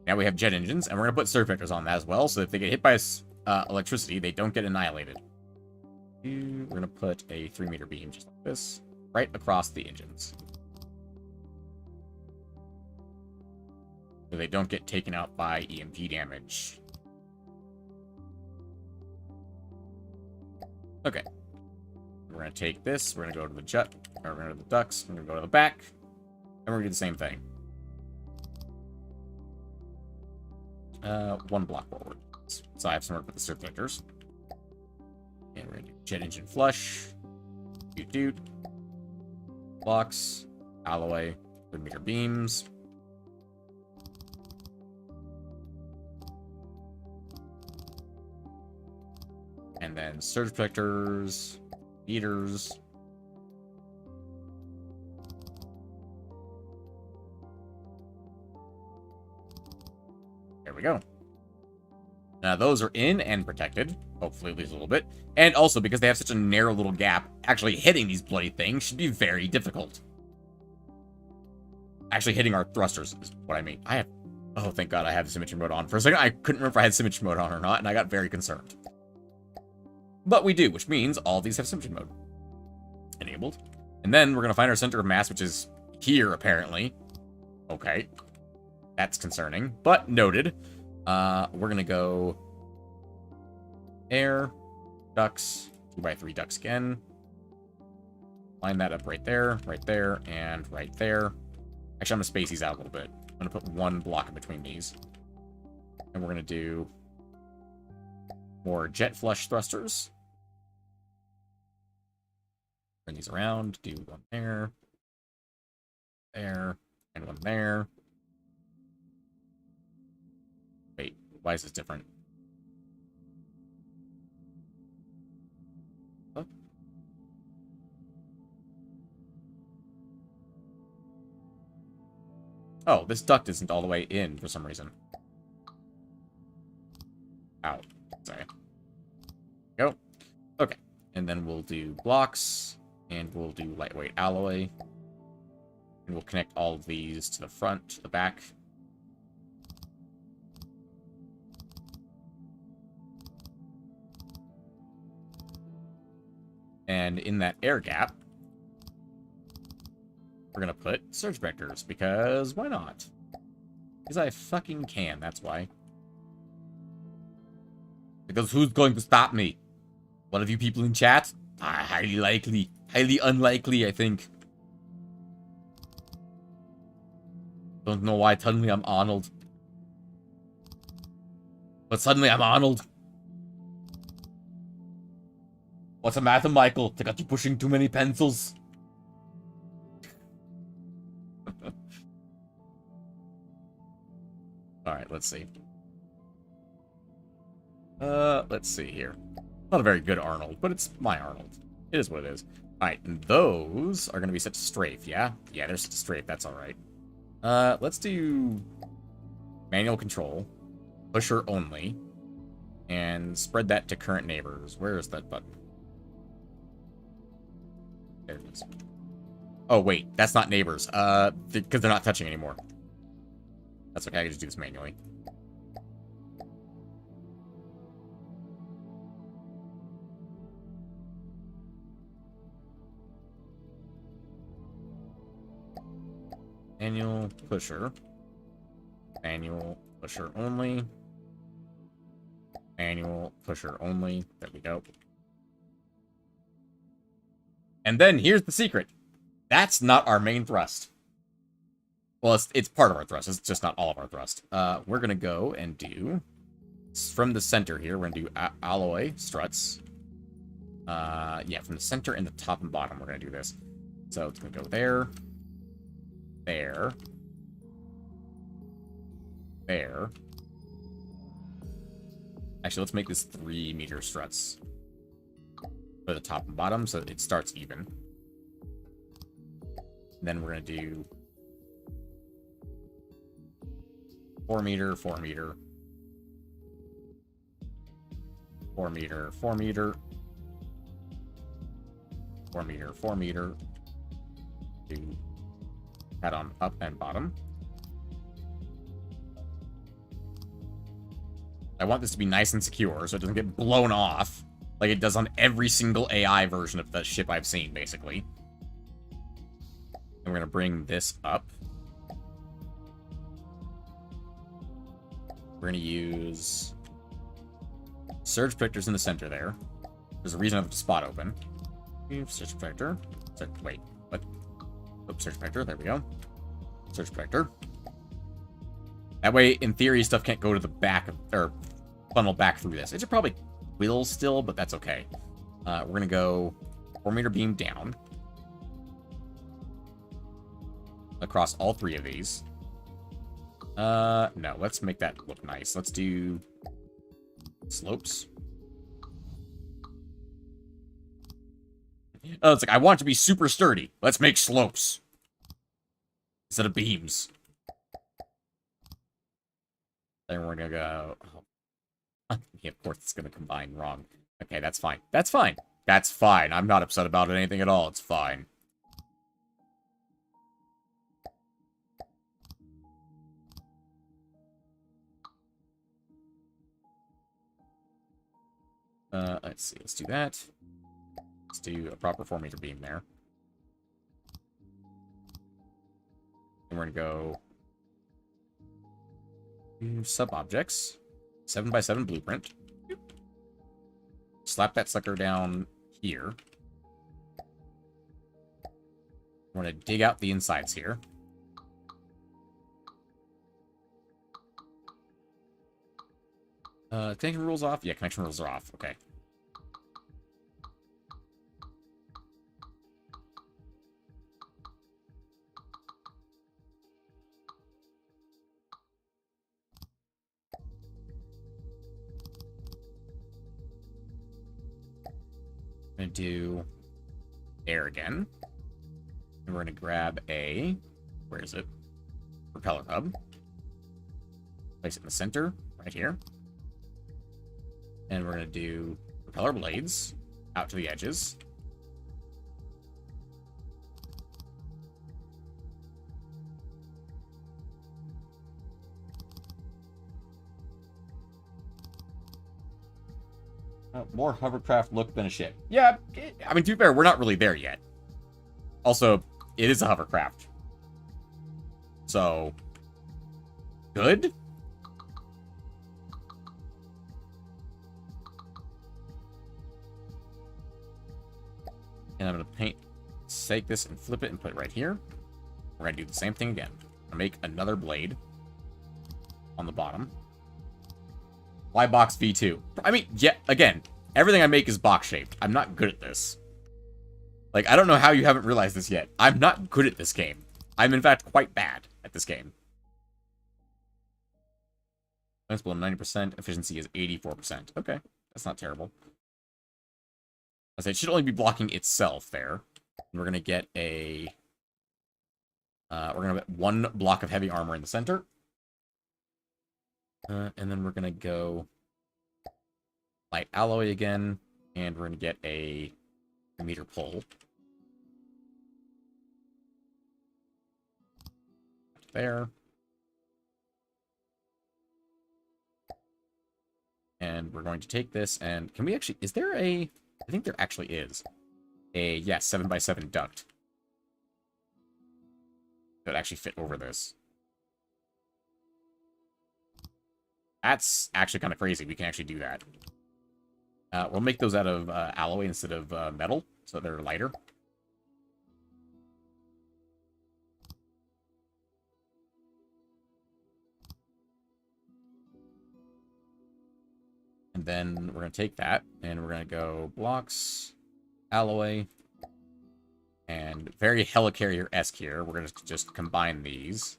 Now we have jet engines, and we're gonna put surf vectors on that as well, so if they get hit by electricity, they don't get annihilated. We're gonna put a 3-meter beam just like this, right across the engines, so they don't get taken out by EMP damage. Okay. We're gonna take this, we're gonna go to the we're gonna go to the ducts, we're gonna go to the back, and we're gonna do the same thing. 1 block forward. So I have some work with the surf vectors. And we're gonna do jet engine flush. Doot. Blocks. Alloy. 3-meter beams. And then surge protectors. Meters. There we go. Now those are in and protected, hopefully at least a little bit. And also, because they have such a narrow little gap, actually hitting these bloody things should be very difficult. Actually hitting our thrusters is what I mean. Oh, thank God I have symmetry mode on. For a second, I couldn't remember if I had symmetry mode on or not, and I got very concerned. But we do, which means all of these have symmetry mode enabled. And then we're going to find our center of mass, which is here, apparently. Okay. That's concerning, but noted. We're going to go air, ducts, 2x3 ducts again. Line that up right there, and right there. Actually, I'm going to space these out a little bit. I'm going to put one block in between these. And we're going to do more jet flush thrusters. Turn these around, do one there, and one there. Wait, why is this different? Oh, this duct isn't all the way in for some reason. Ow. Sorry. Go. Okay. And then we'll do blocks, and we'll do lightweight alloy. And we'll connect all of these to the front, to the back. And in that air gap, we're going to put surge vectors, because why not? Because I fucking can, that's why. Because who's going to stop me? One of you people in chat? Highly likely. Highly unlikely, I think. Don't know why suddenly I'm Arnold. But suddenly I'm Arnold. What's the matter, Michael? They got you pushing too many pencils. Alright, let's see. Let's see here. Not a very good Arnold, but it's my Arnold. It is what it is. Alright, and those are going to be set to strafe, yeah? Yeah, they're set to strafe, that's alright. Let's do manual control, pusher only, and spread that to current neighbors. Where is that button? There it is. Oh, wait, that's not neighbors, because they're not touching anymore. That's okay, I can just do this manually. Manual pusher. Manual pusher only. Manual pusher only. There we go. And then here's the secret. That's not our main thrust. Well, it's part of our thrust. It's just not all of our thrust. We're going to go and do, from the center here, we're going to do alloy struts. Yeah, from the center and the top and bottom, we're going to do this. So it's going to go there. There. There. Actually, let's make this 3-meter struts for the top and bottom so it starts even. And then we're going to do 4-meter, 4-meter, 4-meter, 4-meter, 4-meter, 4-meter. Do that on up and bottom. I want this to be nice and secure so it doesn't get blown off like it does on every single AI version of the ship I've seen, basically. And we're going to bring this up. We're going to use surge protectors in the center there. There's a reason I have the spot open. Surge protector. Wait, what? Oops, surge protector. There we go. Surge protector. That way, in theory, stuff can't go to the back of, or funnel back through this. It should probably will still, but that's okay. We're going to go 4-meter beam down. Across all 3 of these. No, let's make that look nice. Let's do slopes. Oh, it's like, I want it to be super sturdy. Let's make slopes. Instead of beams. Then we're gonna go... Oh. Yeah, of course it's gonna combine wrong. Okay, that's fine. That's fine. That's fine. I'm not upset about anything at all. It's fine. Let's see. Let's do that. Let's do a proper 4-meter beam there. And we're gonna go sub-objects. 7x7 blueprint. Slap that sucker down here. We're gonna dig out the insides here. Connection rules off? Yeah, connection rules are off. Okay. I'm gonna do air again. And we're gonna grab a... Where is it? Propeller hub. Place it in the center, right here. And we're going to do propeller blades out to the edges. More hovercraft look than a ship. Yeah, I mean, to be fair, we're not really there yet. Also, it is a hovercraft. So, good? And I'm going to take this and flip it and put it right here. We're going to do the same thing again. I'm going to make another blade on the bottom. Why box V2? I mean, yeah, again, everything I make is box-shaped. I'm not good at this. Like, I don't know how you haven't realized this yet. I'm not good at this game. I'm, in fact, quite bad at this game. Principal 90%, efficiency is 84%. Okay, that's not terrible. I say it should only be blocking itself there. We're gonna get a... we're gonna get 1 block of heavy armor in the center. And then we're gonna go light alloy again, and we're gonna get a meter pull. There. And we're going to take this and... Can we actually... Is there a... I think there actually is a, yeah, 7x7 duct that would actually fit over this. That's actually kind of crazy. We can actually do that. We'll make those out of alloy instead of metal, so they're lighter. And then we're going to take that, and we're going to go blocks, alloy, and very helicarrier-esque here. We're going to just combine these.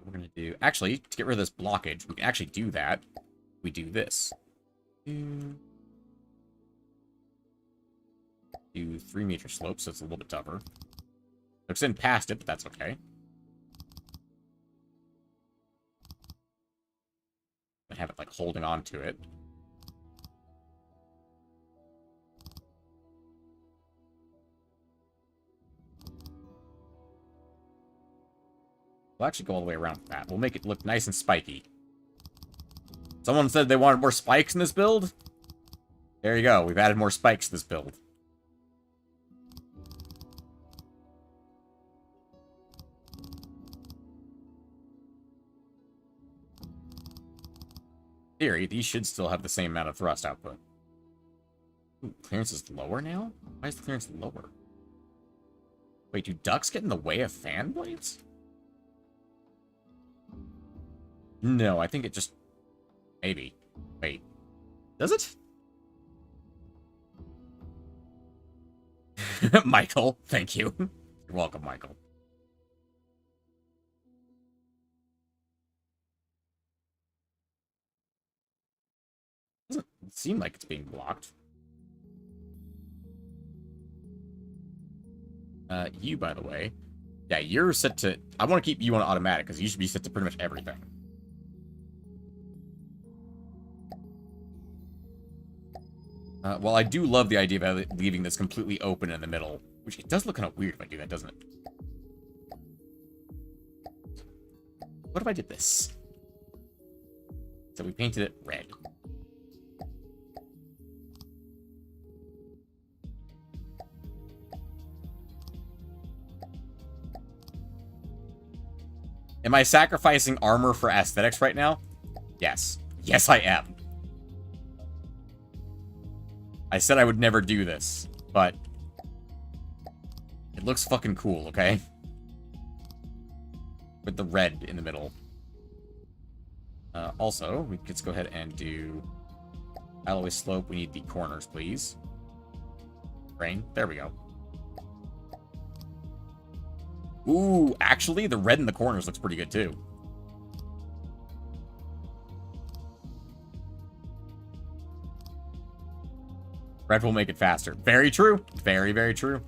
We're going to do... Actually, to get rid of this blockage, we can actually do that. We do this. Do 3-meter slope, so it's a little bit tougher. Looks in past it, but that's okay. I have it, like, holding on to it. We'll actually go all the way around with that. We'll make it look nice and spiky. Someone said they wanted more spikes in this build. There you go. We've added more spikes to this build. In theory, these should still have the same amount of thrust output. Ooh, clearance is lower now? Why is the clearance lower? Wait, do ducks get in the way of fan blades? No, I think it just... Maybe. Wait. Does it? Michael, thank you. You're welcome, Michael. Doesn't seem like it's being blocked. You, by the way. Yeah, you're set to... I want to keep you on automatic, because you should be set to pretty much everything. Well, I do love the idea of leaving this completely open in the middle, which it does look kind of weird if I do that, doesn't it? What if I did this? So we painted it red. Am I sacrificing armor for aesthetics right now? Yes. Yes, I am. I said I would never do this, but it looks fucking cool, okay? With the red in the middle. Also, we could just go ahead and do alloy slope. We need the corners, please. Grain. There we go. Ooh, actually, the red in the corners looks pretty good, too. Red will make it faster. Very true. Very, very true.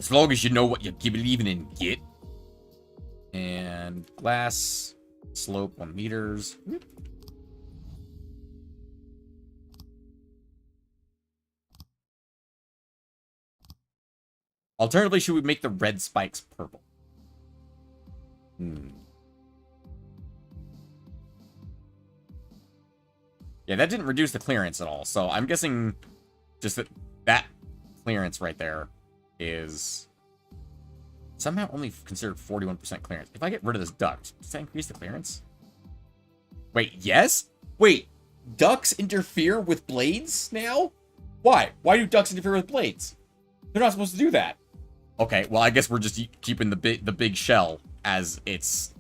As long as you know what you're believing in, get. And glass, slope 1 meters. Alternatively, should we make the red spikes purple? Yeah, that didn't reduce the clearance at all. So I'm guessing just that clearance right there is somehow only considered 41% clearance. If I get rid of this duct, does that increase the clearance? Wait, yes? Wait, ducks interfere with blades now? Why? Why do ducks interfere with blades? They're not supposed to do that. Okay, well, I guess we're just keeping the big shell as its...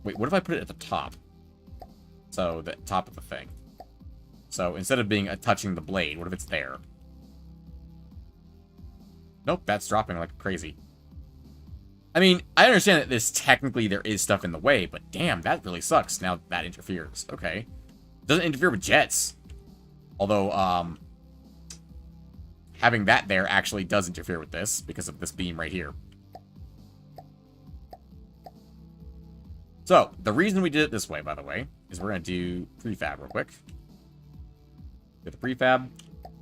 Wait, what if I put it at the top? So, the top of the thing. So, instead of being touching the blade, what if it's there? Nope, that's dropping like crazy. I mean, I understand that this technically there is stuff in the way, but damn, that really sucks. Now that interferes. Okay. Doesn't interfere with jets. Although, having that there actually does interfere with this because of this beam right here. So, the reason we did it this way, by the way, is we're going to do prefab real quick. Get the prefab.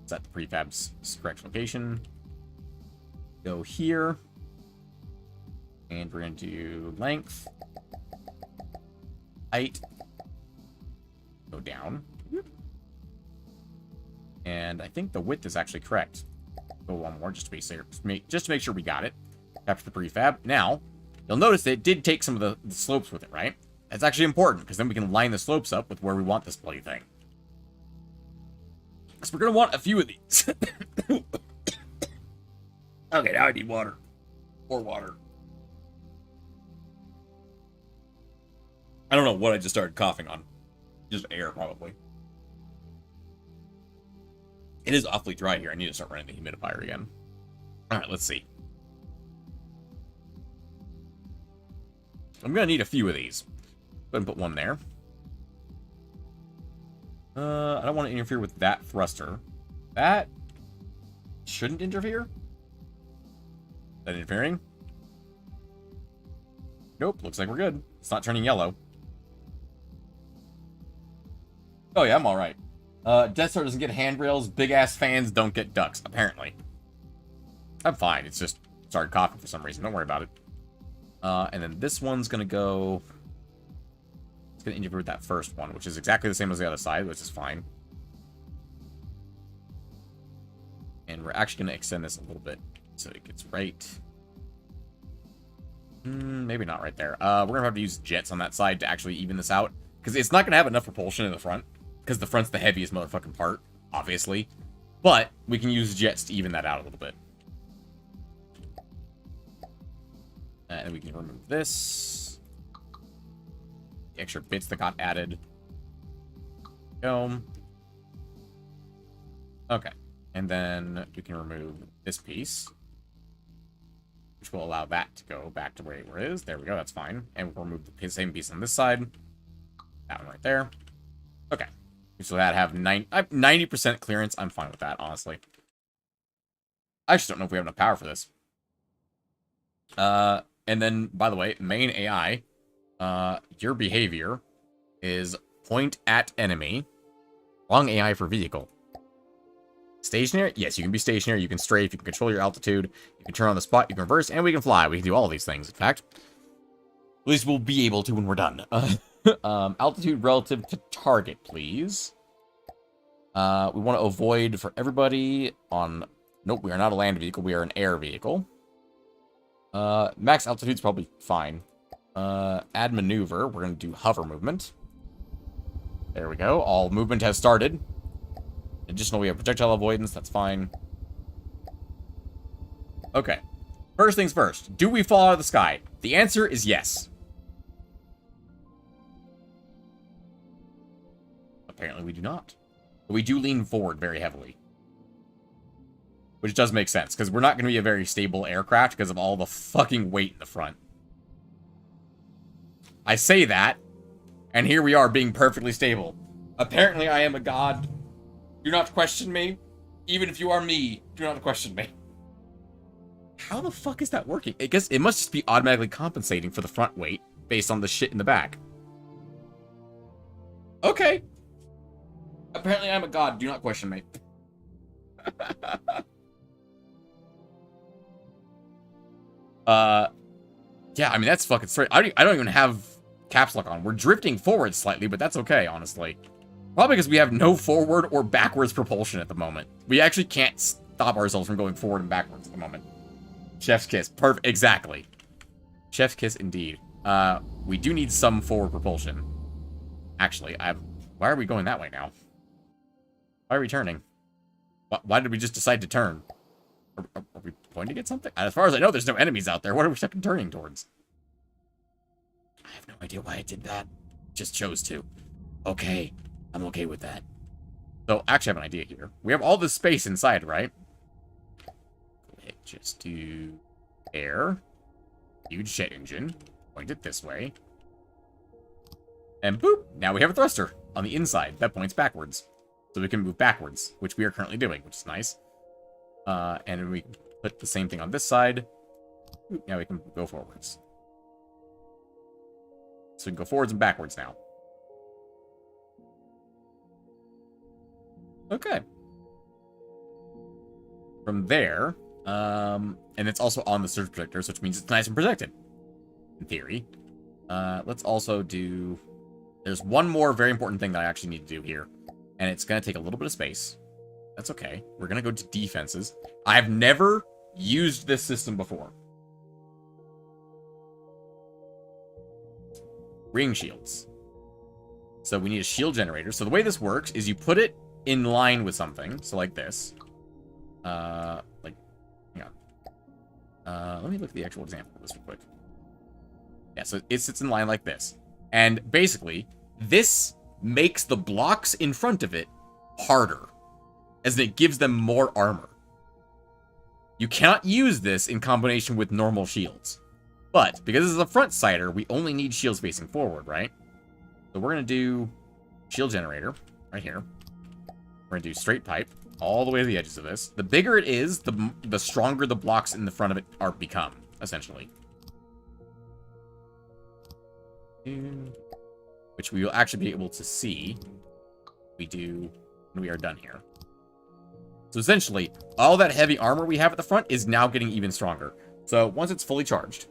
Set the prefab's correct location. Go here. And we're going to do length. Height. Go down. And I think the width is actually correct. Go one more just to be safe, just to make sure we got it. After the prefab. Now, you'll notice that it did take some of the slopes with it, right? That's actually important, because then we can line the slopes up with where we want this bloody thing. Because we're going to want a few of these. Okay, now I need water. More water. I don't know what I just started coughing on. Just air, probably. It is awfully dry here. I need to start running the humidifier again. Alright, let's see. I'm going to need a few of these. Go ahead and put one there. I don't want to interfere with that thruster. That shouldn't interfere. Is that interfering? Nope, looks like we're good. It's not turning yellow. Oh yeah, I'm alright. Death Star doesn't get handrails. Big-ass fans don't get ducks, apparently. I'm fine. It's just started coughing for some reason. Don't worry about it. And then this one's going to go... It's going to interfere with that first one, which is exactly the same as the other side, which is fine. And we're actually going to extend this a little bit so it gets right... maybe not right there. We're going to have to use jets on that side to actually even this out. Because it's not going to have enough propulsion in the front. Because the front's the heaviest motherfucking part, obviously. But we can use jets to even that out a little bit. And we can remove this. The extra bits that got added. Go. Okay. And then we can remove this piece. Which will allow that to go back to where it is. There we go, that's fine. And we'll remove the same piece on this side. That one right there. Okay. So that have 90% clearance. I'm fine with that, honestly. I just don't know if we have enough power for this. And then, by the way, main AI, your behavior is point at enemy. Long AI for vehicle. Stationary? Yes, you can be stationary, you can strafe, you can control your altitude, you can turn on the spot, you can reverse, and we can fly. We can do all these things, in fact. At least we'll be able to when we're done. Altitude relative to target, please. We want to avoid for everybody on... Nope, we are not a land vehicle, we are an air vehicle. Max altitude's probably fine. Add maneuver, we're going to do hover movement. There we go, all movement has started. Additional, we have projectile avoidance, that's fine. Okay. First things first, do we fall out of the sky? The answer is yes. Apparently we do not. But we do lean forward very heavily. Which does make sense, because we're not going to be a very stable aircraft because of all the fucking weight in the front. I say that, and here we are being perfectly stable. Apparently I am a god. Do not question me. Even if you are me, do not question me. How the fuck is that working? I guess it must just be automatically compensating for the front weight based on the shit in the back. Okay. Apparently I'm a god. Do not question me. Yeah, I mean, that's fucking straight. I don't even have caps lock on. We're drifting forward slightly, but that's okay, honestly. Probably because we have no forward or backwards propulsion at the moment. We actually can't stop ourselves from going forward and backwards at the moment. Chef's kiss. Perfect. Exactly. Chef's kiss indeed. We do need some forward propulsion. Actually, why are we going that way now? Why are we turning? Why did we just decide to turn? Are we pointing at something? As far as I know, there's no enemies out there. What are we fucking turning towards? I have no idea why I did that. Just chose to. Okay. I'm okay with that. So, actually, I have an idea here. We have all this space inside, right? Go ahead, just do air. Huge jet engine. Point it this way. And boop! Now we have a thruster on the inside that points backwards. So we can move backwards, which we are currently doing, which is nice. And we can put the same thing on this side. Boop, now we can go forwards. So we can go forwards and backwards now. Okay. From there, and it's also on the surge projector, which means it's nice and protected, in theory. Let's also do... There's one more very important thing that I actually need to do here, and it's going to take a little bit of space. That's okay. We're going to go to defenses. I have never used this system before. Ring shields. So we need a shield generator. So the way this works is you put it in line with something. So like this. Let me look at the actual example of this real quick. Yeah, so it sits in line like this. And basically, this makes the blocks in front of it harder, as it gives them more armor. You cannot use this in combination with normal shields. But, because this is a front sider, we only need shields facing forward, right? So we're going to do shield generator, right here. We're going to do straight pipe, all the way to the edges of this. The bigger it is, the stronger the blocks in the front of it are become, essentially. Which we will actually be able to see when we are done here. So essentially, all that heavy armor we have at the front is now getting even stronger. So once it's fully charged,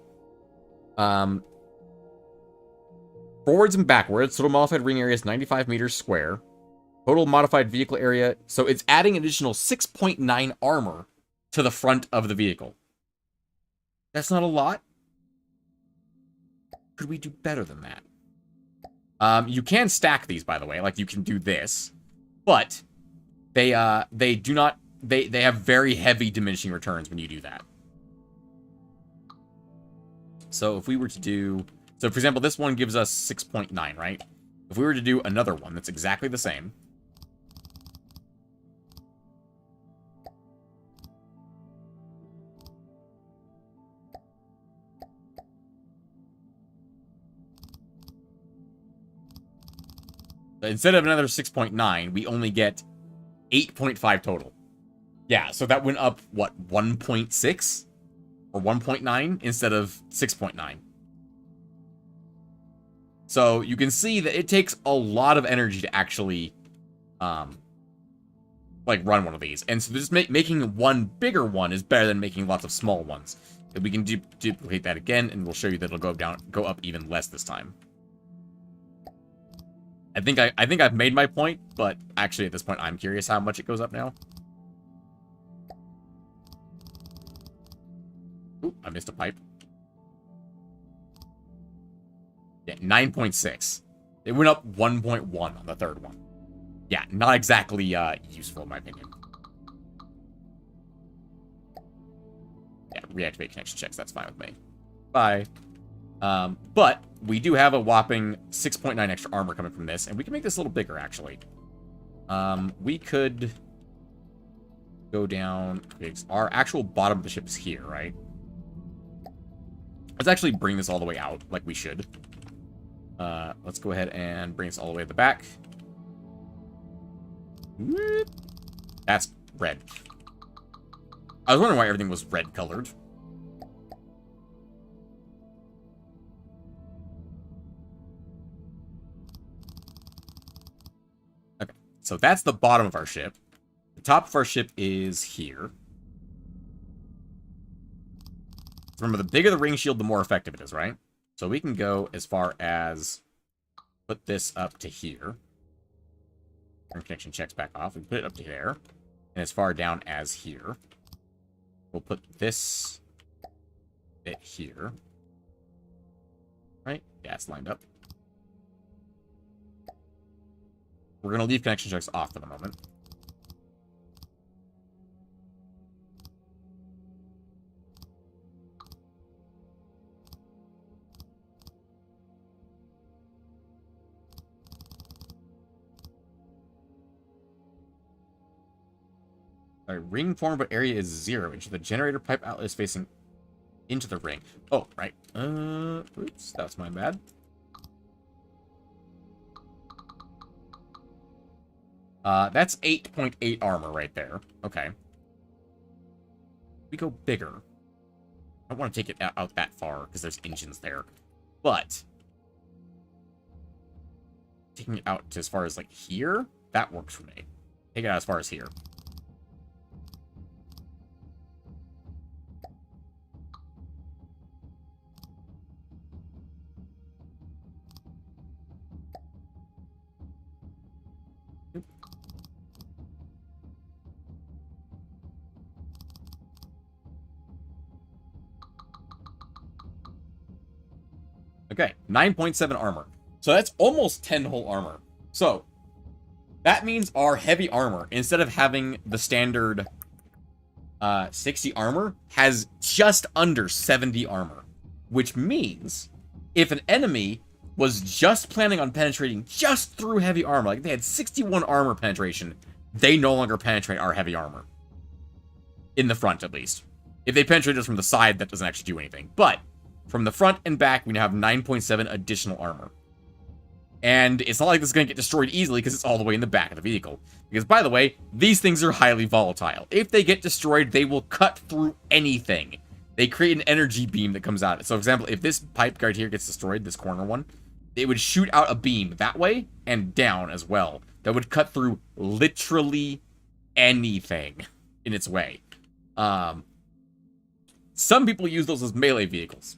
forwards and backwards, total modified ring area is 95 meters square. Total modified vehicle area, so it's adding an additional 6.9 armor to the front of the vehicle. That's not a lot. Could we do better than that? You can stack these, by the way. Like, you can do this. But they do not... They have very heavy diminishing returns when you do that. So if we were to do... So, for example, this one gives us 6.9, right? If we were to do another one that's exactly the same... Instead of another 6.9, we only get 8.5 total. Yeah, so that went up, what, 1.6? Or 1.9 instead of 6.9. So you can see that it takes a lot of energy to actually, like, run one of these. And so just making one bigger one is better than making lots of small ones. And we can duplicate that again, and we'll show you that it'll go up even less this time. I think I've made my point, but actually at this point I'm curious how much it goes up now. Ooh, I missed a pipe. Yeah, 9.6. It went up 1.1 on the third one. Yeah, not exactly useful in my opinion. Yeah, reactivate connection checks, that's fine with me. Bye. But we do have a whopping 6.9 extra armor coming from this, and we can make this a little bigger, actually. We could go down... Our actual bottom of the ship is here, right? Let's actually bring this all the way out, like we should. Let's go ahead and bring this all the way to the back. That's red. I was wondering why everything was red colored. Okay, so that's the bottom of our ship. The top of our ship is here. Remember, the bigger the ring shield, the more effective it is, right? So we can go as far as put this up to here. Turn connection checks back off. We put it up to there. And as far down as here. We'll put this bit here. Right? Yeah, it's lined up. We're going to leave connection checks off for the moment. Alright, ring formed, but area is 0. Ensure the generator pipe outlet is facing into the ring. Oh, right. Oops, that's my bad. That's 8.8 armor right there. Okay. We go bigger. I don't want to take it out that far, because there's engines there. But taking it out to as far as, like, here, that works for me. Take it out as far as here. Okay, 9.7 armor. So that's almost 10 whole armor. So that means our heavy armor, instead of having the standard 60 armor, has just under 70 armor. Which means if an enemy was just planning on penetrating just through heavy armor, like they had 61 armor penetration, they no longer penetrate our heavy armor. In the front, at least. If they penetrate us from the side, that doesn't actually do anything. But from the front and back, we now have 9.7 additional armor. And it's not like this is going to get destroyed easily because it's all the way in the back of the vehicle. Because, by the way, these things are highly volatile. If they get destroyed, they will cut through anything. They create an energy beam that comes out. So, for example, if this pipe right here gets destroyed, this corner one, it would shoot out a beam that way and down as well. That would cut through literally anything in its way. Some people use those as melee vehicles,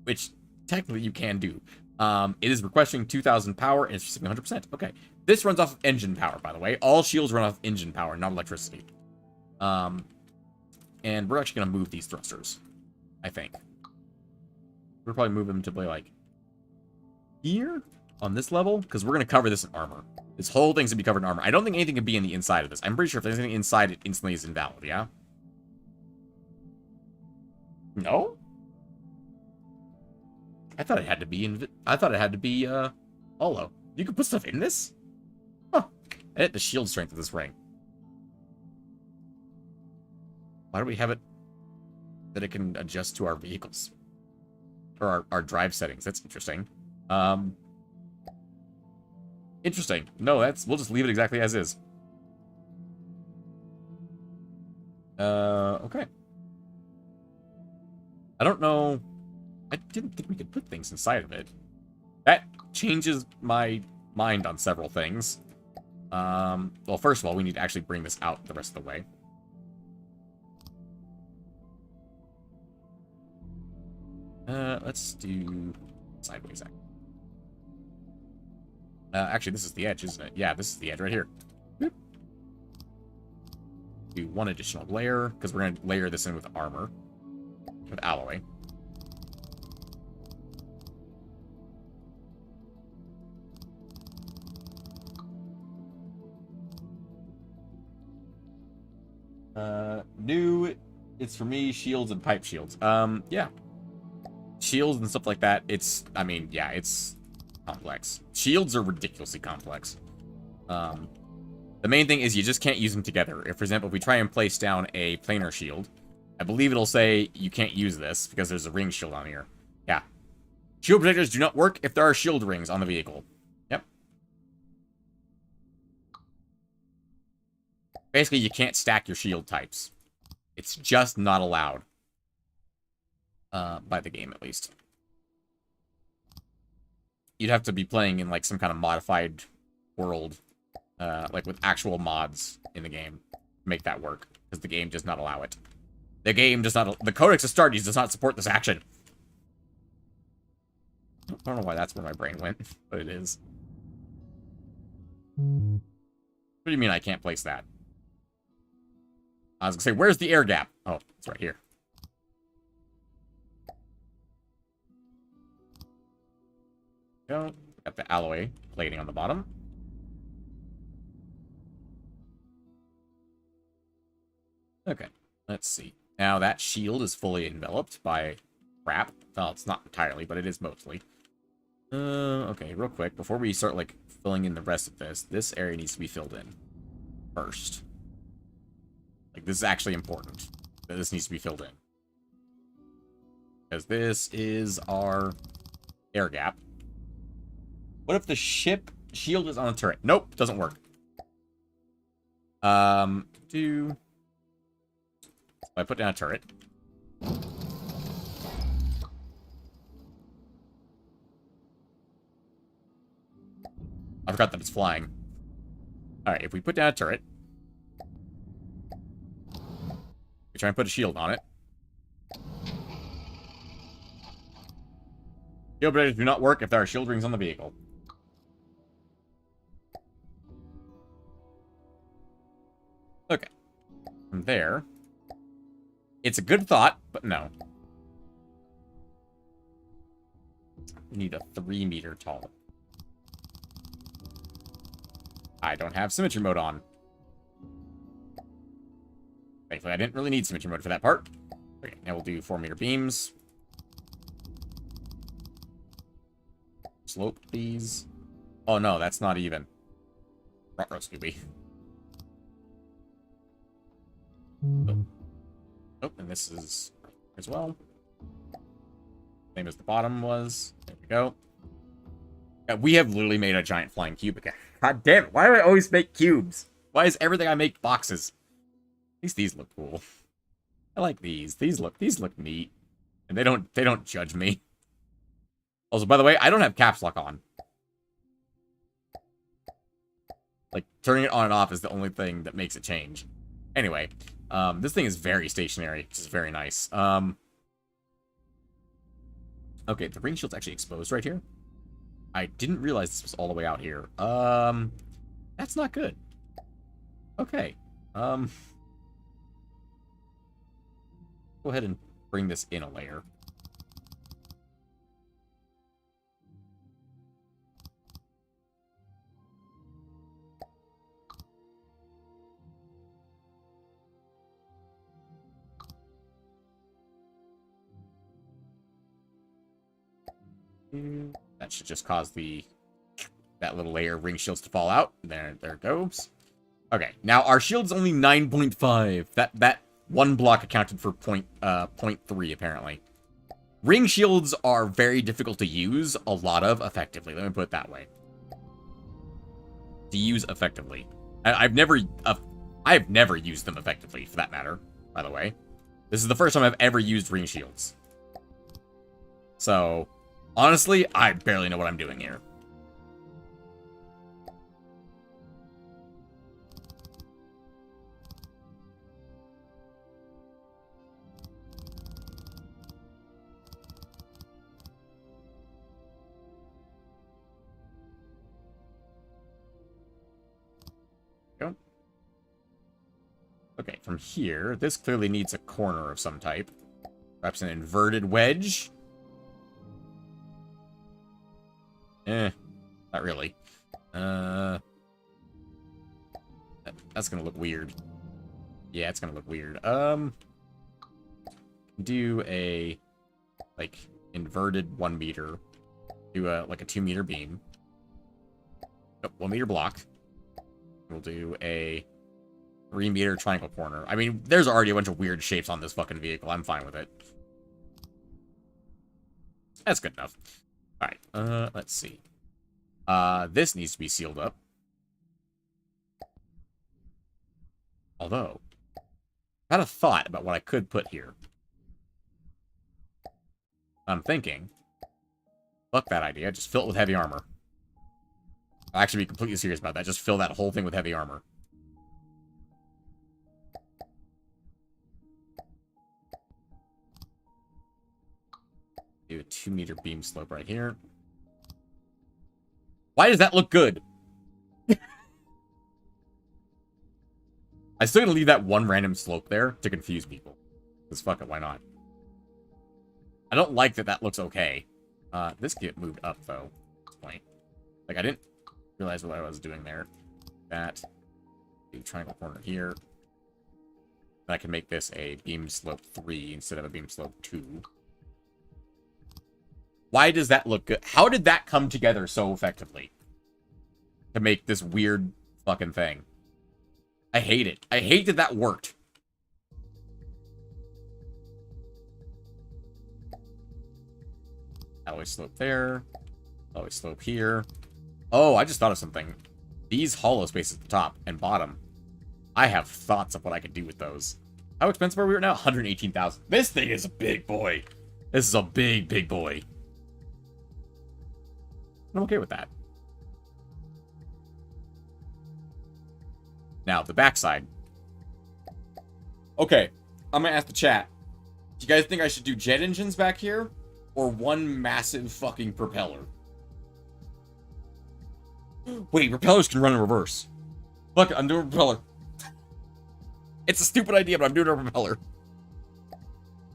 which technically you can do. It is requesting 2,000 power and it's 100%. Okay. This runs off of engine power, by the way. All shields run off engine power, not electricity. And we're actually going to move these thrusters, I think. We'll probably move them to play, like, here? on this level, because we're going to cover this in armor. This whole thing's going to be covered in armor. I don't think anything can be in the inside of this. I'm pretty sure if there's anything inside, it instantly is invalid, yeah? No? I thought it had to be hollow. You could put stuff in this? Huh. I hit the shield strength of this ring. Why do we have it that it can adjust to our vehicles? Or our drive settings. That's interesting. Interesting. No, we'll just leave it exactly as is. Okay. I don't know. I didn't think we could put things inside of it. That changes my mind on several things. Well, first of all, we need to actually bring this out the rest of the way. Let's do sideways. Actually, this is the edge, isn't it? Yeah, this is the edge right here. Boop. Do one additional layer, because we're going to layer this in with armor. With alloy. New, it's for me, shields and pipe shields. Yeah. Shields and stuff like that, I mean, yeah, it's complex. Shields are ridiculously complex. The main thing is you just can't use them together. If, for example, if we try and place down a planar shield, I believe it'll say you can't use this because there's a ring shield on here. Yeah. Shield protectors do not work if there are shield rings on the vehicle. Yep. Basically, you can't stack your shield types. It's just not allowed. By the game, at least. You'd have to be playing in, like, some kind of modified world. Like, with actual mods in the game. To make that work. Because the game does not allow it. The game does not... The Codex Astartes does not support this action. I don't know why that's where my brain went. But it is. What do you mean I can't place that? I was gonna say, where's the air gap? Oh, it's right here. Go. Got the alloy plating on the bottom. Okay, let's see. Now that shield is fully enveloped by crap. Well, it's not entirely, but it is mostly. Okay, real quick, before we start, like, filling in the rest of this area needs to be filled in first. Like, this is actually important. This needs to be filled in. Because this is our air gap. What if the ship shield is on a turret? Nope, doesn't work. I put down a turret. I forgot that it's flying. Alright, if we put down a turret, we try and put a shield on it. Shield breakers do not work if there are shield rings on the vehicle. Okay. From there, it's a good thought, but no. We need a 3-meter tall. I don't have symmetry mode on. Thankfully, I didn't really need symmetry mode for that part. Okay, now we'll do 4-meter beams. Slope these. Oh no, that's not even. Ruh-roh, Scooby. Oh. Oh, and this is as well. Same as the bottom was. There we go. Yeah, we have literally made a giant flying cube again. God damn it, why do I always make cubes? Why is everything I make boxes? At least these look cool. I like these. These look neat. And they don't judge me. Also, by the way, I don't have caps lock on. Like, turning it on and off is the only thing that makes it change. Anyway, this thing is very stationary, which is very nice. Okay, the ring shield's actually exposed right here. I didn't realize this was all the way out here. That's not good. Okay. Go ahead and bring this in a layer. That should just cause that little layer of ring shields to fall out. There it goes. Okay, now our shield's only 9.5. That one block accounted for 0.3 apparently. Ring shields are very difficult to use a lot of effectively. Let me put it that way. To use effectively. I've never used them effectively, for that matter, by the way. This is the first time I've ever used ring shields. So, honestly, I barely know what I'm doing here. Okay, from here, this clearly needs a corner of some type. Perhaps an inverted wedge? Not really. That's gonna look weird. Yeah, it's gonna look weird. Do a, like, inverted 1 meter. Do like a 2 meter beam. Nope, 1 meter block. We'll do a 3 meter triangle corner. I mean, there's already a bunch of weird shapes on this fucking vehicle. I'm fine with it. That's good enough. Alright, let's see. This needs to be sealed up. Although, I had a thought about what I could put here. I'm thinking, fuck that idea, just fill it with heavy armor. I'll actually be completely serious about that. Just fill that whole thing with heavy armor. Do a 2 meter beam slope right here. Why does that look good? I'm still gonna leave that one random slope there to confuse people. Because fuck it, why not? I don't like that looks okay. This get moved up, though, at this point. Like, I didn't realize what I was doing there. That. Do triangle corner here. And I can make this a beam slope 3 instead of a beam slope 2. Why does that look good? How did that come together so effectively? To make this weird fucking thing. I hate it. I hate that that worked. Alloy slope there. Alloy slope here. Oh, I just thought of something. These hollow spaces at the top and bottom. I have thoughts of what I could do with those. How expensive are we right now? 118,000. This thing is a big boy. This is a big, big boy. I'm okay with that. Now, the backside. Okay, I'm gonna ask the chat. Do you guys think I should do jet engines back here? Or one massive fucking propeller? Wait, propellers can run in reverse. Fuck it, I'm doing a propeller. It's a stupid idea, but I'm doing a propeller.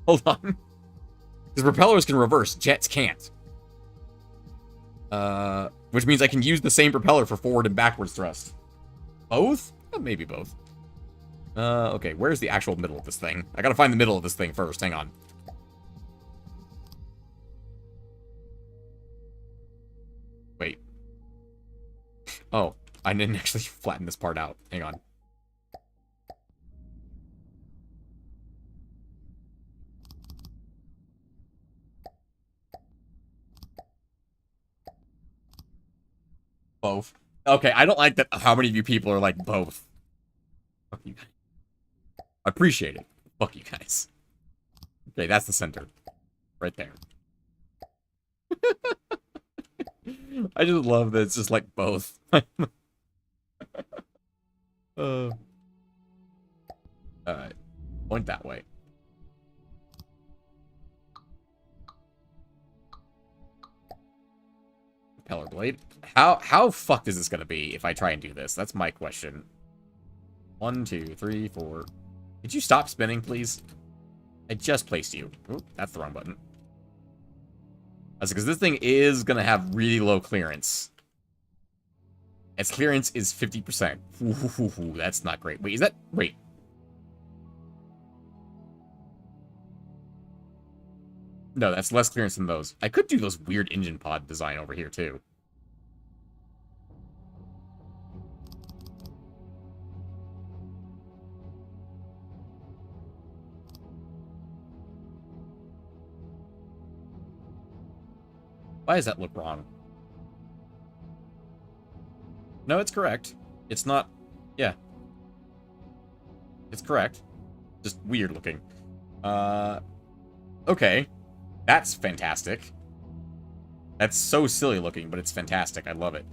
Hold on. Because propellers can reverse, jets can't. Which means I can use the same propeller for forward and backwards thrust. Both? Maybe both. Okay, where's the actual middle of this thing? I gotta find the middle of this thing first, hang on. Wait. Oh, I didn't actually flatten this part out. Hang on. Both. Okay, I don't like that how many of you people are like both. Fuck you guys. I appreciate it. Fuck you guys. Okay, that's the center. Right there. I just love that it's just like both. Alright. Point that way. Propeller blade. How fucked is this gonna be if I try and do this? That's my question. 1, 2, 3, 4. Could you stop spinning, please? I just placed you. Oop, that's the wrong button. That's because this thing is gonna have really low clearance. Its clearance is 50%. Ooh, that's not great. Wait, is that... Wait. No, that's less clearance than those. I could do those weird engine pod design over here, too. Why does that look wrong? No, it's correct. It's not... Yeah. It's correct. Just weird looking. Okay. That's fantastic. That's so silly looking, but it's fantastic. I love it.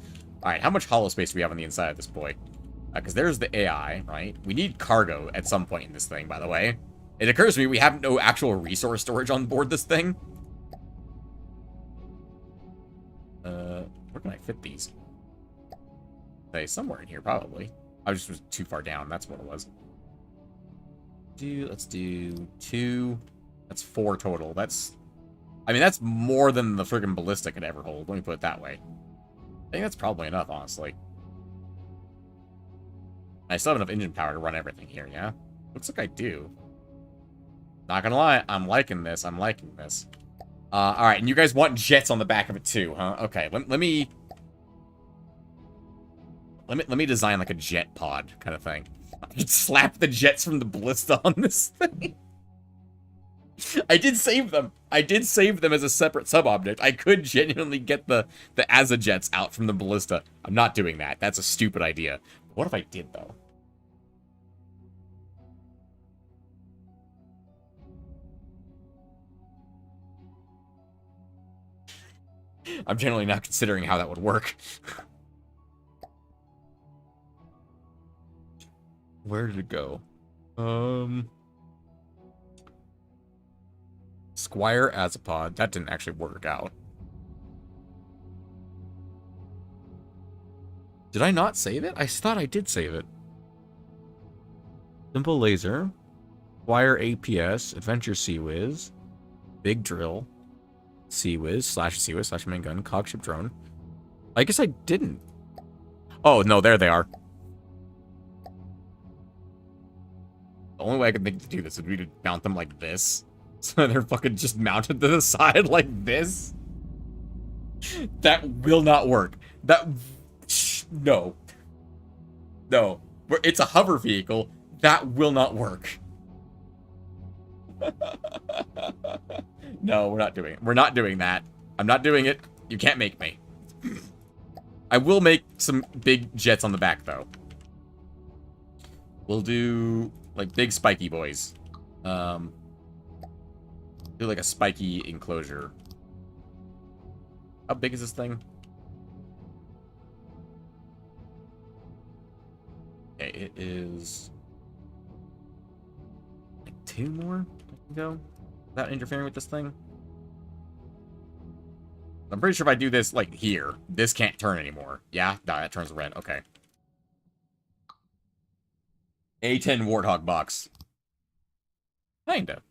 Alright, how much hollow space do we have on the inside of this boy? Because there's the AI, right? We need cargo at some point in this thing, by the way. It occurs to me we have no actual resource storage on board this thing. Where can I fit these? Say, somewhere in here, probably. I just was too far down. That's what it was. Let's do 2. That's 4 total. I mean, that's more than the friggin' ballista could ever hold. Let me put it that way. I think that's probably enough, honestly. I still have enough engine power to run everything here, yeah? Looks like I do. Not gonna lie, I'm liking this. I'm liking this. Alright, and you guys want jets on the back of it too, huh? Okay, let me design like a jet pod kind of thing. Slap the jets from the ballista on this thing. I did save them. I did save them as a separate sub-object. I could genuinely get the Azajets out from the ballista. I'm not doing that. That's a stupid idea. What if I did, though? I'm generally not considering how that would work. Where did it go? Squire Azapod. That didn't actually work out. Did I not save it? I thought I did save it. Simple Laser. Squire APS. Adventure Seawiz. Big Drill. Seawiz. Slash main gun. Cogship drone. I guess I didn't. Oh, no. There they are. The only way I could think to do this would be to mount them like this. So they're fucking just mounted to the side like this. That will not work. No. No. It's a hover vehicle. That will not work. No, we're not doing it. We're not doing that. I'm not doing it. You can't make me. I will make some big jets on the back, though. We'll do, like, big spiky boys. Do, like, a spiky enclosure. How big is this thing? Okay, it is... like 2 more I can go without interfering with this thing. I'm pretty sure if I do this, like, here, this can't turn anymore. Yeah? No, that turns red. Okay. A10 Warthog box. Kinda.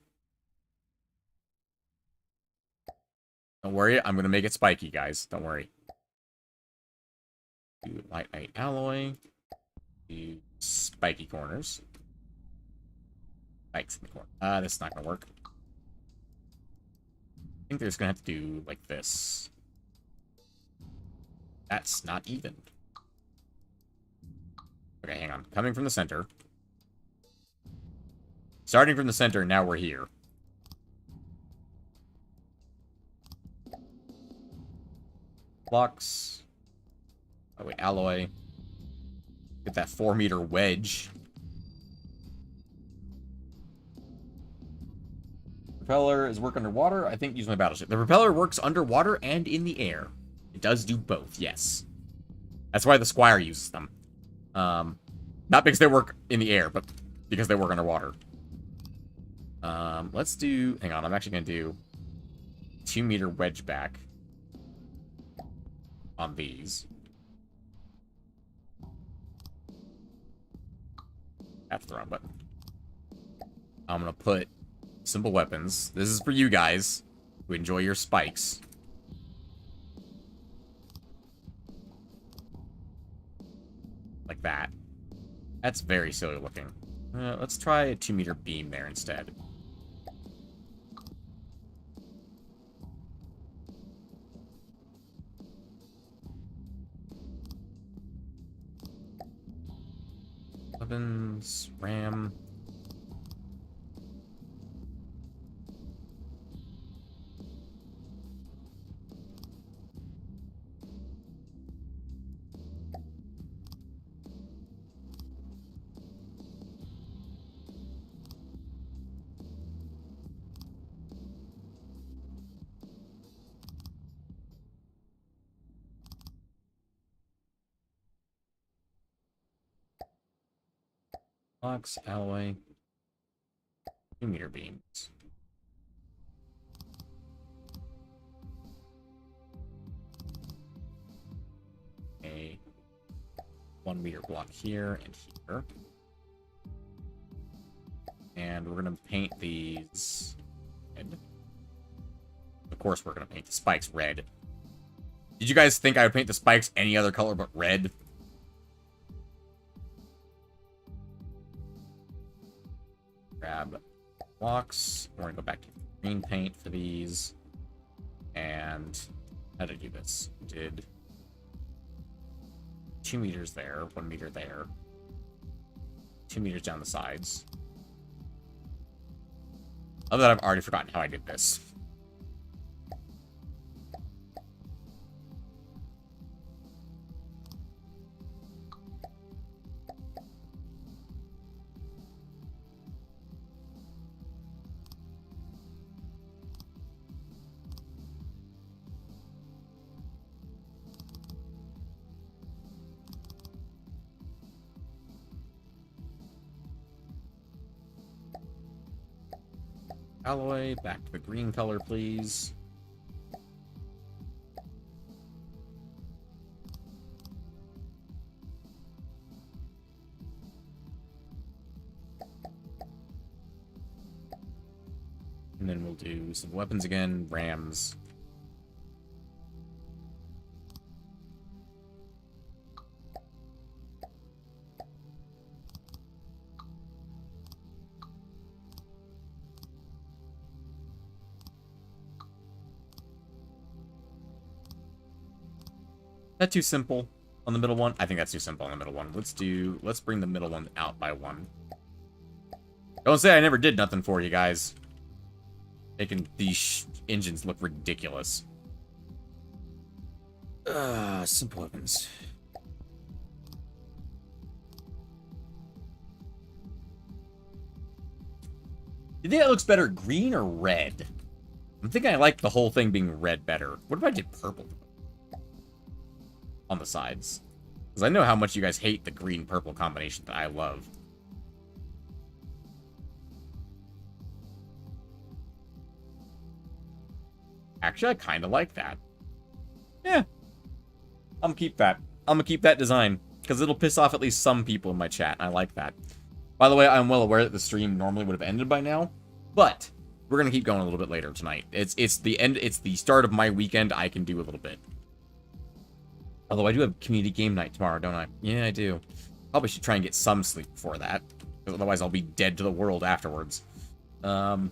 Don't worry, I'm gonna make it spiky, guys. Don't worry. Do light alloy. Do spiky corners. Spikes in the corner. This is not gonna work. I think they're just gonna have to do like this. That's not even. Okay, hang on. Coming from the center. Starting from the center, now we're here. Blocks. Oh, wait, alloy. Get that 4-meter wedge. Propeller is work underwater. I think using my battleship. The propeller works underwater and in the air. It does do both, yes. That's why the Squire uses them. Not because they work in the air, but because they work underwater. Let's do... Hang on, I'm actually going to do 2-meter wedge back on these. That's the wrong button. I'm going to put simple weapons. This is for you guys who enjoy your spikes. Like that. That's very silly looking. Let's try a 2-meter beam there instead. Weapons, RAM. Box, alloy. 2-meter beams. A 1-meter block here and here. And we're gonna paint these red. Of course we're gonna paint the spikes red. Did you guys think I would paint the spikes any other color but red? Grab blocks. We're gonna go back to green paint for these. And how did I do this? Did 2 meters there, 1 meter there, 2 meters down the sides. Other than I've already forgotten how I did this. Alloy, back to the green color, please. And then we'll do some weapons again, rams. That too simple on the middle one? I think that's too simple on the middle one. Let's bring the middle one out by 1. Don't say I never did nothing for you guys. Making these engines look ridiculous. Simple weapons. Do you think that looks better green or red? I'm thinking I like the whole thing being red better. What if I did purple? On the sides. Because I know how much you guys hate the green-purple combination that I love. Actually, I kind of like that. Yeah. I'm gonna keep that. I'm gonna keep that design. Because it'll piss off at least some people in my chat. I like that. By the way, I'm well aware that the stream normally would have ended by now. But we're gonna keep going a little bit later tonight. It's the end. It's the start of my weekend. I can do a little bit. Although I do have community game night tomorrow, don't I? Yeah, I do. Probably should try and get some sleep before that. Because otherwise I'll be dead to the world afterwards. What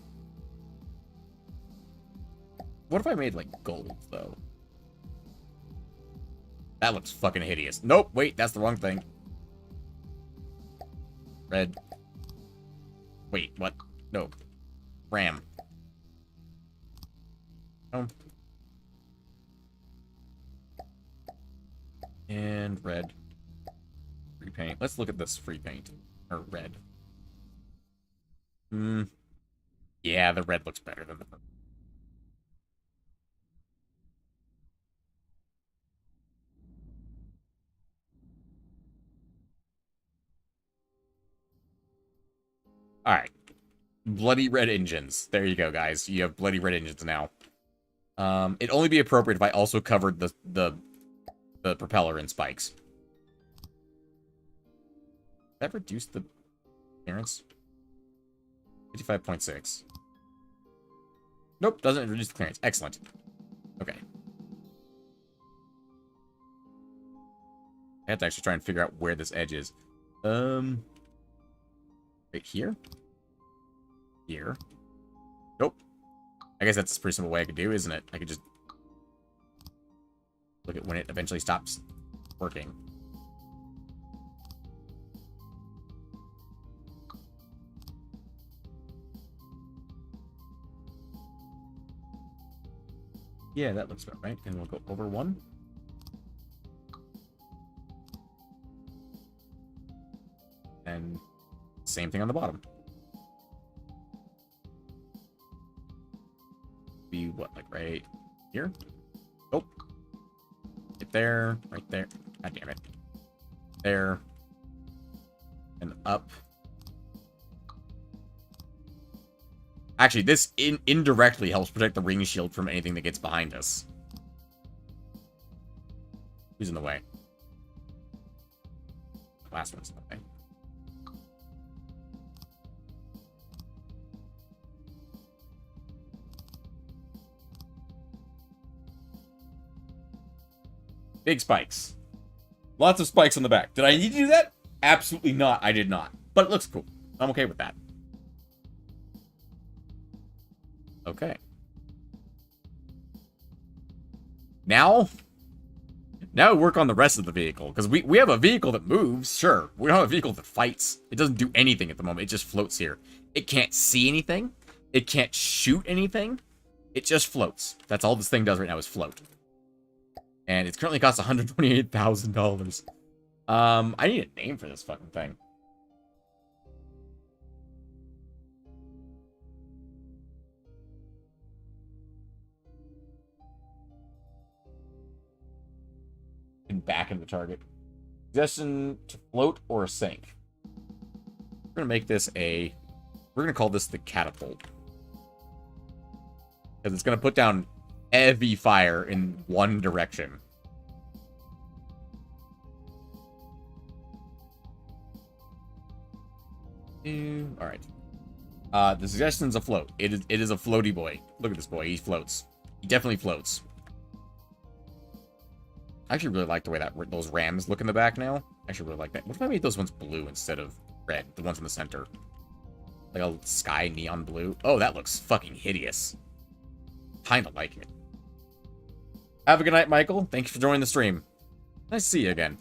if I made, like, gold, though? That looks fucking hideous. Nope, wait, that's the wrong thing. Red. Wait, what? No. Ram. Oh. And red. Free paint. Let's look at this free paint. Or red. Yeah, the red looks better than the purple. Alright. Bloody red engines. There you go, guys. You have bloody red engines now. It'd only be appropriate if I also covered the propeller in spikes. That reduced the clearance? 55.6. Nope, doesn't reduce the clearance. Excellent. Okay. I have to actually try and figure out where this edge is. Right here? Here. Nope. I guess that's a pretty simple way I could do, isn't it? I could just look at when it eventually stops working. Yeah, that looks about right. And we'll go over 1. And same thing on the bottom. Be what, like right here? Oh. Right there, right there. God damn it. There. And up. Actually, this indirectly helps protect the ring shield from anything that gets behind us. Who's in the way? The last one's in the way. Big spikes. Lots of spikes on the back. Did I need to do that? Absolutely not. I did not. But it looks cool. I'm okay with that. Okay. Now we work on the rest of the vehicle. Because we have a vehicle that moves, sure. We don't have a vehicle that fights. It doesn't do anything at the moment. It just floats here. It can't see anything. It can't shoot anything. It just floats. That's all this thing does right now is float. And it's currently costs $128,000. I need a name for this fucking thing. And back into the target. Suggestion to float or sink. We're gonna make this a. We're gonna call this the catapult. Because it's gonna put down heavy fire in one direction. Alright. The suggestion's a float. It is a floaty boy. Look at this boy. He floats. He definitely floats. I actually really like the way that those rams look in the back now. I actually really like that. What if I made those ones blue instead of red? The ones in the center. Like a sky neon blue. Oh, that looks fucking hideous. Kinda like it. Have a good night, Michael. Thanks for joining the stream. Nice to see you again.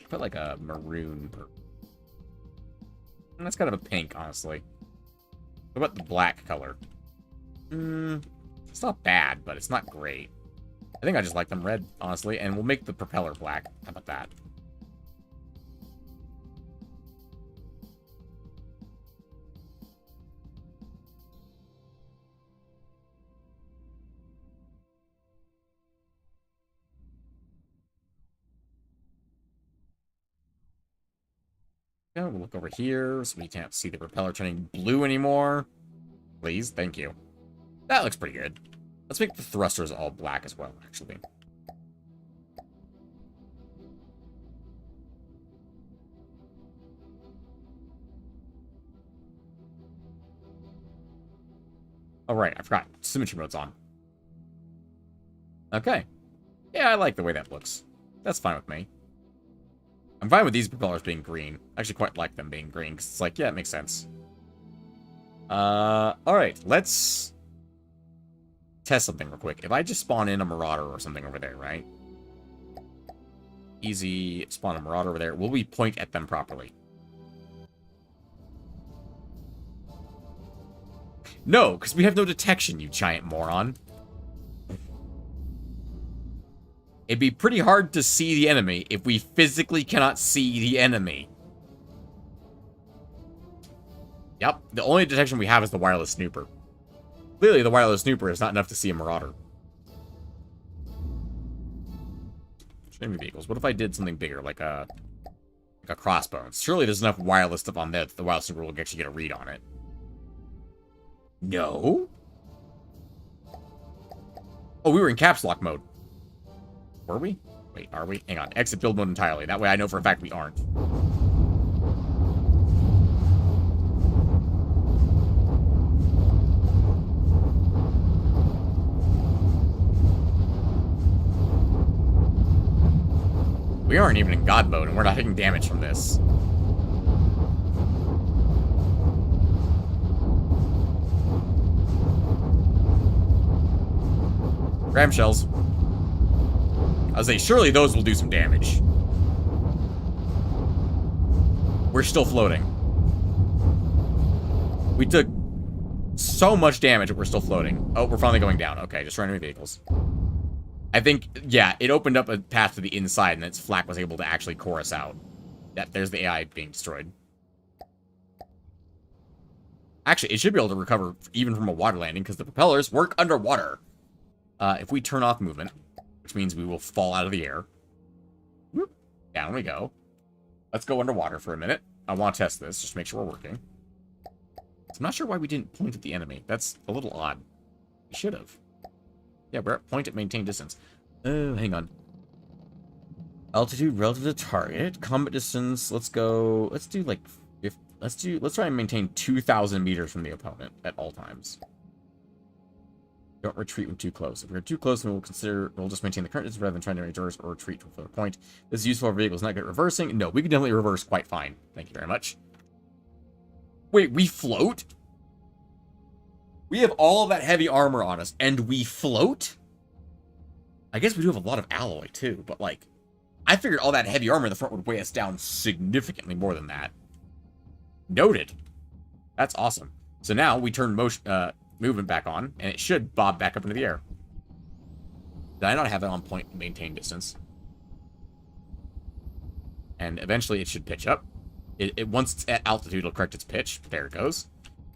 Put like a maroon. And that's kind of a pink, honestly. What about the black color? It's not bad, but it's not great. I think I just like them red, honestly. And we'll make the propeller black. How about that? Yeah, we'll look over here so we can't see the propeller turning blue anymore. Please, thank you. That looks pretty good. Let's make the thrusters all black as well, actually. Oh, right, I forgot. Symmetry mode's on. Okay. Yeah, I like the way that looks. That's fine with me. I'm fine with these propellers being green. I actually quite like them being green, because it's like, yeah, it makes sense. Alright, let's test something real quick. If I just spawn in a Marauder or something over there, right? Easy, spawn a Marauder over there. Will we point at them properly? No, because we have no detection, you giant moron. It'd be pretty hard to see the enemy if we physically cannot see the enemy. Yep, the only detection we have is the wireless snooper. Clearly, the wireless snooper is not enough to see a Marauder. Enemy vehicles. What if I did something bigger, like a crossbones? Surely there's enough wireless stuff on there that the wireless snooper will actually get a read on it. No? Oh, we were in caps lock mode. Were we? Wait, are we? Hang on. Exit build mode entirely. That way I know for a fact we aren't. We aren't even in God mode, and we're not taking damage from this. Ram shells. I was saying, surely those will do some damage. We're still floating. We took so much damage that we're still floating. Oh, we're finally going down. Okay, just enemy vehicles. I think, yeah, it opened up a path to the inside, and its flak was able to actually core us out. Yeah, there's the AI being destroyed. Actually, it should be able to recover even from a water landing, because the propellers work underwater. If we turn off movement, which means we will fall out of the air. Whoop, down we go. Let's go underwater for a minute. I want to test this, just to make sure we're working. I'm not sure why we didn't point at the enemy. That's a little odd. We should have. Yeah, we're at point at maintain distance. Oh, hang on. Altitude relative to target. Combat distance. Let's go. Let's do like. Let's try and maintain 2,000 meters from the opponent at all times. Don't retreat when too close. If we're too close, then we'll just maintain the current distance rather than trying to reverse or retreat to a further point. This is useful for vehicles not good at reversing. No, we can definitely reverse quite fine. Thank you very much. Wait, we float? We have all of that heavy armor on us, and we float? I guess we do have a lot of alloy, too, but, like, I figured all that heavy armor in the front would weigh us down significantly more than that. Noted. That's awesome. So now we turn movement back on, and it should bob back up into the air. Did I not have it on point maintain distance? And eventually it should pitch up. Once it's at altitude, it'll correct its pitch. There it goes.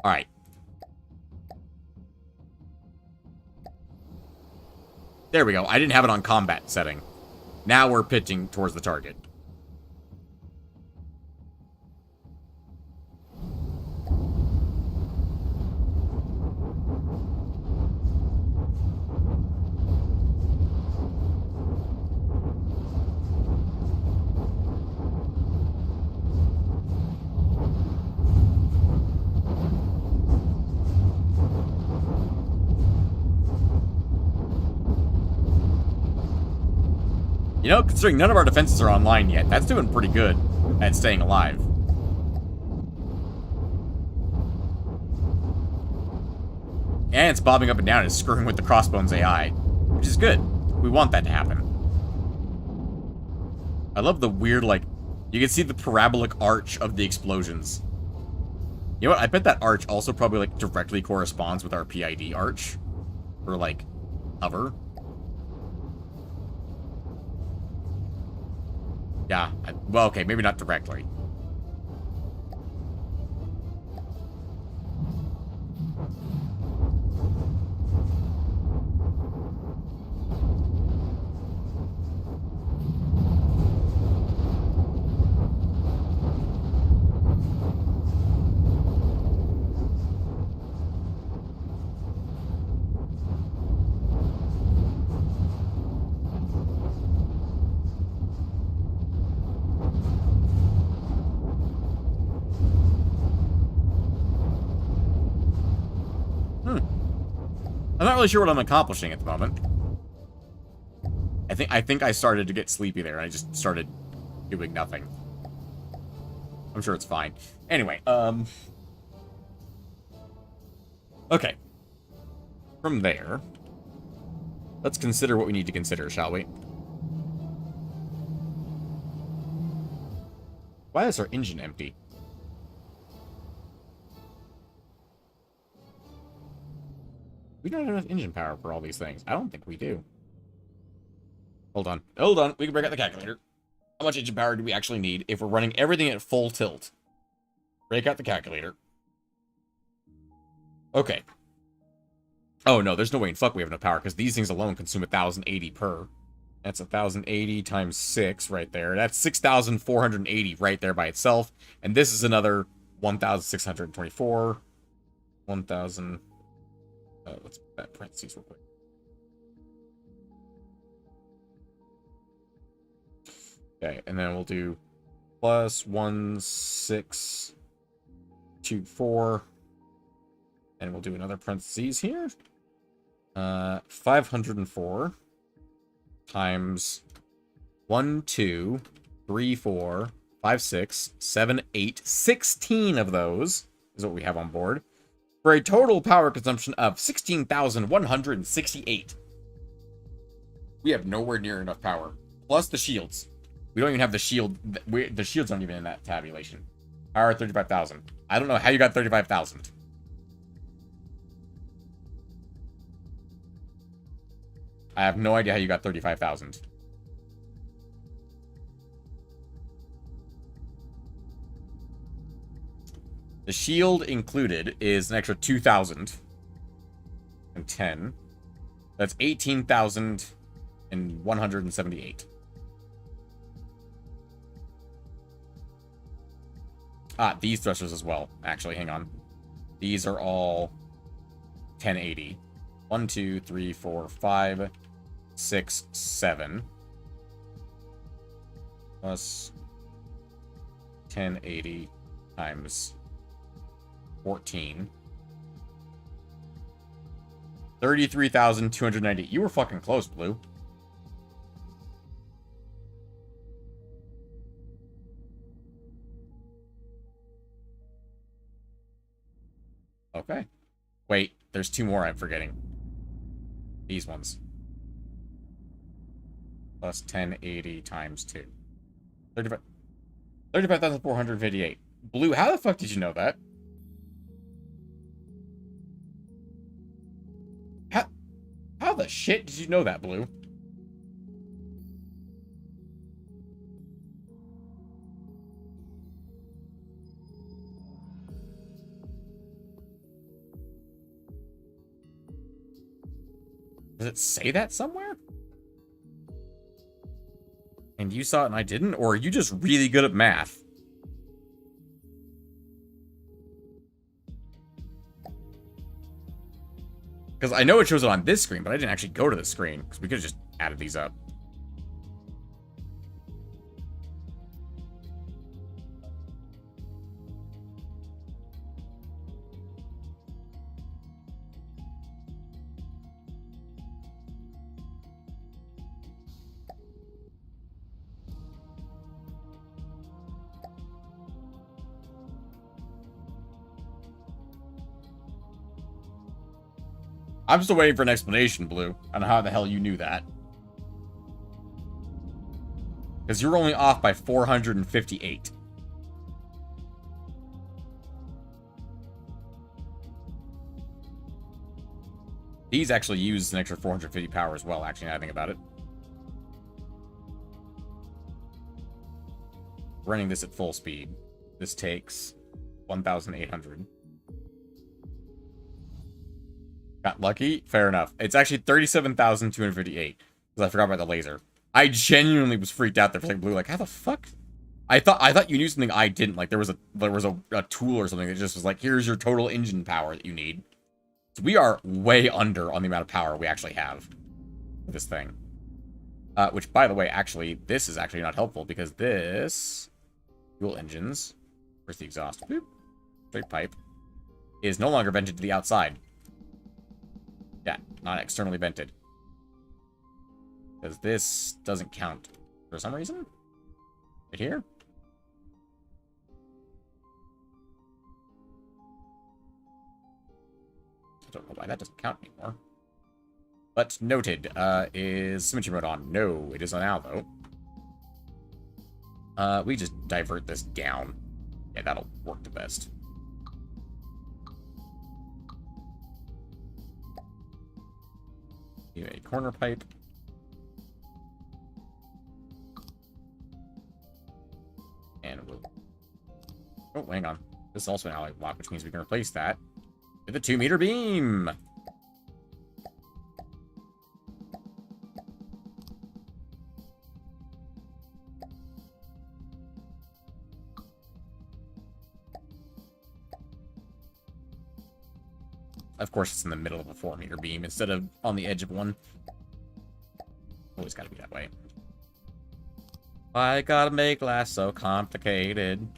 All right. There we go. I didn't have it on combat setting. Now we're pitching towards the target. You know, considering none of our defenses are online yet, that's doing pretty good at staying alive. And it's bobbing up and down and screwing with the Crossbones AI, which is good. We want that to happen. I love the weird, like, you can see the parabolic arch of the explosions. You know what? I bet that arch also probably, like, directly corresponds with our PID arch. Or, like, hover. Yeah, well, okay, maybe not directly. I'm not really sure what I'm accomplishing at the moment. I think I started to get sleepy there, and I just started doing nothing. I'm sure it's fine. Anyway, okay. From there, let's consider what we need to consider, shall we? Why is our engine empty? We don't have enough engine power for all these things. I don't think we do. Hold on. Hold on. We can break out the calculator. How much engine power do we actually need if we're running everything at full tilt? Break out the calculator. Okay. Oh, no. There's no way in fuck we have enough power, because these things alone consume 1,080 per. That's 1,080 times 6 right there. That's 6,480 right there by itself. And this is another 1,624. 1,000... let's put that in parentheses real quick. Okay, and then we'll do plus 1,624. And we'll do another parentheses here. 504 times 1, 2, 3, 4, 5, 6, 7, 8. 16 of those is what we have on board. For a total power consumption of 16,168. We have nowhere near enough power. Plus the shields. We don't even have the shield. The shields aren't even in that tabulation. Power 35,000. I don't know how you got 35,000. I have no idea how you got 35,000. The shield included is an extra 2,010. That's 18,178. Ah, these thrusters as well. Actually, hang on. These are all 1080. 1, 2, 3, 4, 5, 6, 7. Plus 1080 times 14. 33,290. You were fucking close, Blue. Okay. Wait, there's two more I'm forgetting. These ones. Plus 1080 times 2. 35,458. Blue, how the fuck did you know that? How the shit did you know that, Blue? Does it say that somewhere? And you saw it and I didn't? Or are you just really good at math? Because I know it shows it on this screen, but I didn't actually go to the screen. Because we could have just added these up. I'm still waiting for an explanation, Blue, on how the hell you knew that. Because you're only off by 458. These actually use an extra 450 power as well, actually, now I think about it. Running this at full speed. This takes 1,800. Got lucky? Fair enough. It's actually 37,258. Because I forgot about the laser. I genuinely was freaked out there for a second, Blue. Like, how the fuck? I thought you knew something I didn't. Like, there was a tool or something that just was like, here's your total engine power that you need. So we are way under on the amount of power we actually have with this thing. Which, by the way, actually, this is actually not helpful because this fuel engines, where's the exhaust? Boop. Straight pipe, is no longer vented to the outside. Yeah, not externally vented. Because this doesn't count for some reason. Right here? I don't know why that doesn't count anymore. But noted. Is symmetry mode on? No, it is on now, though. We just divert this down. Yeah, that'll work the best. A corner pipe. And we'll... Oh, hang on. This is also an ally block, which means we can replace that with a 2-meter beam. Of course, it's in the middle of a 4-meter beam instead of on the edge of one. Always gotta be that way. I gotta make life so complicated.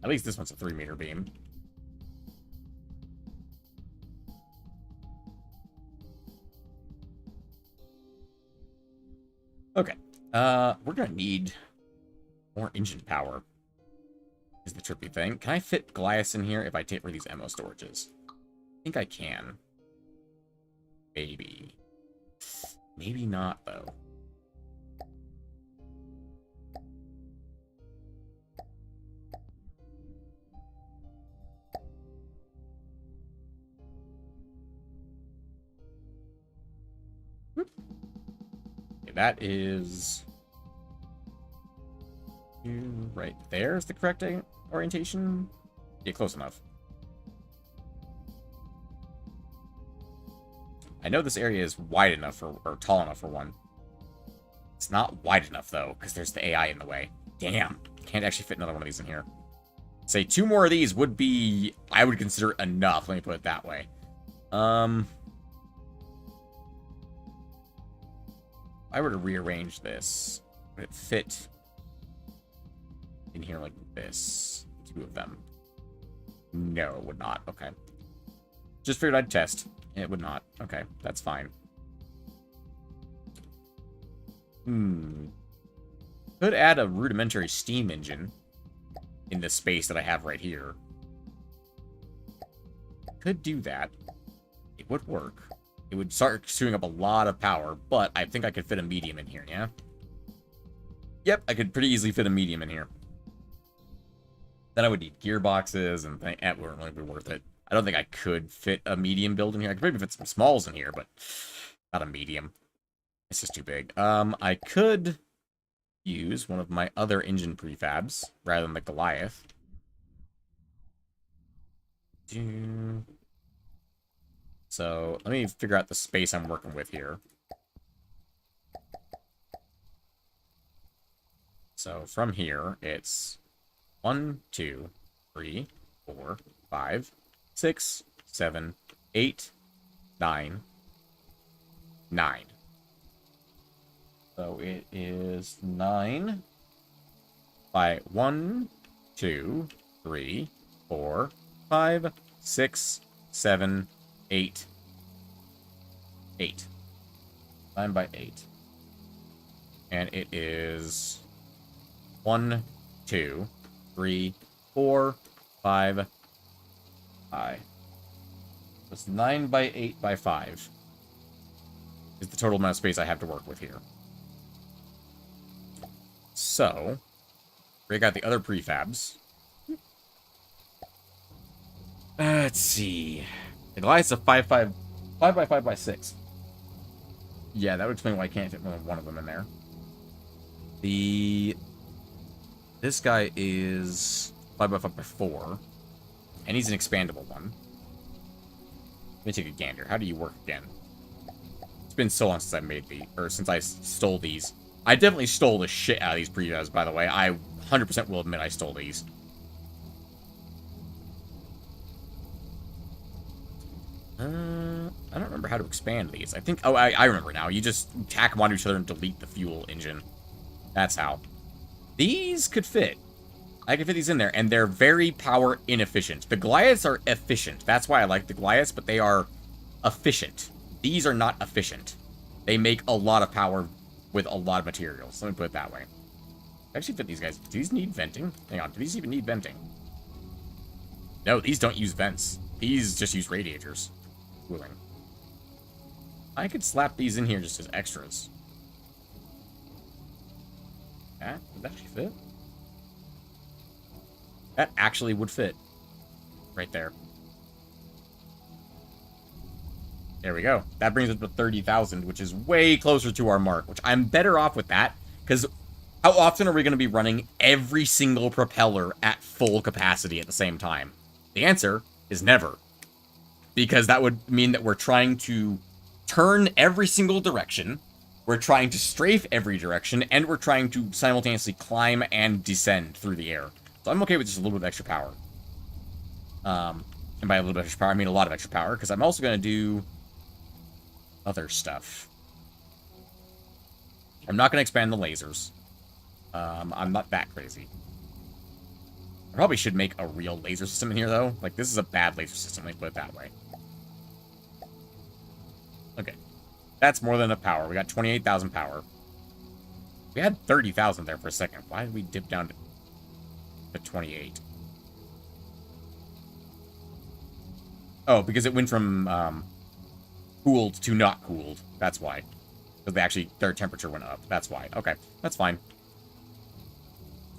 At least this one's a 3-meter beam. Okay. We're gonna need more engine power. Is the trippy thing. Can I fit Goliath in here if I take where these ammo storages? think I can. Maybe. Maybe not, though. Okay, that is... right there's the correct orientation. Yeah, close enough. I know this area is wide enough for, or tall enough for one. It's not wide enough, though, because there's the AI in the way. Damn. Can't actually fit another one of these in here. Say 2 more of these would be, I would consider enough. Let me put it that way. If I were to rearrange this, would it fit in here like this? 2 of them. No, it would not. Okay. Just figured I'd test. It would not. Okay, that's fine. Could add a rudimentary steam engine in the space that I have right here. Could do that. It would work. It would start consuming up a lot of power, but I think I could fit a medium in here, yeah? Yep, I could pretty easily fit a medium in here. Then I would need gearboxes, and that wouldn't really be worth it. I don't think I could fit a medium build in here. I could maybe fit some smalls in here, but not a medium. It's just too big. I could use one of my other engine prefabs rather than the Goliath. So let me figure out the space I'm working with here. So from here, it's 1, 2, 3, 4, 5, 6, 7, 8, 9, 9. So it is 9 by 1, 2, 3, 4, 5, 6, 7, 8. 8. 9 by 8. And it is 1, 2, 3, 4, 5. It's 9 by 8 by 5. Is the total amount of space I have to work with here. So, we got the other prefabs. Let's see. The Goliath's a 5 by 5 by 6. Yeah, that would explain why I can't fit one of them in there. This guy is 5 by 5 by 4. And he's an expandable one. Let me take a gander. How do you work again? It's been so long since I made since I stole these. I definitely stole the shit out of these prefabs, by the way. I 100% will admit I stole these. I don't remember how to expand these. I think... Oh, I remember now. You just tack them onto each other and delete the fuel engine. That's how. These could fit. I can fit these in there, and they're very power inefficient. The Goliaths are efficient. That's why I like the Goliaths, but they are efficient. These are not efficient. They make a lot of power with a lot of materials. Let me put it that way. Actually fit these guys. Do these need venting? Hang on, do these even need venting? No, these don't use vents. These just use radiators. Cooling. I could slap these in here just as extras. Yeah, would that actually fit? That actually would fit. Right there. There we go. That brings it to 30,000, which is way closer to our mark, which I'm better off with that, because how often are we going to be running every single propeller at full capacity at the same time? The answer is never. Because that would mean that we're trying to turn every single direction, we're trying to strafe every direction, and we're trying to simultaneously climb and descend through the air. So I'm okay with just a little bit of extra power. And by a little bit of extra power, I mean a lot of extra power, because I'm also going to do other stuff. I'm not going to expand the lasers. I'm not that crazy. I probably should make a real laser system in here, though. Like, this is a bad laser system, let me put it that way. Okay. That's more than enough power. We got 28,000 power. We had 30,000 there for a second. Why did we dip down to 28? Oh, because it went from cooled to not cooled. That's why. Because their temperature went up. That's why. Okay, that's fine.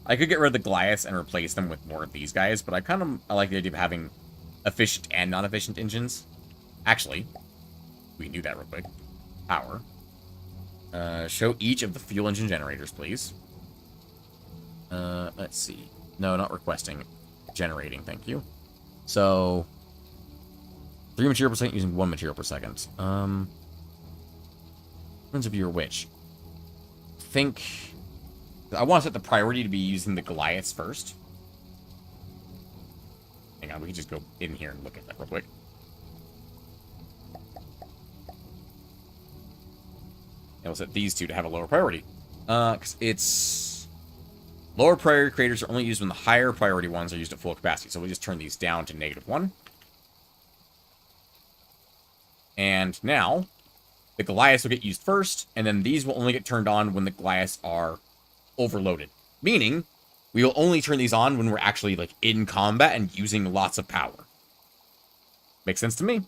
I could get rid of the Goliaths and replace them with more of these guys, but I like the idea of having efficient and non-efficient engines. Actually, we can do that real quick. Power. Show each of the fuel engine generators, please. Let's see. No, not requesting. Generating, thank you. So, 3 material per second using 1 material per second. Depends if you're which. I want to set the priority to be using the Goliaths first. Hang on, we can just go in here and look at that real quick. And we'll set these two to have a lower priority. Because it's... Lower priority creators are only used when the higher priority ones are used at full capacity. So we'll just turn these down to -1. And now, the Goliaths will get used first, and then these will only get turned on when the Goliaths are overloaded. Meaning, we will only turn these on when we're actually, like, in combat and using lots of power. Makes sense to me.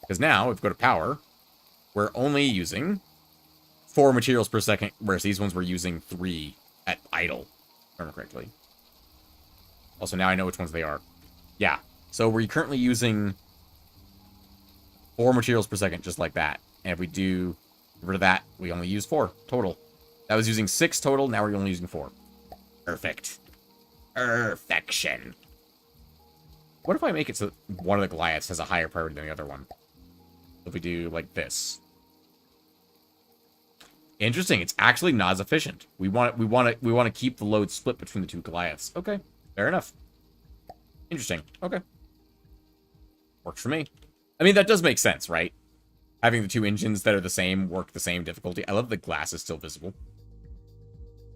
Because now, if we go to power, we're only using 4 materials per second, whereas these ones were using 3 at idle, if I remember correctly. Also, now I know which ones they are. Yeah, so we're currently using 4 materials per second, just like that. And if we do get rid of that, we only use 4 total. That was using 6 total, now we're only using 4. Perfect. Perfection. What if I make it so one of the Goliaths has a higher priority than the other one? If we do like this. Interesting. It's actually not as efficient. We want to keep the load split between the 2 Goliaths. Okay, fair enough. Interesting. Okay, works for me. I mean, that does make sense, right? Having the 2 engines that are the same work the same difficulty. I love the glass is still visible.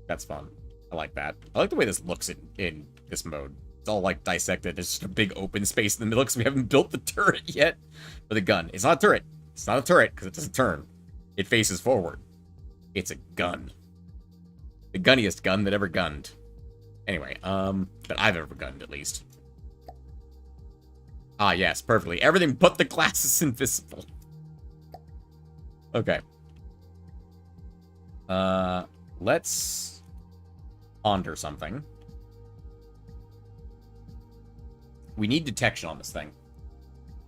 That's fun. I like that. I like the way this looks in this mode. It's all like dissected. There's just a big open space in the middle because we haven't built the turret yet. For the gun. It's not a turret. It's not a turret because it doesn't turn. It faces forward. It's a gun. The gunniest gun that ever gunned. Anyway, that I've ever gunned at least. Ah, yes, perfectly. Everything but the glass is invisible. Okay. Let's ponder something. We need detection on this thing.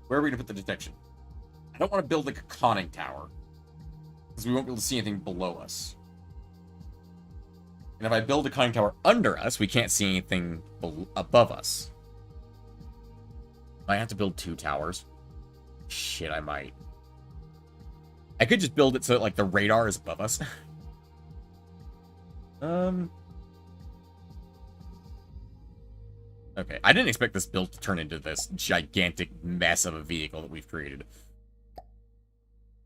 Where are we going to put the detection? I don't want to build like a conning tower, because we won't be able to see anything below us. And if I build a conning tower under us, we can't see anything above us. I have to build 2 towers. Shit, I might. I could just build it so that, like, the radar is above us. Okay, I didn't expect this build to turn into this gigantic mess of a vehicle that we've created.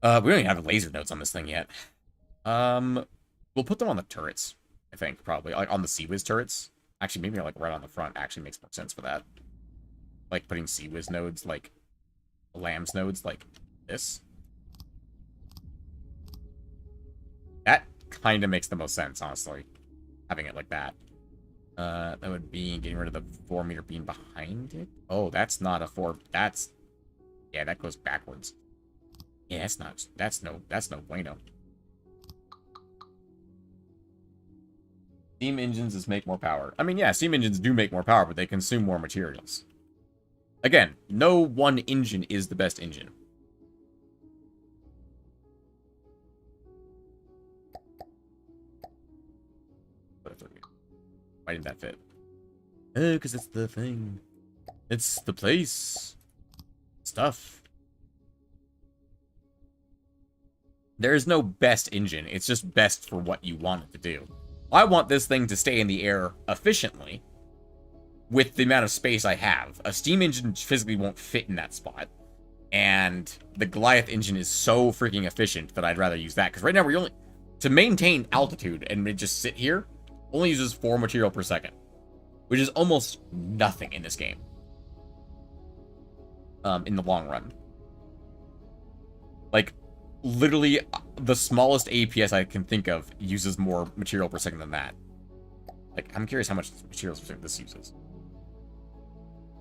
We don't even have laser nodes on this thing yet. We'll put them on the turrets, I think, probably. Like, on the CWIS turrets. Actually, maybe, like, right on the front actually makes more sense for that. Like, putting CWIS nodes, like, LAMS nodes, like this. That kind of makes the most sense, honestly. Having it like that. That would be getting rid of the 4-meter beam behind it. Oh, that's not a 4. That's... Yeah, that goes backwards. Yeah, that's no bueno. Steam engines just make more power. I mean, yeah, steam engines do make more power, but they consume more materials. Again, no one engine is the best engine. Why didn't that fit? Oh, because it's the thing. It's the place. Stuff. There is no best engine. It's just best for what you want it to do. I want this thing to stay in the air efficiently with the amount of space I have. A steam engine physically won't fit in that spot. And the Goliath engine is so freaking efficient that I'd rather use that. Because right now, we're only... To maintain altitude and just sit here, only uses 4 material per second. Which is almost nothing in this game. In the long run. Like, literally, the smallest APS I can think of uses more material per second than that. Like, I'm curious how much materials per second this uses.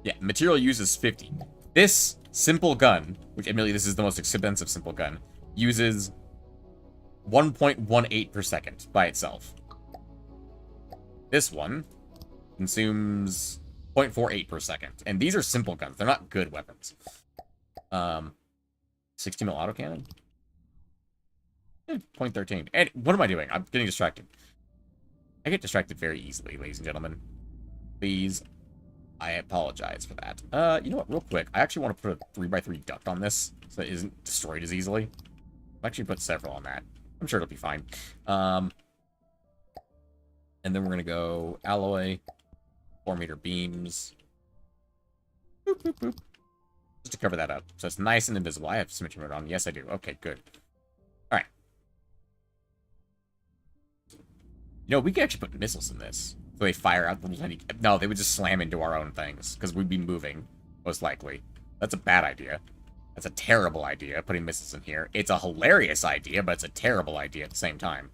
Yeah, material use is 50. This simple gun, which admittedly this is the most expensive simple gun, uses 1.18 per second by itself. This one consumes 0.48 per second. And these are simple guns. They're not good weapons. 60 mil autocannon? 0.13. And what am I doing? I'm getting distracted. I get distracted very easily, ladies and gentlemen. Please, I apologize for that. You know what? Real quick, I actually want to put a 3x3 duct on this so it isn't destroyed as easily. I've actually put several on that. I'm sure it'll be fine. And then we're going to go alloy, 4-meter beams. Boop, boop, boop. Just to cover that up. So it's nice and invisible. I have symmetry mode on. Yes, I do. Okay, good. Alright. You know, we could actually put missiles in this. So they fire out little tiny... No, they would just slam into our own things. Because we'd be moving, most likely. That's a bad idea. That's a terrible idea, putting missiles in here. It's a hilarious idea, but it's a terrible idea at the same time.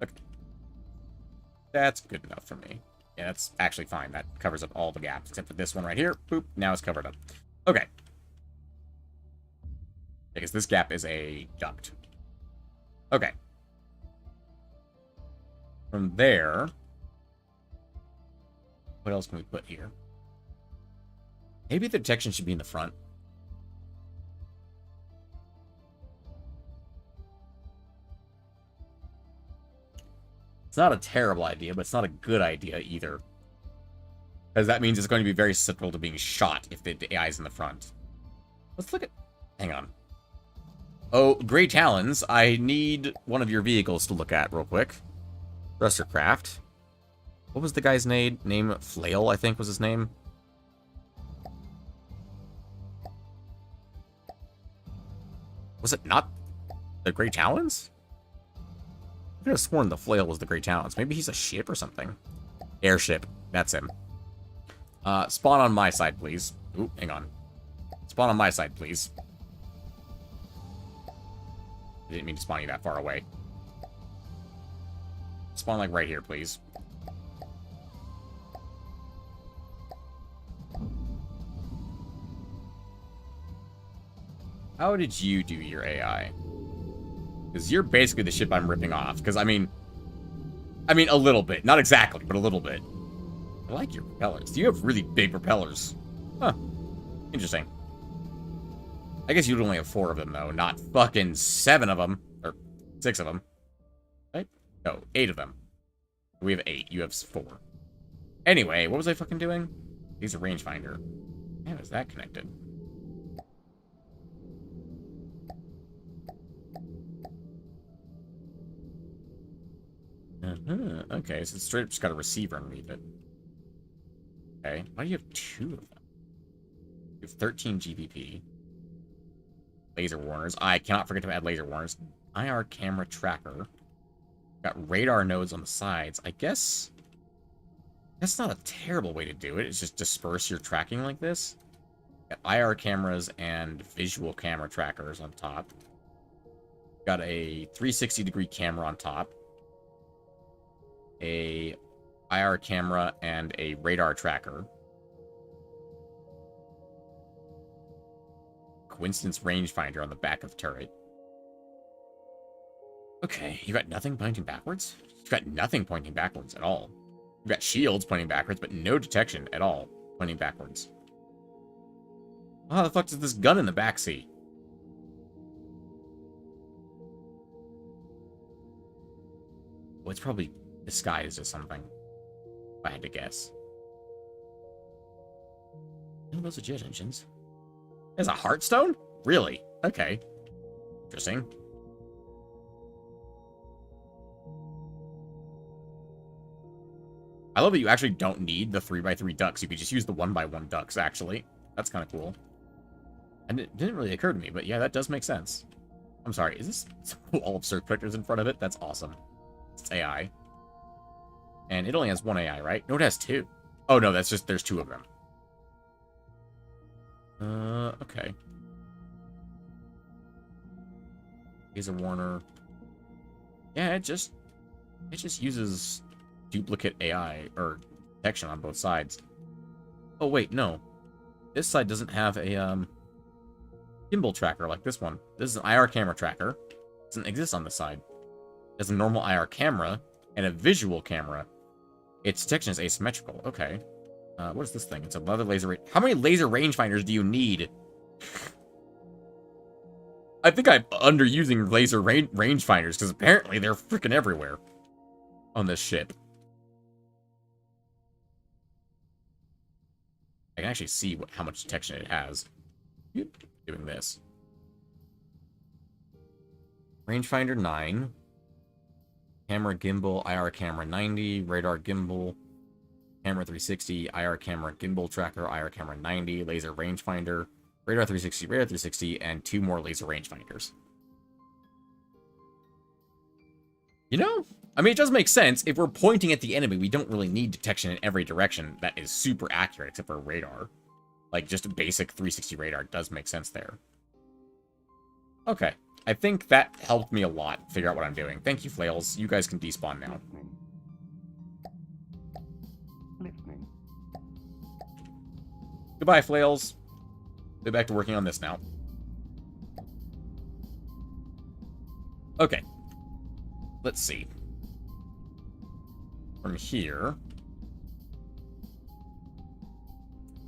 Okay. That's good enough for me. Yeah, that's actually fine. That covers up all the gaps, except for this one right here. Boop, now it's covered up. Okay. Because this gap is a duct. Okay. From there... What else can we put here? Maybe the detection should be in the front. It's not a terrible idea, but it's not a good idea either. Because that means it's going to be very susceptible to being shot if the AI is in the front. Let's look at... Hang on. Oh, Grey Talons, I need one of your vehicles to look at real quick. Thrustercraft. What was the guy's name? Flail, I think was his name. Was it not the Grey Talons? I could have sworn the Flail was the Grey Talons. Maybe he's a ship or something. Airship. That's him. Spawn on my side, please. Ooh, hang on. Spawn on my side, please. I didn't mean to spawn you that far away. Spawn, like, right here, please. How did you do your AI? Because you're basically the ship I'm ripping off. Because, I mean, a little bit. Not exactly, but a little bit. I like your propellers. You have really big propellers. Huh. Interesting. I guess you'd only have 4 of them, though. Not fucking 7 of them. Or 6 of them. Right? No, 8 of them. We have 8. You have 4. Anyway, what was I fucking doing? He's a rangefinder. How is that connected? Okay, so it's straight up just got a receiver underneath it. Okay, why do you have 2 of them? You have 13 GPP. Laser warners. I cannot forget to add laser warners. IR camera tracker. Got radar nodes on the sides. I guess that's not a terrible way to do it. It's just disperse your tracking like this. Got IR cameras and visual camera trackers on top. Got a 360-degree camera on top. A IR camera and a radar tracker. Coincidence rangefinder on the back of the turret. Okay, you got nothing pointing backwards? You've got nothing pointing backwards at all. You've got shields pointing backwards, but no detection at all pointing backwards. How the fuck is this gun in the backseat? Well, it's probably disguised as something, if I had to guess. No, those are jet engines. There's a Hearthstone? Really? Okay. Interesting. I love that you actually don't need the 3x3 ducks. You could just use the 1x1 ducks, actually. That's kind of cool. And it didn't really occur to me, but yeah, that does make sense. I'm sorry, is this a wall of surf vectors in front of it? That's awesome. It's AI. And it only has 1 AI, right? No, it has 2. Oh, no, that's just, there's 2 of them. Okay. Laser Warner. Yeah, it just uses duplicate AI or detection on both sides. Oh wait, no. This side doesn't have a gimbal tracker like this one. This is an IR camera tracker. It doesn't exist on this side. There's a normal IR camera and a visual camera. Its detection is asymmetrical. Okay. What is this thing? It's another laser. How many laser rangefinders do you need? I think I'm underusing laser rangefinders because apparently they're freaking everywhere on this ship. I can actually see how much detection it has. Doing this. Rangefinder 9. Camera gimbal, IR camera 90, radar gimbal, camera 360, IR camera gimbal tracker, IR camera 90, laser rangefinder, radar 360, and 2 more laser rangefinders. You know, I mean, it does make sense. If we're pointing at the enemy, we don't really need detection in every direction that is super accurate, except for radar. Like, just a basic 360 radar does make sense there. Okay. I think that helped me a lot figure out what I'm doing. Thank you, Flails. You guys can despawn now. Listening. Goodbye, Flails. Go back to working on this now. Okay. Let's see. From here...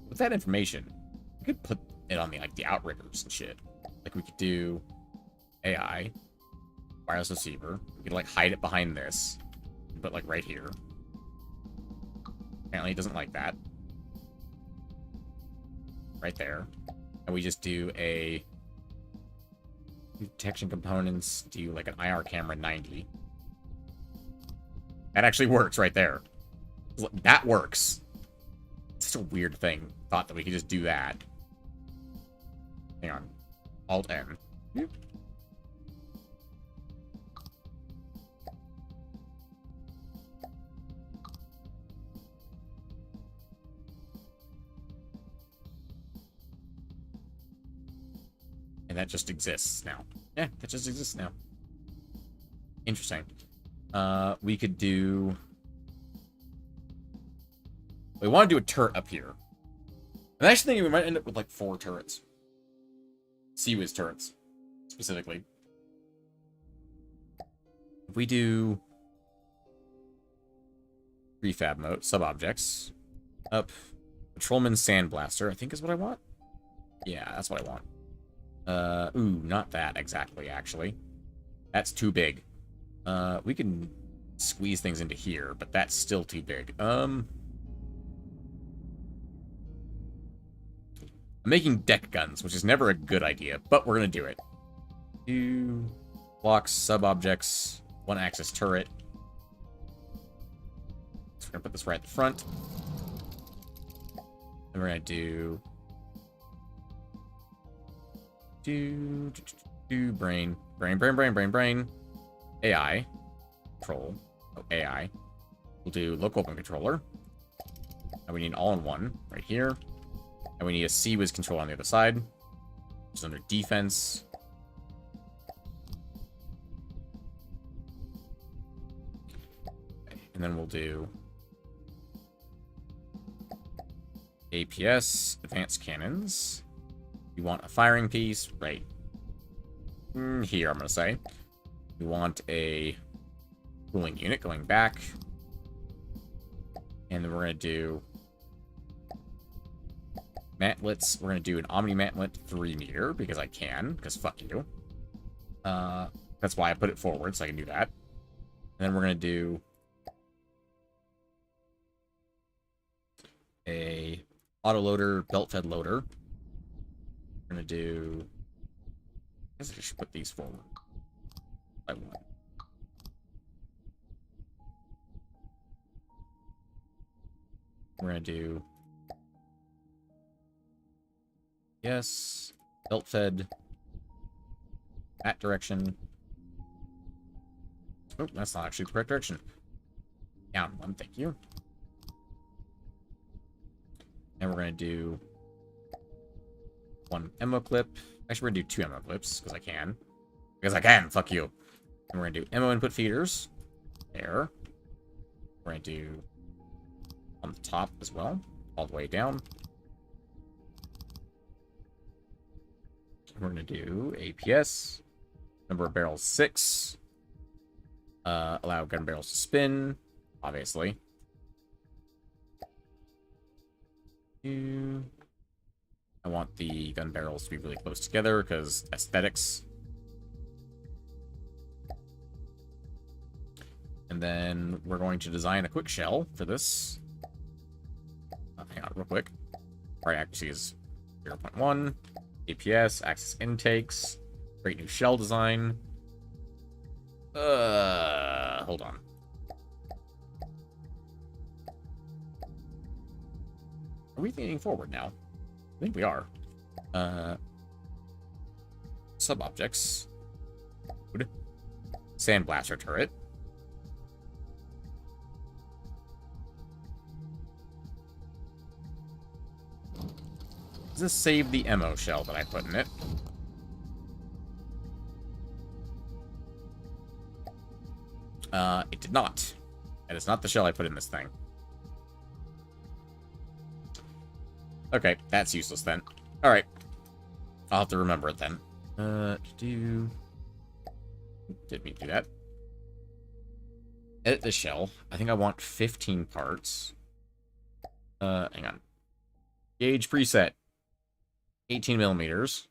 with that information, we could put it on the, like, the outriggers and shit. Like, we could do... AI, wireless receiver. We could, like, hide it behind this, but, like, right here. Apparently, it doesn't like that. Right there. And we just do a detection components, do, like, an IR camera 90. That actually works right there. That works. It's just a weird thing. Thought that we could just do that. Hang on. Alt-N. Yep. And that just exists now. Yeah, that just exists now. Interesting. We could do... we want to do a turret up here. I'm actually thinking we might end up with, like, 4 turrets. CIWS turrets, specifically. If we do... prefab mode, sub-objects. Up. Patrolman Sandblaster, I think is what I want. Yeah, that's what I want. Ooh, not that exactly, actually. That's too big. We can squeeze things into here, but that's still too big. I'm making deck guns, which is never a good idea, but we're gonna do it. 2 blocks, sub-objects, 1-axis turret. So we're gonna put this right at the front. Then we're gonna do brain. AI. Control. Oh, AI. We'll do local open controller. And we need an all-in-one right here. And we need a CIWS control on the other side. Which is under defense. And then we'll do APS, advanced cannons. We want a firing piece, right here, I'm going to say. We want a cooling unit going back. And then we're going to do mantlets. We're going to do an Omni mantlet 3 meter, because I can, because fuck you. That's why I put it forward, so I can do that. And then we're going to do a autoloader, belt-fed loader. We're going to do... I guess I should put these forward. By 1. We're going to do... yes. Belt-fed. That direction. Oh, that's not actually the correct direction. Down 1, thank you. And we're going to do 1 ammo clip. Actually, we're gonna do 2 ammo clips, because I can. Because I can, fuck you. And we're gonna do ammo input feeders. There. We're gonna do on the top as well, all the way down. We're gonna do APS, number of barrels 6. Allow gun barrels to spin, obviously. I want the gun barrels to be really close together because aesthetics. And then we're going to design a quick shell for this. Hang on real quick. Right accuracy is 0.1. APS, access intakes. Great new shell design. Hold on. Are we leaning forward now? I think we are. Sub-objects. Sandblaster turret. Does this save the ammo shell that I put in it? It did not. That is not the shell I put in this thing. Okay, that's useless then. Alright. I'll have to remember it then. Didn't mean to do that. Edit the shell. I think I want 15 parts. Hang on. Gauge preset. 18 millimeters.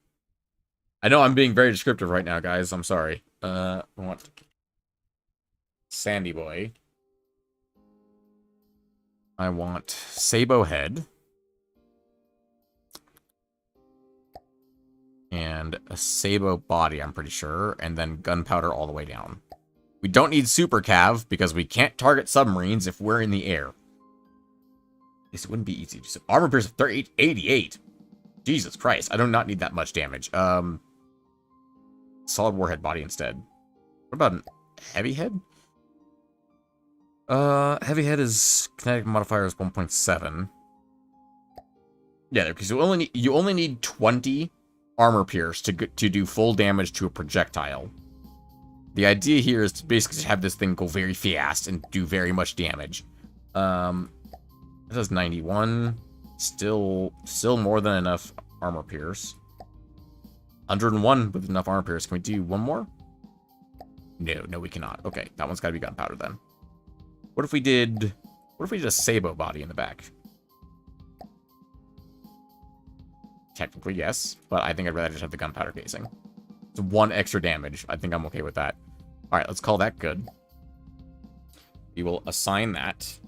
I know I'm being very descriptive right now, guys. I'm sorry. I want Sandy Boy. I want Sabo head. And a Sabo body, I'm pretty sure. And then gunpowder all the way down. We don't need super cav because we can't target submarines if we're in the air. This wouldn't be easy. Just armor pierce of 88. Jesus Christ. I do not need that much damage. Solid warhead body instead. What about an heavy head? Heavy head is kinetic modifier is 1.7. Yeah, because you only need 20 armor pierce to do full damage to a projectile. The idea here is to basically have this thing go very fast and do very much damage. It does 91. Still more than enough armor pierce. 101 with enough armor pierce. Can we do one more? No, we cannot. Okay, that one's got to be gunpowder then. What if we did a Sabo body in the back? Technically, yes, but I think I'd rather just have the gunpowder casing. It's 1 extra damage. I think I'm okay with that. Alright, let's call that good. We will assign that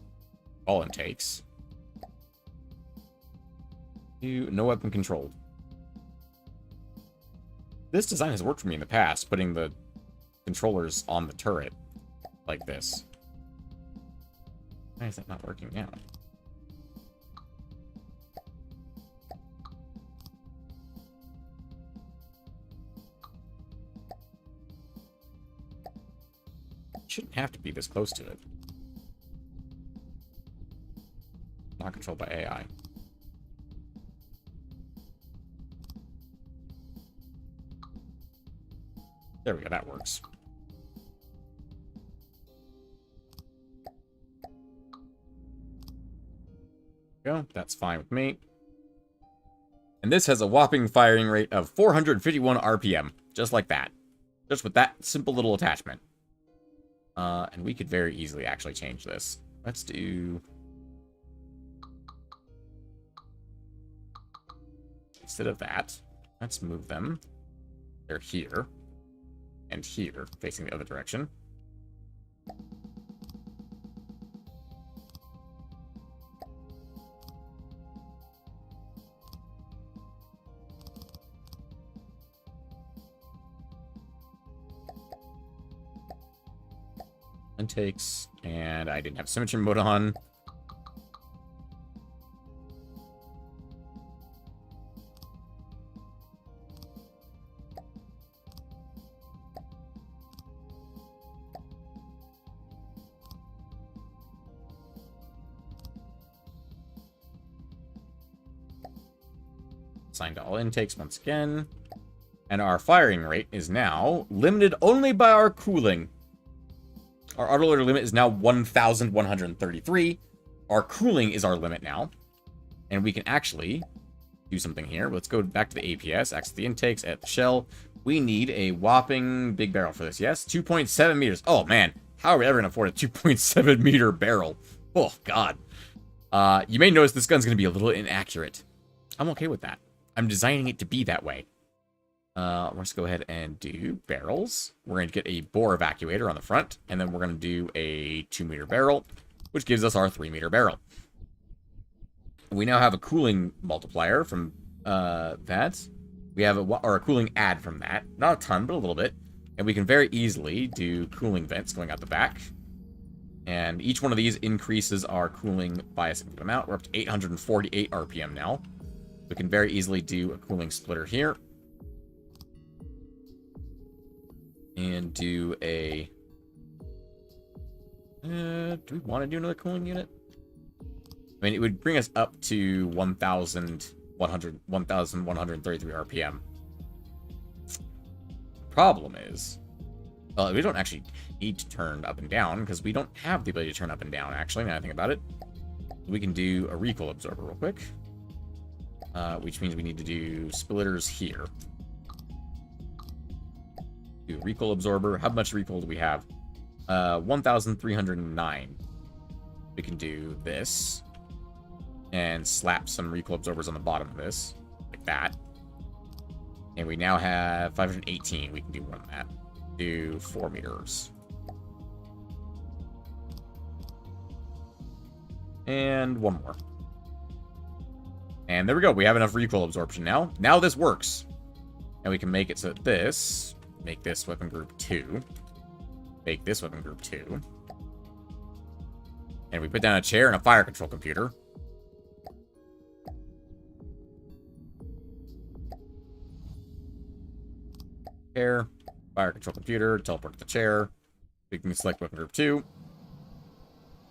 all intakes to no weapon controlled. This design has worked for me in the past, putting the controllers on the turret like this. Why is that not working now? Shouldn't have to be this close to it. Not controlled by AI. There we go, that works. Go, that's fine with me. And this has a whopping firing rate of 451 RPM. Just like that. Just with that simple little attachment. And we could very easily actually change this. Let's do... Instead of that, let's move them. They're here. And here, facing the other direction. Intakes, and I didn't have symmetry mode on. assigned to all intakes once again. And our firing rate is now limited only by our cooling. Our autoloader limit is now 1,133. Our cooling is our limit now. And we can actually do something here. Let's go back to the APS, access the intakes, at the shell. We need a whopping big barrel for this, yes? 2.7 meters. Oh, man. How are we ever going to afford a 2.7 meter barrel? Oh, God. You may notice this gun's going to be a little inaccurate. I'm okay with that. I'm designing it to be that way. Let's go ahead and do barrels. We're going to get a bore evacuator on the front, and then we're going to do a 2-meter barrel, which gives us our 3-meter barrel. We now have a cooling multiplier from that. We have a cooling add from that. Not a ton, but a little bit. And we can very easily do cooling vents going out the back. And each one of these increases our cooling by a significant amount. We're up to 848 RPM now. We can very easily do a cooling splitter here. And do a... do we want to do another cooling unit? I mean, it would bring us up to 1,133 RPM. Problem is, we don't actually need to turn up and down, because we don't have the ability to turn up and down, actually, now I think about it. We can do a recoil absorber real quick. Which means we need to do splitters here. Do a recoil absorber. How much recoil do we have? 1,309. We can do this. And slap some recoil absorbers on the bottom of this. Like that. And we now have 518. We can do one of that. Do 4 meters. And one more. And there we go. We have enough recoil absorption now. Now this works. And we can make it so that this... Make this weapon group 2. Make this weapon group 2. And we put down a chair and a fire control computer. Chair, fire control computer, teleport to the chair. We can select weapon group 2.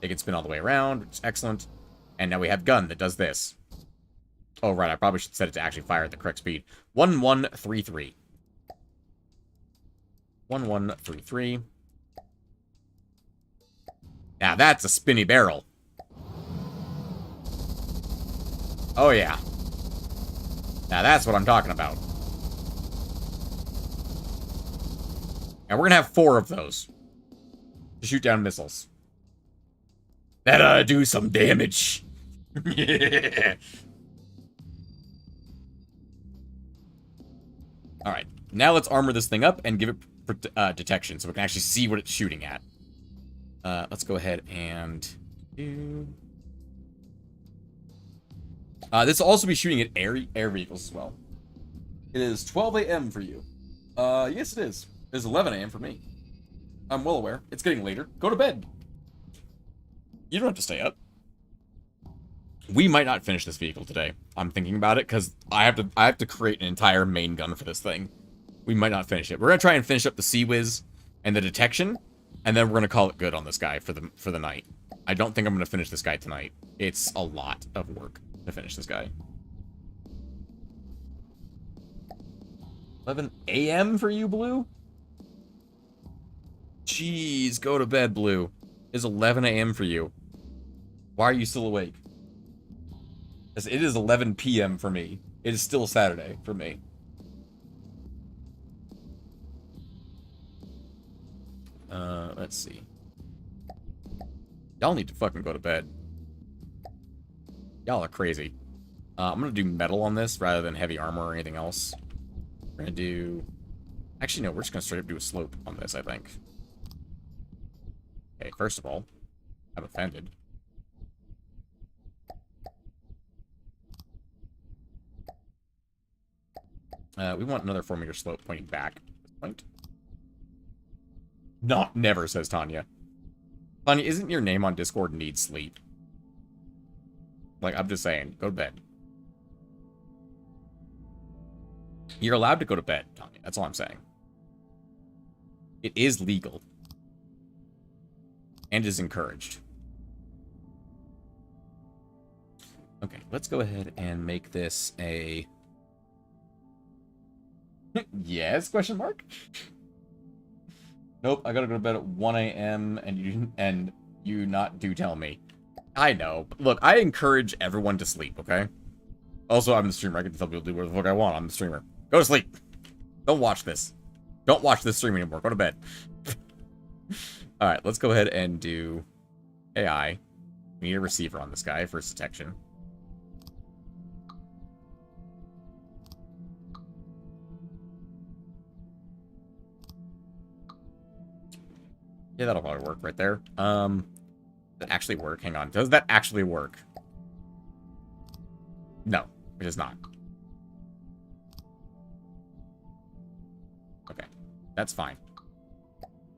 It can spin all the way around, which is excellent. And now we have gun that does this. Oh, right, I probably should set it to actually fire at the correct speed. 1133. 1133. Now that's a spinny barrel. Oh, yeah. Now that's what I'm talking about. And we're going to have 4 of those to shoot down missiles. That do some damage. Yeah. Alright, now let's armor this thing up and give it detection so we can actually see what it's shooting at. Let's go ahead and do... this will also be shooting at air vehicles as well. It is 12 a.m. for you. Yes, it is. It is 11 a.m. for me. I'm well aware. It's getting later. Go to bed. You don't have to stay up. We might not finish this vehicle today. I'm thinking about it because I have to create an entire main gun for this thing. We might not finish it. We're gonna try and finish up the Sea-Wiz and the detection, and then we're gonna call it good on this guy for the night. I don't think I'm gonna finish this guy tonight. It's a lot of work to finish this guy. 11 a.m. for you, Blue? Jeez, go to bed, Blue. It's 11 a.m. for you. Why are you still awake? It is 11 p.m. for me. It is still Saturday for me. Let's see. Y'all need to fucking go to bed. Y'all are crazy. I'm gonna do metal on this rather than heavy armor or anything else. We're gonna do... Actually, no, we're just gonna straight up do a slope on this, I think. Okay, first of all, I'm offended. We want another 4-meter slope pointing back at this point. Not never, says Tanya. Tanya, isn't your name on Discord Need Sleep? Like, I'm just saying, go to bed. You're allowed to go to bed, Tanya. That's all I'm saying. It is legal. And is encouraged. Okay, let's go ahead and make this a Yes? Question mark? Nope, I gotta go to bed at 1 a.m. and you not do tell me. I know. But look, I encourage everyone to sleep, okay? Also, I'm the streamer. I can tell people to do whatever the fuck I want. I'm the streamer. Go to sleep. Don't watch this. Don't watch this stream anymore. Go to bed. Alright, let's go ahead and do AI. We need a receiver on this guy for his detection. Yeah, that'll probably work right there. Does that actually work? Hang on. Does that actually work? No, it does not. Okay, that's fine.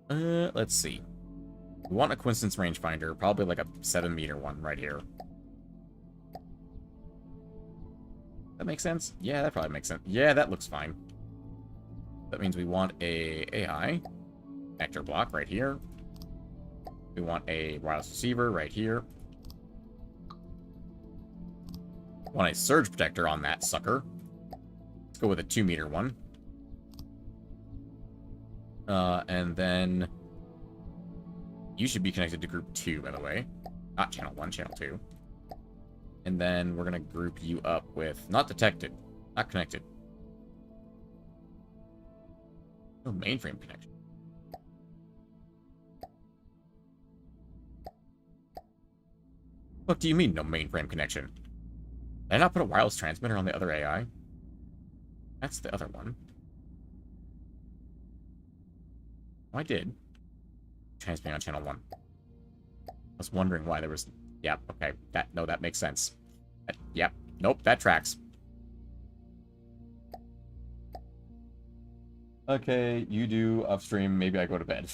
Let's see. We want a coincidence rangefinder, probably like a 7-meter one right here. That makes sense? Yeah, that probably makes sense. Yeah, that looks fine. That means we want a AI connector block right here. We want a wireless receiver right here. Want a surge protector on that sucker. Let's go with a 2-meter one. And then you should be connected to group 2, by the way. Not channel 1, channel 2. And then we're going to group you up with not detected, not connected. No mainframe connection. What do you mean, no mainframe connection? Did I not put a wireless transmitter on the other AI? That's the other one. Oh, I did. Transmitting on channel 1. I was wondering why there was... Yep, okay. That makes sense. Yep. Nope, that tracks. Okay, you do upstream. Maybe I go to bed.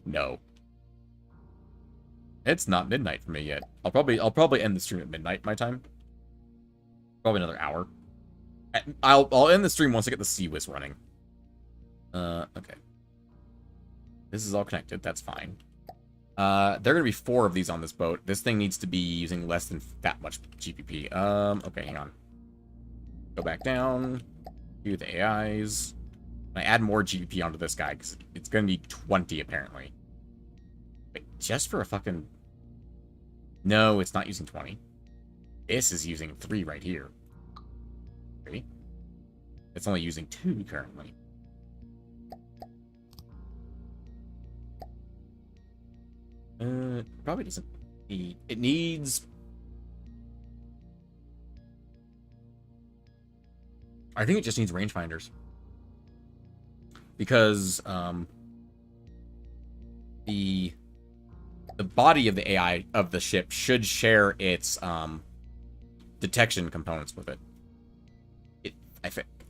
No. It's not midnight for me yet. I'll probably end the stream at midnight my time. Probably another hour. I'll end the stream once I get the CWIS running. Okay. This is all connected. That's fine. There are gonna be 4 of these on this boat. This thing needs to be using less than that much GPP. Okay, hang on. Go back down. Do the AIs. I add more GPP onto this guy because it's gonna need 20 apparently. Wait, just for a fucking... No, it's not using 20. This is using 3 right here. 3. It's only using 2 currently. Probably doesn't need... It needs... I think it just needs rangefinders. Because, the body of the AI of the ship should share its, detection components with it. I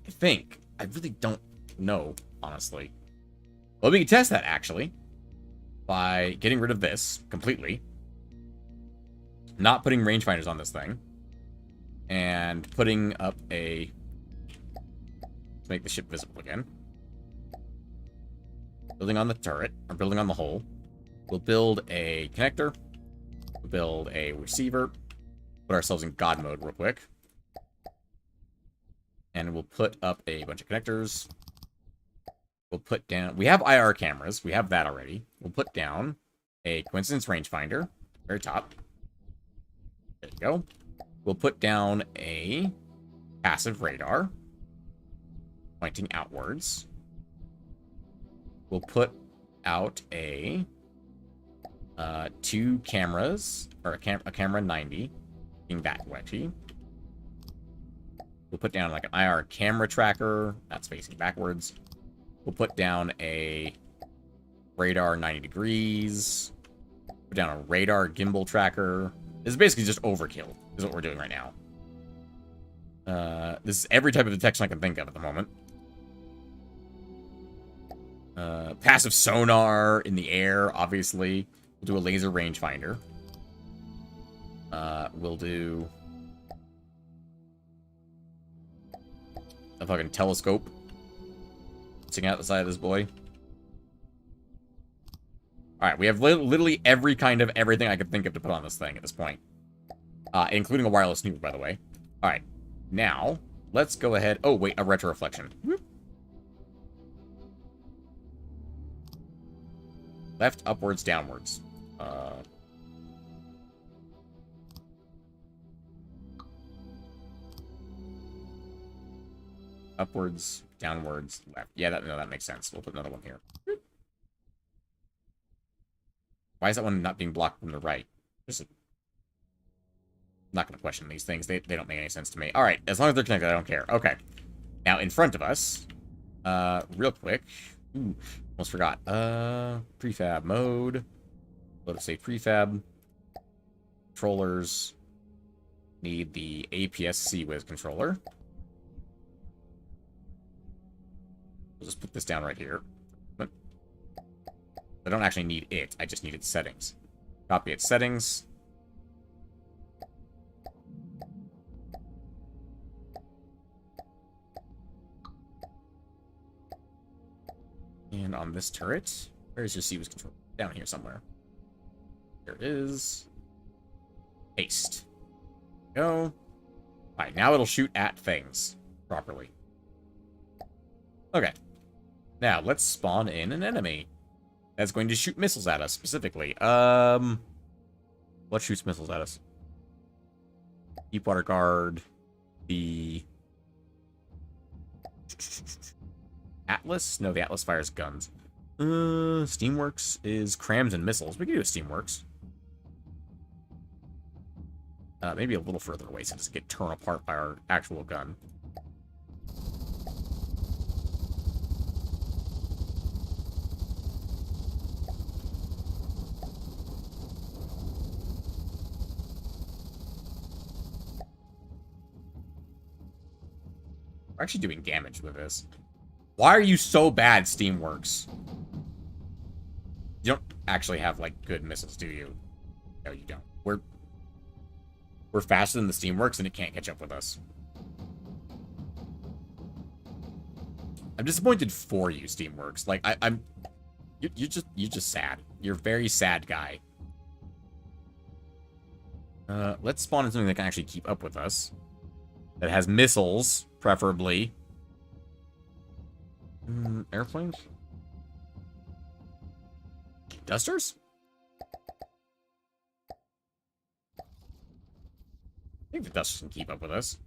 think. I really don't know, honestly. Well, we can test that, actually. By getting rid of this completely. Not putting rangefinders on this thing. And putting up a... to make the ship visible again. Building on the turret, or building on the hull. We'll build a connector. We'll build a receiver. Put ourselves in God mode real quick. And we'll put up a bunch of connectors. We'll put down... We have IR cameras. We have that already. We'll put down a coincidence rangefinder. Very top. There you go. We'll put down a passive radar. Pointing outwards. We'll put out a... 2 cameras. Or a camera 90. Being that way. We'll put down like an IR camera tracker. That's facing backwards. We'll put down a radar 90 degrees. Put down a radar gimbal tracker. This is basically just overkill, is what we're doing right now. This is every type of detection I can think of at the moment. Passive sonar in the air, obviously. We'll do a laser rangefinder. We'll do a fucking telescope. Sticking out the side of this boy. Alright, we have literally every kind of everything I could think of to put on this thing at this point. Including a wireless nuke, by the way. Alright, now, let's go ahead. Oh, wait, a retro reflection. Left, upwards, downwards. Upwards, downwards, left. Yeah, that makes sense. We'll put another one here. Why is that one not being blocked from the right? I'm not going to question these things. They don't make any sense to me. All right, as long as they're connected, I don't care. Okay. Now, in front of us, real quick. Ooh, almost forgot. Prefab mode. Let us say prefab. Controllers. Need the APS-C with controller. We'll just put this down right here. But I don't actually need it. I just need its settings. Copy its settings. And on this turret, where is your C was control? Down here somewhere. There it is. Paste. Go. Alright, now it'll shoot at things properly. Okay. Now, let's spawn in an enemy that's going to shoot missiles at us, specifically. What shoots missiles at us? Deepwater Guard. The... Atlas? No, the Atlas fires guns. Steamworks is crams and missiles. We can do a Steamworks. Maybe a little further away so it doesn't get torn apart by our actual gun. We're actually doing damage with this. Why are you so bad, Steamworks? You don't actually have, like, good missiles, do you? No, you don't. We're faster than the Steamworks, and it can't catch up with us. I'm disappointed for you, Steamworks. Like, you're just sad. You're a very sad guy. Let's spawn in something that can actually keep up with us. That has missiles, preferably. Airplanes? Dusters? I think the Dusters can keep up with us.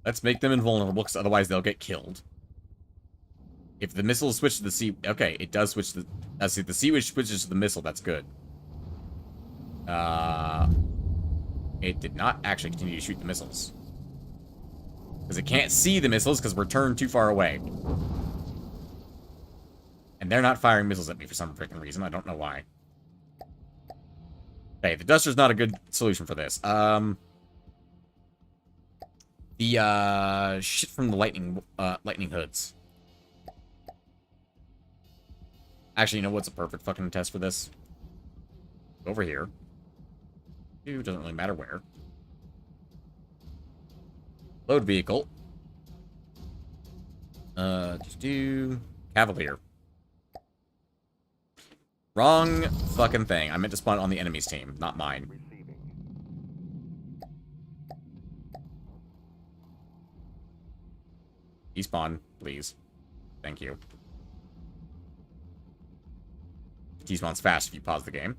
Let's make them invulnerable, because otherwise they'll get killed. If the missiles switch to the C... Okay, it does switch to the... see, the C switches to the missile, that's good. It did not actually continue to shoot the missiles. Because it can't see the missiles, because we're turned too far away. And they're not firing missiles at me for some freaking reason. I don't know why. Okay, the Duster's not a good solution for this. The shit from the lightning hoods. Actually, you know what's a perfect fucking test for this? Over here. It doesn't really matter where. Load vehicle. Just do Cavalier. Wrong fucking thing. I meant to spawn on the enemy's team, not mine. Receiving. Despawn, please. Thank you. Despawn's fast if you pause the game.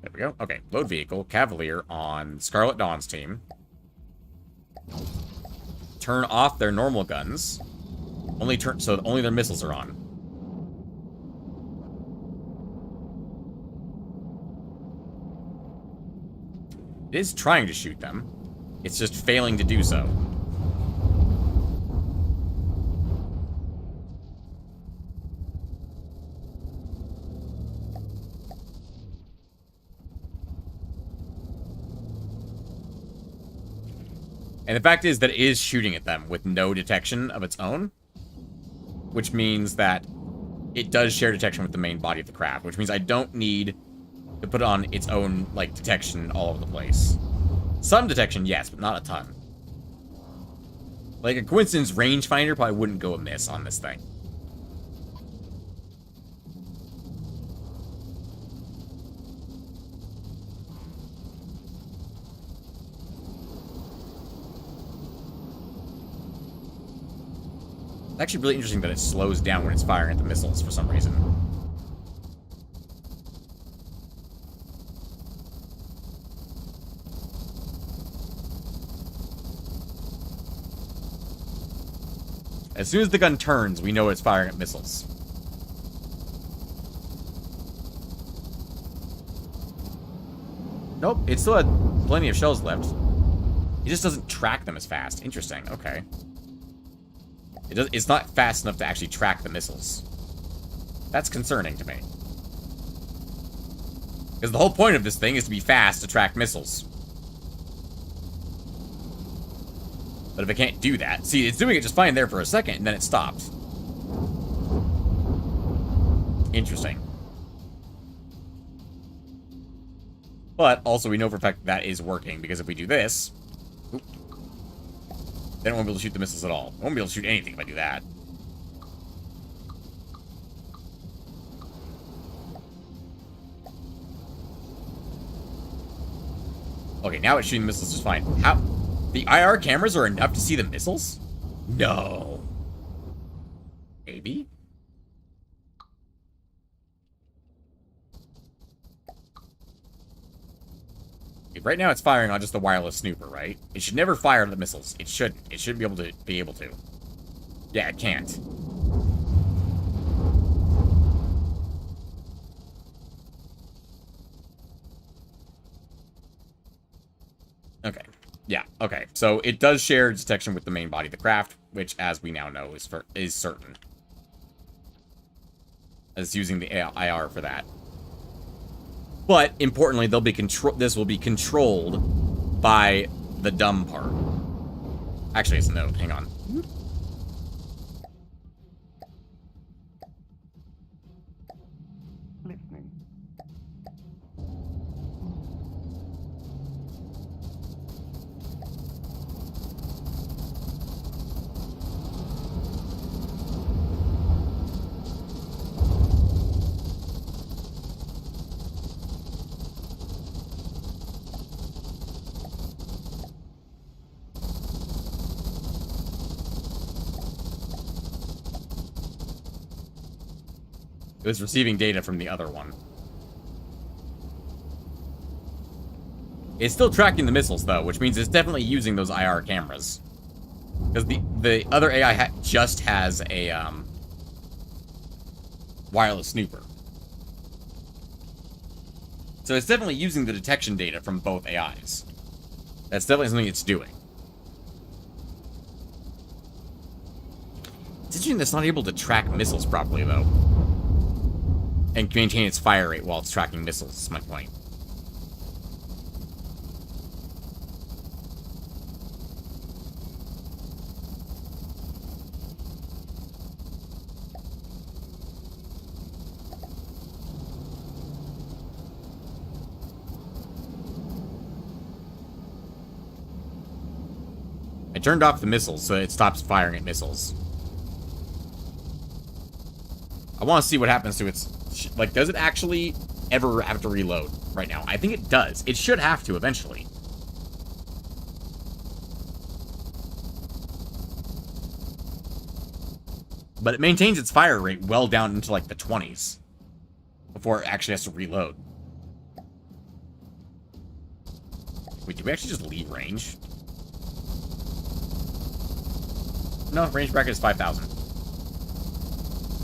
There we go. Okay, load vehicle, Cavalier on Scarlet Dawn's team. Turn off their normal guns. So only their missiles are on. It is trying to shoot them. It's just failing to do so. And the fact is that it is shooting at them with no detection of its own. Which means that it does share detection with the main body of the craft. Which means I don't need to put on its own, like, detection all over the place. Some detection, yes, but not a ton. Like, a coincidence rangefinder probably wouldn't go amiss on this thing. It's actually really interesting that it slows down when it's firing at the missiles for some reason. As soon as the gun turns, we know it's firing at missiles. Nope, it still had plenty of shells left. It just doesn't track them as fast. Interesting, okay. It's not fast enough to actually track the missiles. That's concerning to me. Because the whole point of this thing is to be fast to track missiles. But if it can't do that... See, it's doing it just fine there for a second, and then it stopped. Interesting. But, also, we know for a fact that is working, because if we do this... Oop, then I won't be able to shoot the missiles at all. I won't be able to shoot anything if I do that. Okay, now it's shooting the missiles just fine. How... The IR cameras are enough to see the missiles? No. Maybe? Okay, right now it's firing on just the wireless snooper, right? It should never fire on the missiles. It shouldn't. It should be able to. Yeah, it can't. Okay. Yeah, okay. So it does share detection with the main body of the craft, which, as we now know, is certain. As using the IR for that. But, importantly, this will be controlled by the dumb part. Actually, it's a note. Hang on. Listening. It was receiving data from the other one. It's still tracking the missiles, though, which means it's definitely using those IR cameras. Because the other AI just has a wireless snooper. So it's definitely using the detection data from both AIs. That's definitely something it's doing. It's interesting that it's not able to track missiles properly, though. And maintain its fire rate while it's tracking missiles, is my point. I turned off the missiles so it stops firing at missiles. I want to see what happens to its... Like, does it actually ever have to reload right now? I think it does. It should have to eventually. But it maintains its fire rate well down into, like, the 20s. Before it actually has to reload. Wait, did we actually just leave range? No, range bracket is 5,000.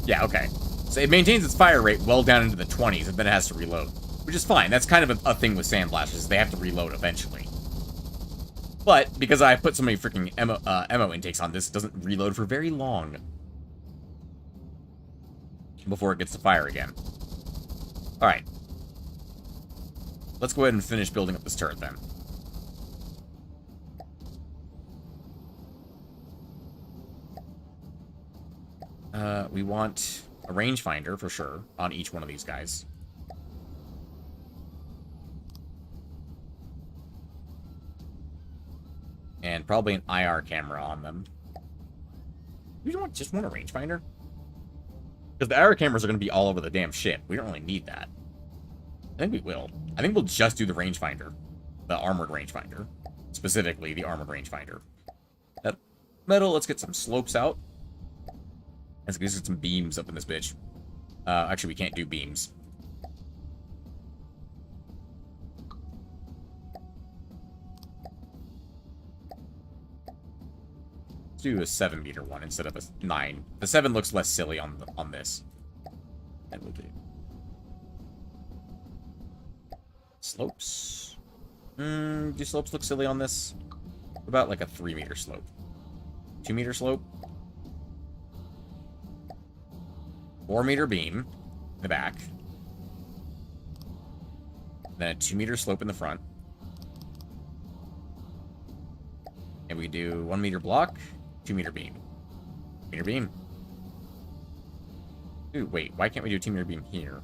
Yeah, okay. So it maintains its fire rate well down into the 20s, and then it has to reload. Which is fine. That's kind of a thing with sandblasters. They have to reload eventually. But, because I put so many freaking ammo intakes on this, it doesn't reload for very long. Before it gets to fire again. Alright. Let's go ahead and finish building up this turret, then. We want a rangefinder, for sure, on each one of these guys. And probably an IR camera on them. We don't just want a rangefinder? Because the IR cameras are going to be all over the damn ship. We don't really need that. I think we will. I think we'll just do the rangefinder. The armored rangefinder. Specifically, the armored rangefinder. That metal, let's get some slopes out. Let's get some beams up in this bitch. Actually, we can't do beams. Let's do a 7-meter one instead of a 9. The 7 looks less silly on this. And we'll do slopes. Do slopes look silly on this? What about like a 3-meter slope? 2-meter slope? 4-meter beam in the back. Then a 2-meter slope in the front. And we do 1-meter block, 2-meter beam. Meter beam. Ooh, wait, why can't we do 2-meter beam here?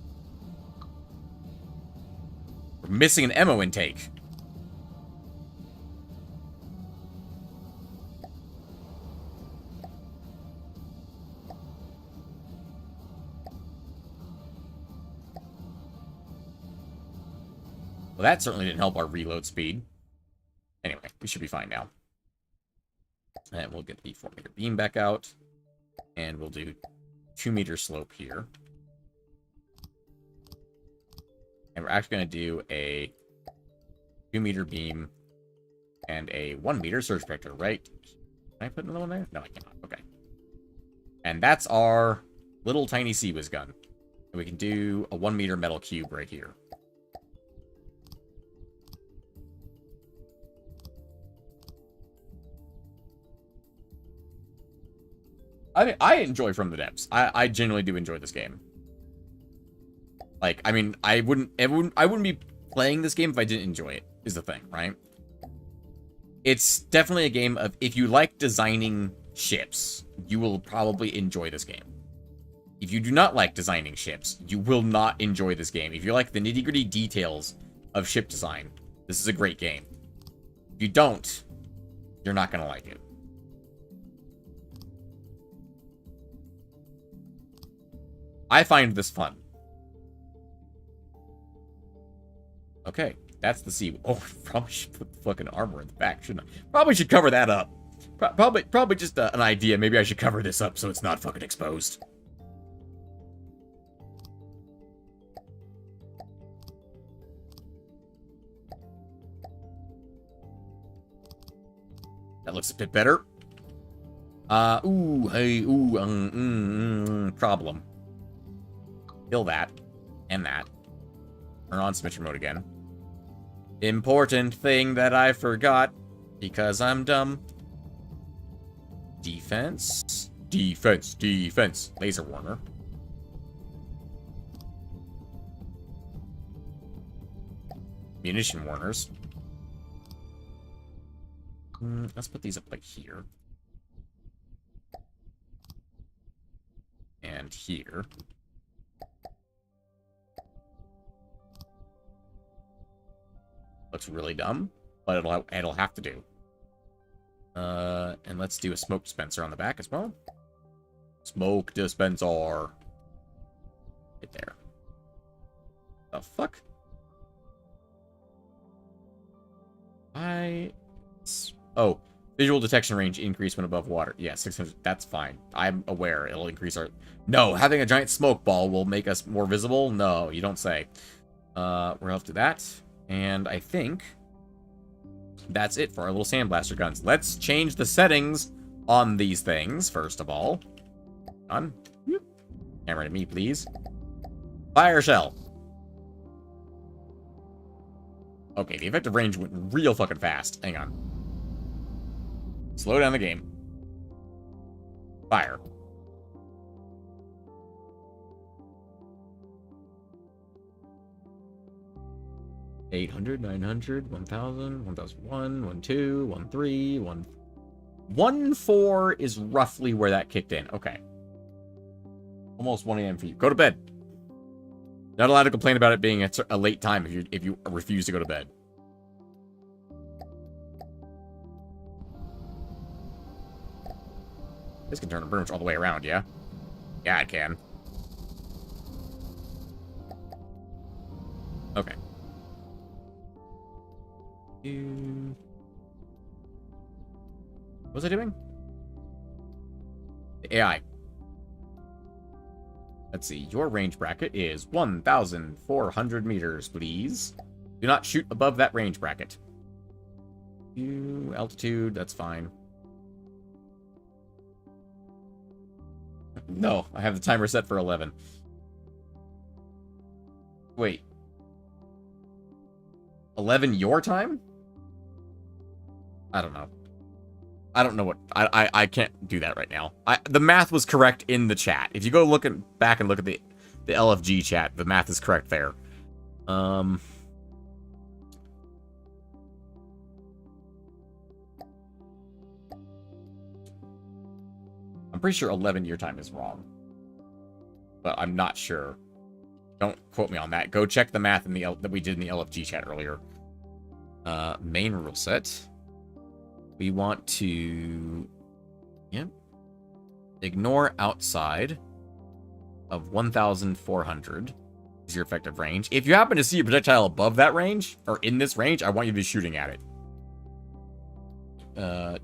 We're missing an ammo intake. Well, that certainly didn't help our reload speed. Anyway, we should be fine now. And we'll get the 4-meter beam back out. And we'll do 2-meter slope here. And we're actually going to do a 2-meter beam and a 1-meter surge protector, right? Can I put another one there? No, I cannot. Okay. And that's our little tiny CWIS gun. And we can do a 1-meter metal cube right here. I enjoy From the Depths. I genuinely do enjoy this game. Like, I mean, I wouldn't be playing this game if I didn't enjoy it, is the thing, right? It's definitely a game of, if you like designing ships, you will probably enjoy this game. If you do not like designing ships, you will not enjoy this game. If you like the nitty-gritty details of ship design, this is a great game. If you don't, you're not going to like it. I find this fun. Okay, that's the sea. Oh, probably should put the fucking armor in the back, shouldn't I? Probably should cover that up. Probably just an idea. Maybe I should cover this up so it's not fucking exposed. That looks a bit better. Problem. Kill that. And that. Turn on symmetry mode again. Important thing that I forgot. Because I'm dumb. Defense. Defense. Defense. Laser warner. Munition warners. Let's put these up like here. And here. Looks really dumb, but it'll have to do. And let's do a smoke dispenser on the back as well. Smoke dispenser. Right there. The fuck? Oh, visual detection range increase when above water. Yeah, 600. That's fine. I'm aware it'll increase our... No, having a giant smoke ball will make us more visible? No, you don't say. We're up to that. And I think that's it for our little sandblaster guns. Let's change the settings on these things, first of all. On. Camera to me, please. Fire shell. Okay, the effective range went real fucking fast. Hang on. Slow down the game. Fire. $800, $900, $1,000, $1,001, $1,200, $1,300, $1,400 is roughly where that kicked in. Okay. Almost 1 a.m. for you. Go to bed. Not allowed to complain about it being a late time if you refuse to go to bed. This can turn pretty much all the way around, yeah? Yeah, it can. Okay. What was I doing? The AI. Let's see. Your range bracket is 1,400 meters, please. Do not shoot above that range bracket. Altitude, that's fine. No, I have the timer set for 11. Wait. 11 your time? I don't know. I don't know what... I can't do that right now. The math was correct in the chat. If you go back and look at the LFG chat, the math is correct there. I'm pretty sure 11 your time is wrong. But I'm not sure. Don't quote me on that. Go check the math in that we did in the LFG chat earlier. Main rule set. We want to... Yep. Ignore outside of 1,400 is your effective range. If you happen to see a projectile above that range, or in this range, I want you to be shooting at it. And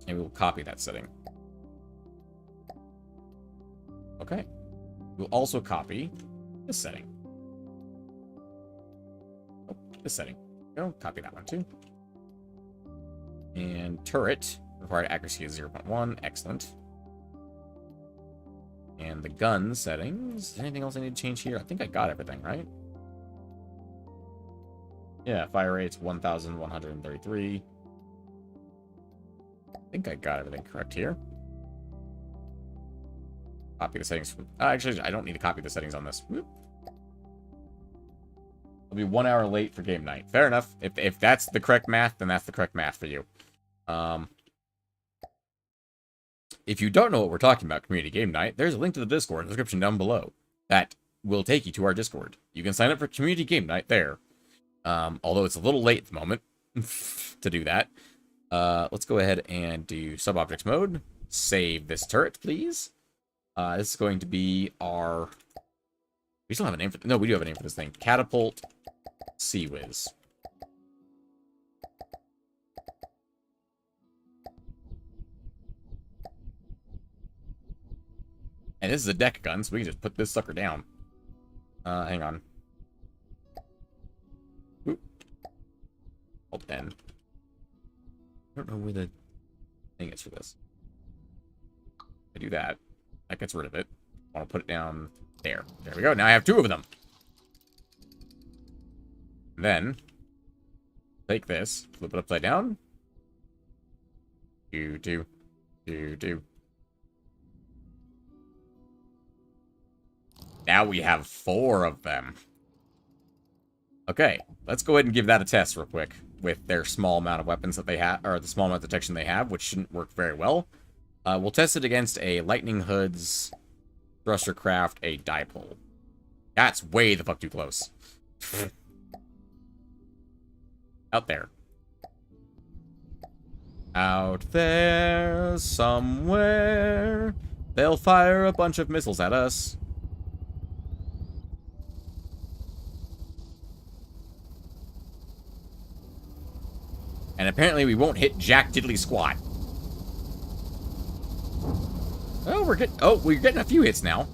we will copy that setting. Okay. We'll also copy this setting. Oh, this setting. Go, copy that one too. And turret, required accuracy is 0.1. Excellent. And the gun settings. Is there anything else I need to change here? I think I got everything, right? Yeah, fire rate's 1,133. I think I got everything correct here. Copy the settings. Actually, I don't need to copy the settings on this. Whoop. I'll be 1 hour late for game night. Fair enough. If that's the correct math, then that's the correct math for you. If you don't know what we're talking about, community game night, there's a link to the Discord in the description down below that will take you to our Discord. You can sign up for community game night there. Although it's a little late at the moment to do that. Let's go ahead and do sub-objects mode. Save this turret, please. This is going to be our... We still have a name for... No, we do have a name for this thing. Catapult Sea-Wiz. And this is a deck gun, so we can just put this sucker down. Hang on. Oop. Hold then. I don't know where the thing is for this. I do that. That gets rid of it. I want to put it down there. There we go. Now I have 2 of them. And then, take this, flip it upside down. Do. Now we have 4 of them. Okay, let's go ahead and give that a test real quick with their small amount of weapons that they have, or the small amount of detection they have, which shouldn't work very well. We'll test it against a Lightning Hood's Thruster Craft, a Dipole. That's way the fuck too close. Out there. Out there, somewhere, they'll fire a bunch of missiles at us. And apparently we won't hit jack diddly squat. Oh, we're getting a few hits now.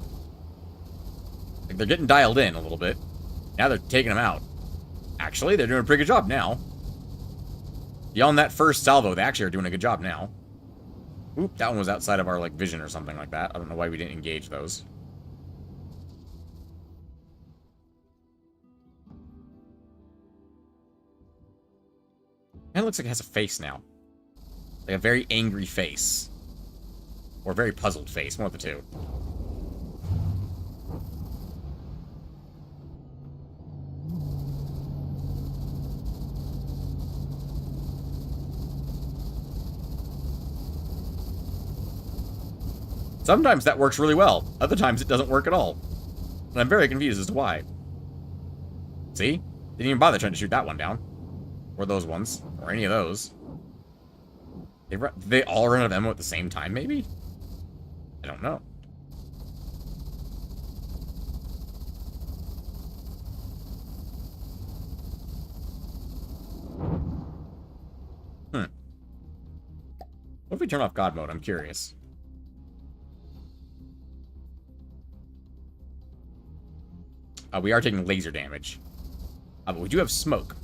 Like they're getting dialed in a little bit. Now they're taking them out. Actually, they're doing a pretty good job now. Beyond that first salvo, they actually are doing a good job now. Oop, that one was outside of our like vision or something like that. I don't know why we didn't engage those. And it looks like it has a face now. Like a very angry face. Or a very puzzled face, one of the two. Sometimes that works really well. Other times it doesn't work at all. And I'm very confused as to why. See? Didn't even bother trying to shoot that one down. Or those ones. Or any of those. They all run out of ammo at the same time, maybe? I don't know. What if we turn off God mode? I'm curious. We are taking laser damage. But we do have smoke.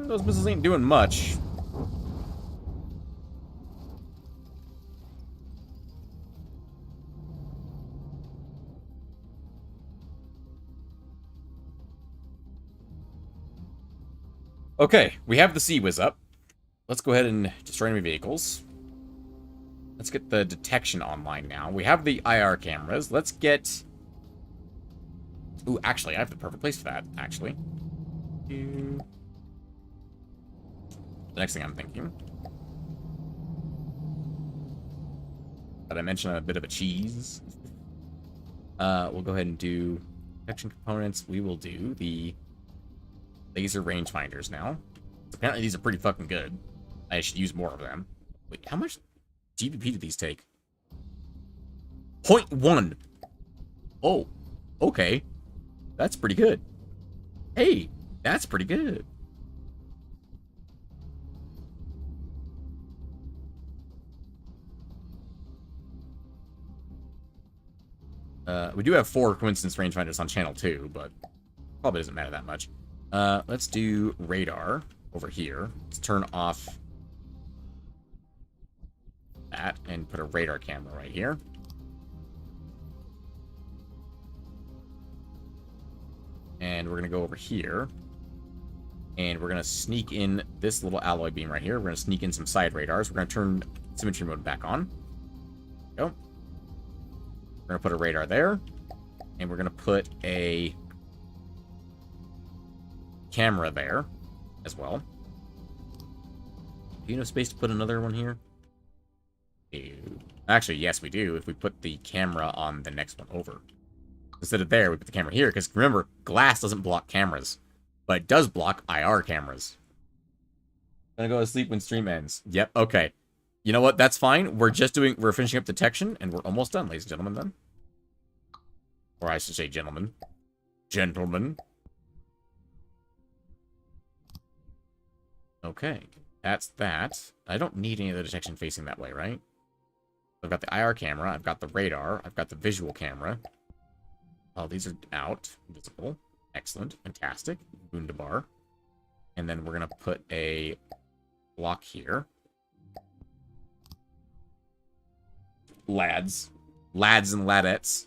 Those missiles ain't doing much. Okay, we have the Sea-Wiz up. Let's go ahead and destroy enemy vehicles. Let's get the detection online now. We have the IR cameras. Let's get... Ooh, actually, I have the perfect place for that, actually. The next thing I'm thinking. Did I mention a bit of a cheese? We'll go ahead and do detection components. We will do the laser rangefinders now. Apparently these are pretty fucking good. I should use more of them. Wait, how much GBP did these take? 0.1. Oh, okay. That's pretty good. Hey, that's pretty good. We do have 4 coincidence rangefinders on channel 2, but probably doesn't matter that much. Let's do radar over here. Let's turn off that and put a radar camera right here. And we're going to go over here. And we're going to sneak in this little alloy beam right here. We're going to sneak in some side radars. We're going to turn symmetry mode back on. There we go. We're going to put a radar there. And we're going to put a camera there as well. Do you have space to put another one here? Actually, yes, we do. If we put the camera on the next one over. Instead of there, we put the camera here. Because remember, glass doesn't block cameras. But it does block IR cameras. Gonna go to sleep when stream ends. Yep, okay. You know what? That's fine. We're finishing up detection, and we're almost done, ladies and gentlemen, then. Or I should say gentlemen. Gentlemen. Okay. That's that. I don't need any of the detection facing that way, right? I've got the IR camera. I've got the radar. I've got the visual camera. Oh, these are out. Visible. Excellent. Fantastic. Wunderbar. And then we're going to put a block here. Lads. Lads and ladettes.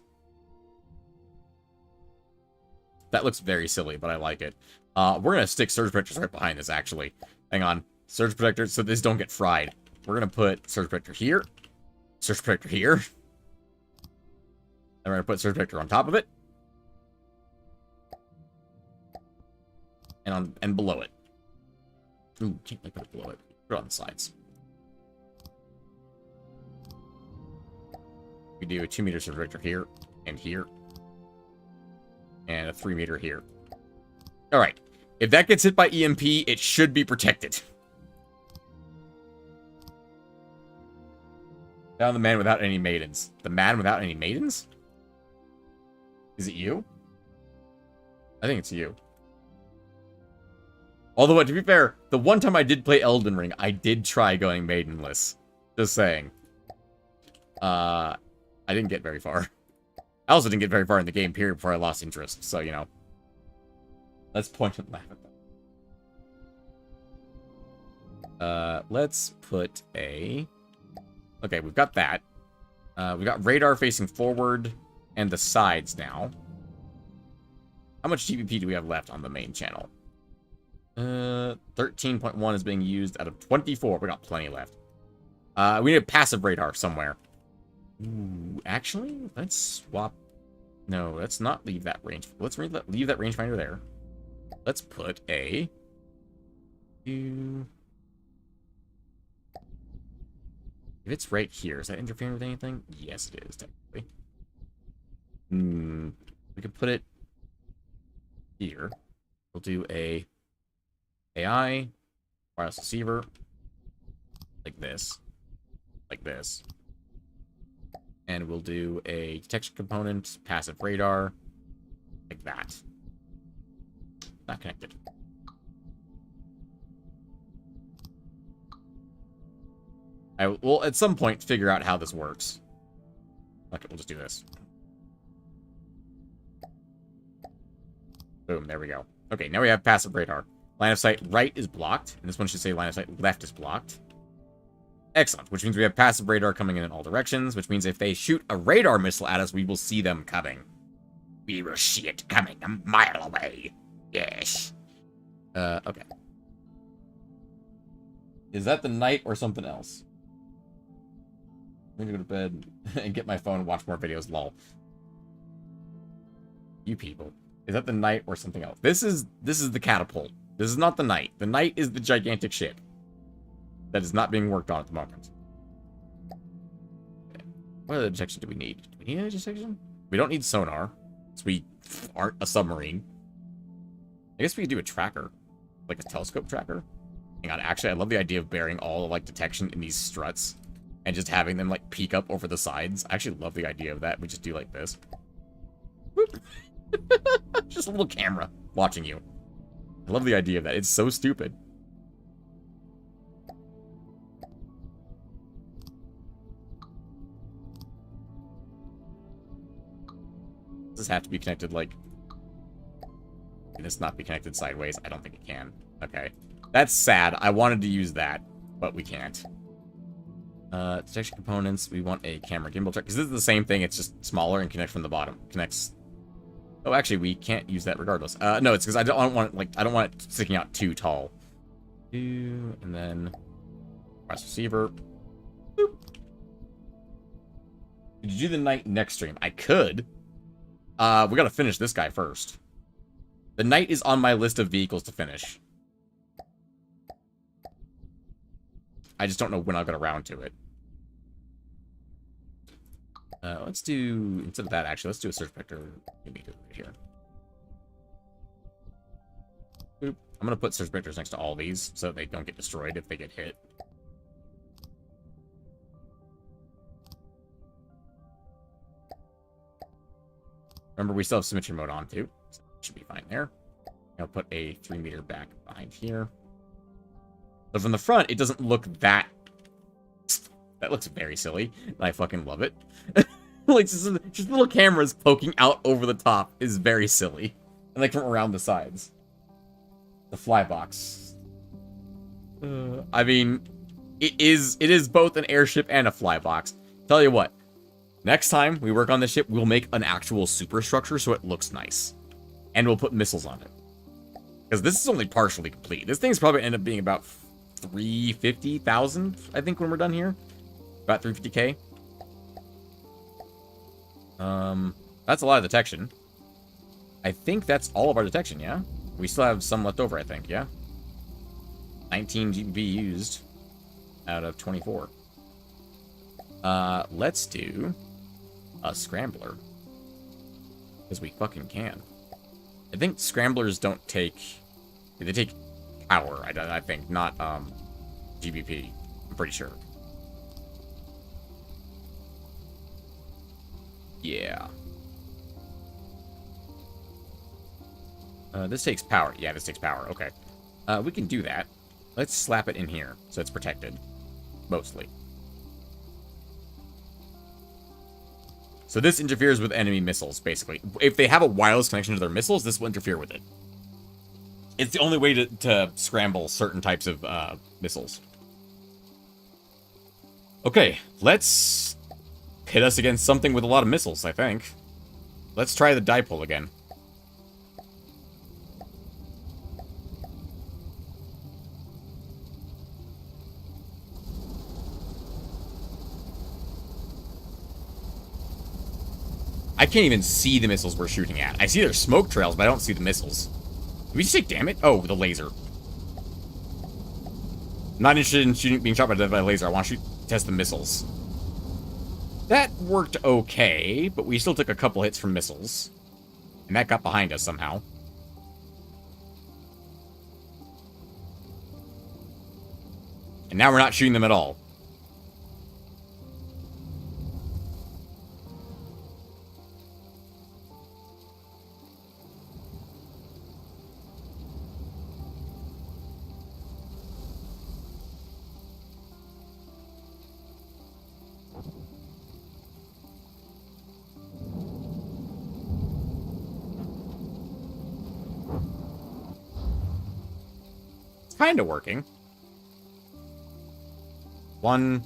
That looks very silly, but I like it. We're going to stick surge protectors right behind this, actually. Hang on. Surge protectors so this don't get fried. We're going to put surge protector here. Surge protector here. And we're going to put surge protector on top of it. And below it. Ooh, can't really put it below it. Put it on the sides. We do a 2-meter surge protector here and here. And a 3-meter here. Alright. If that gets hit by EMP, it should be protected. Found the man without any maidens. The man without any maidens? Is it you? I think it's you. Although, to be fair, the one time I did play Elden Ring, I did try going maidenless. Just saying. I didn't get very far. I also didn't get very far in the game, period, before I lost interest. So, you know. Let's point and laugh at that. Let's put a... Okay, we've got that. We've got radar facing forward and the sides now. How much GBP do we have left on the main channel? 13.1 is being used out of 24. We got plenty left. We need a passive radar somewhere. Ooh, actually, let's swap. No, let's not leave that range. Let's leave that rangefinder there. Let's put a... If it's right here, is that interfering with anything? Yes, it is, technically. We could put it here. We'll do a AI, wireless receiver, like this, And we'll do a detection component, passive radar, like that. Not connected. I will at some point figure out how this works. Okay, we'll just do this. Boom, there we go. Okay, now we have passive radar. Line of sight right is blocked, and this one should say line of sight left is blocked. Excellent, which means we have passive radar coming in all directions, which means if they shoot a radar missile at us, we will see them coming. We will see it coming a mile away. Yes. Okay. Is that the night or something else? I'm gonna go to bed and get my phone and watch more videos, lol. You people. Is that the night or something else? This is the catapult. This is not the night. The night is the gigantic ship that is not being worked on at the moment. What other detection do we need? Do we need any detection? We don't need sonar, so we aren't a submarine. I guess we could do a tracker, like a telescope tracker. Hang on, actually, I love the idea of burying all like detection in these struts and just having them like peek up over the sides. I actually love the idea of that. We just do like this. Just a little camera watching you. I love the idea of that. It's so stupid. Does this have to be connected like... Can this not be connected sideways? I don't think it can. Okay. That's sad. I wanted to use that, but we can't. Detection components. We want a camera gimbal track. Because this is the same thing. It's just smaller and connects from the bottom. Connects... Oh, actually, we can't use that regardless. No, it's because I don't want it sticking out too tall. And then press receiver. Boop. Did you do the night next stream? I could. We gotta finish this guy first. The night is on my list of vehicles to finish. I just don't know when I'll get around to it. Let's do, instead of that, actually, let's do a search vector right here. Boop. I'm going to put search vectors next to all these so they don't get destroyed if they get hit. Remember, we still have symmetry mode on, too. So should be fine there. I'll put a 3 meter back behind here. But from the front, it doesn't look that... That looks very silly, and I fucking love it. Like, just little cameras poking out over the top is very silly. And, like, from around the sides. The flybox. I mean, it is both an airship and a flybox. Tell you what, next time we work on this ship, we'll make an actual superstructure so it looks nice. And we'll put missiles on it. Because this is only partially complete. This thing's probably end up being about 350,000, I think, when we're done here. About 350k. That's a lot of detection. I think that's all of our detection, yeah? We still have some left over, I think, yeah? 19 GB used out of 24. Let's do a scrambler. Because we fucking can. I think scramblers don't take... They take power, I think, not, GBP. I'm pretty sure. Yeah. This takes power. Yeah, this takes power. Okay. We can do that. Let's slap it in here so it's protected. Mostly. So this interferes with enemy missiles, basically. If they have a wireless connection to their missiles, this will interfere with it. It's the only way to scramble certain types of missiles. Okay, let's hit us against something with a lot of missiles, I think. Let's try the dipole again. I can't even see the missiles we're shooting at. I see their smoke trails, but I don't see the missiles. Did we just say, damn it? Oh, the laser. I'm not interested in being shot by a laser. I want to test the missiles. That worked okay, but we still took a couple hits from missiles. And that got behind us somehow. And now we're not shooting them at all. kind of working. 1,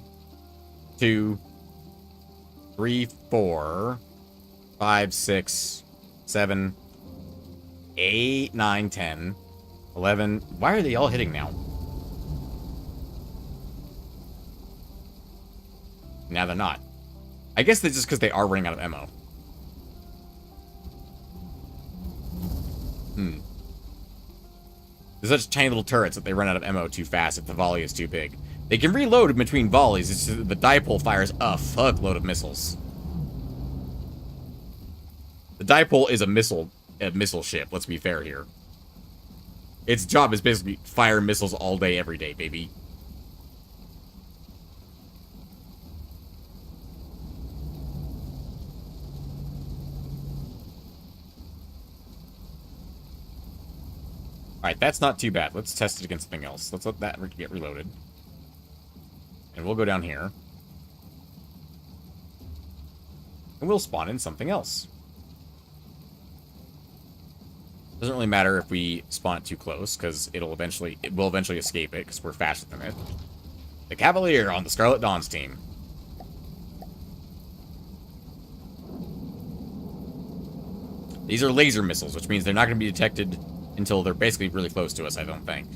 2, 3, 4, 5, 6, 7, 8, 9, 10, 11. Why are they all hitting now? Now they're not. I guess that's just because they are running out of ammo. They're such tiny little turrets that they run out of ammo too fast if the volley is too big. They can reload in between volleys. It's just the dipole fires a fuckload of missiles. The dipole is a missile ship, let's be fair here. Its job is basically fire missiles all day, every day, baby. Alright, that's not too bad. Let's test it against something else. Let's let that get reloaded. And we'll go down here. And we'll spawn in something else. Doesn't really matter if we spawn it too close, because it will eventually escape it, because we're faster than it. The Cavalier on the Scarlet Dawn's team. These are laser missiles, which means they're not going to be detected until they're basically really close to us, I don't think.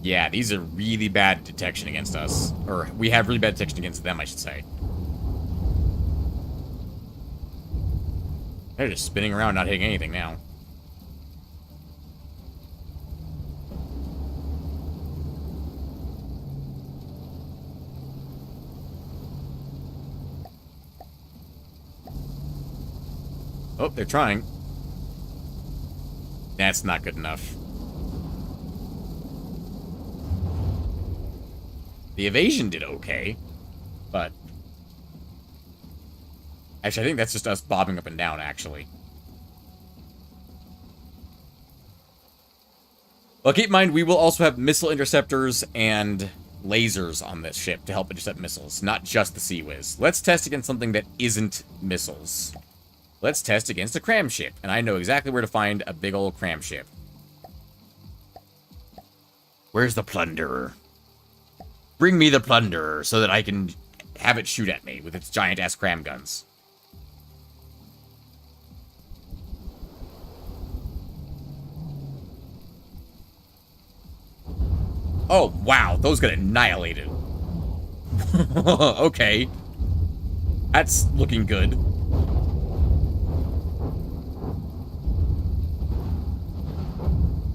Yeah, these are really bad detection against us. Or, we have really bad detection against them, I should say. They're just spinning around, not hitting anything now. Oh, they're trying. That's not good enough. The evasion did okay, but... Actually, I think that's just us bobbing up and down, actually. Well, keep in mind, we will also have missile interceptors and lasers on this ship to help intercept missiles, not just the Sea Whiz. Let's test against something that isn't missiles. Let's test against a cram ship, and I know exactly where to find a big old cram ship. Where's the Plunderer? Bring me the Plunderer so that I can have it shoot at me with its giant-ass cram guns. Oh, wow, those got annihilated. Okay. That's looking good.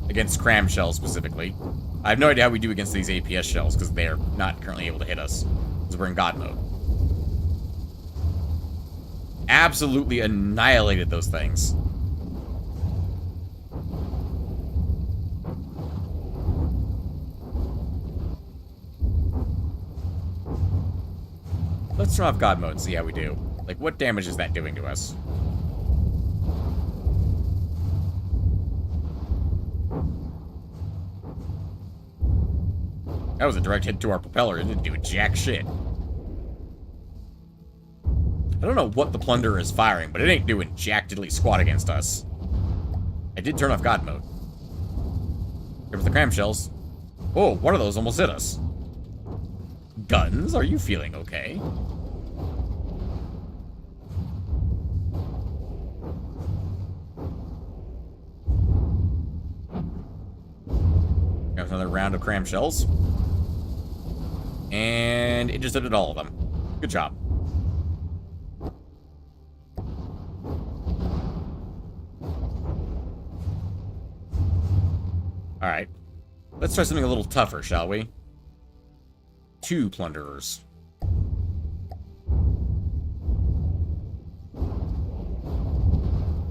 Against cram shells, specifically. I have no idea how we do against these APS shells, because they're not currently able to hit us, because we're in God mode. Absolutely annihilated those things. Let's turn off God mode and see how we do. Like, what damage is that doing to us? That was a direct hit to our propeller. It didn't do jack shit. I don't know what the Plunderer is firing, but it ain't doing jack diddly squat against us. I did turn off God mode. Here with the cram shells. Oh, one of those almost hit us. Guns, are you feeling okay? Got another round of cram shells. And intercepted all of them. Good job. Alright. Let's try something a little tougher, shall we? 2 Plunderers.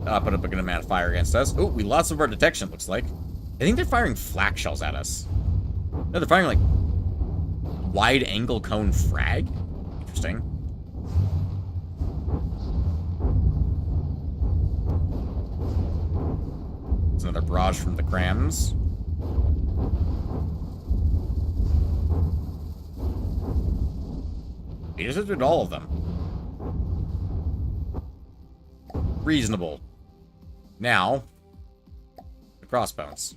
Put up a good amount of fire against us. Oh, we lost some of our detection, looks like. I think they're firing flak shells at us. No, they're firing, like, wide-angle cone frag? Interesting. It's another barrage from the crams. He just did all of them. Reasonable. Now, the crossbones.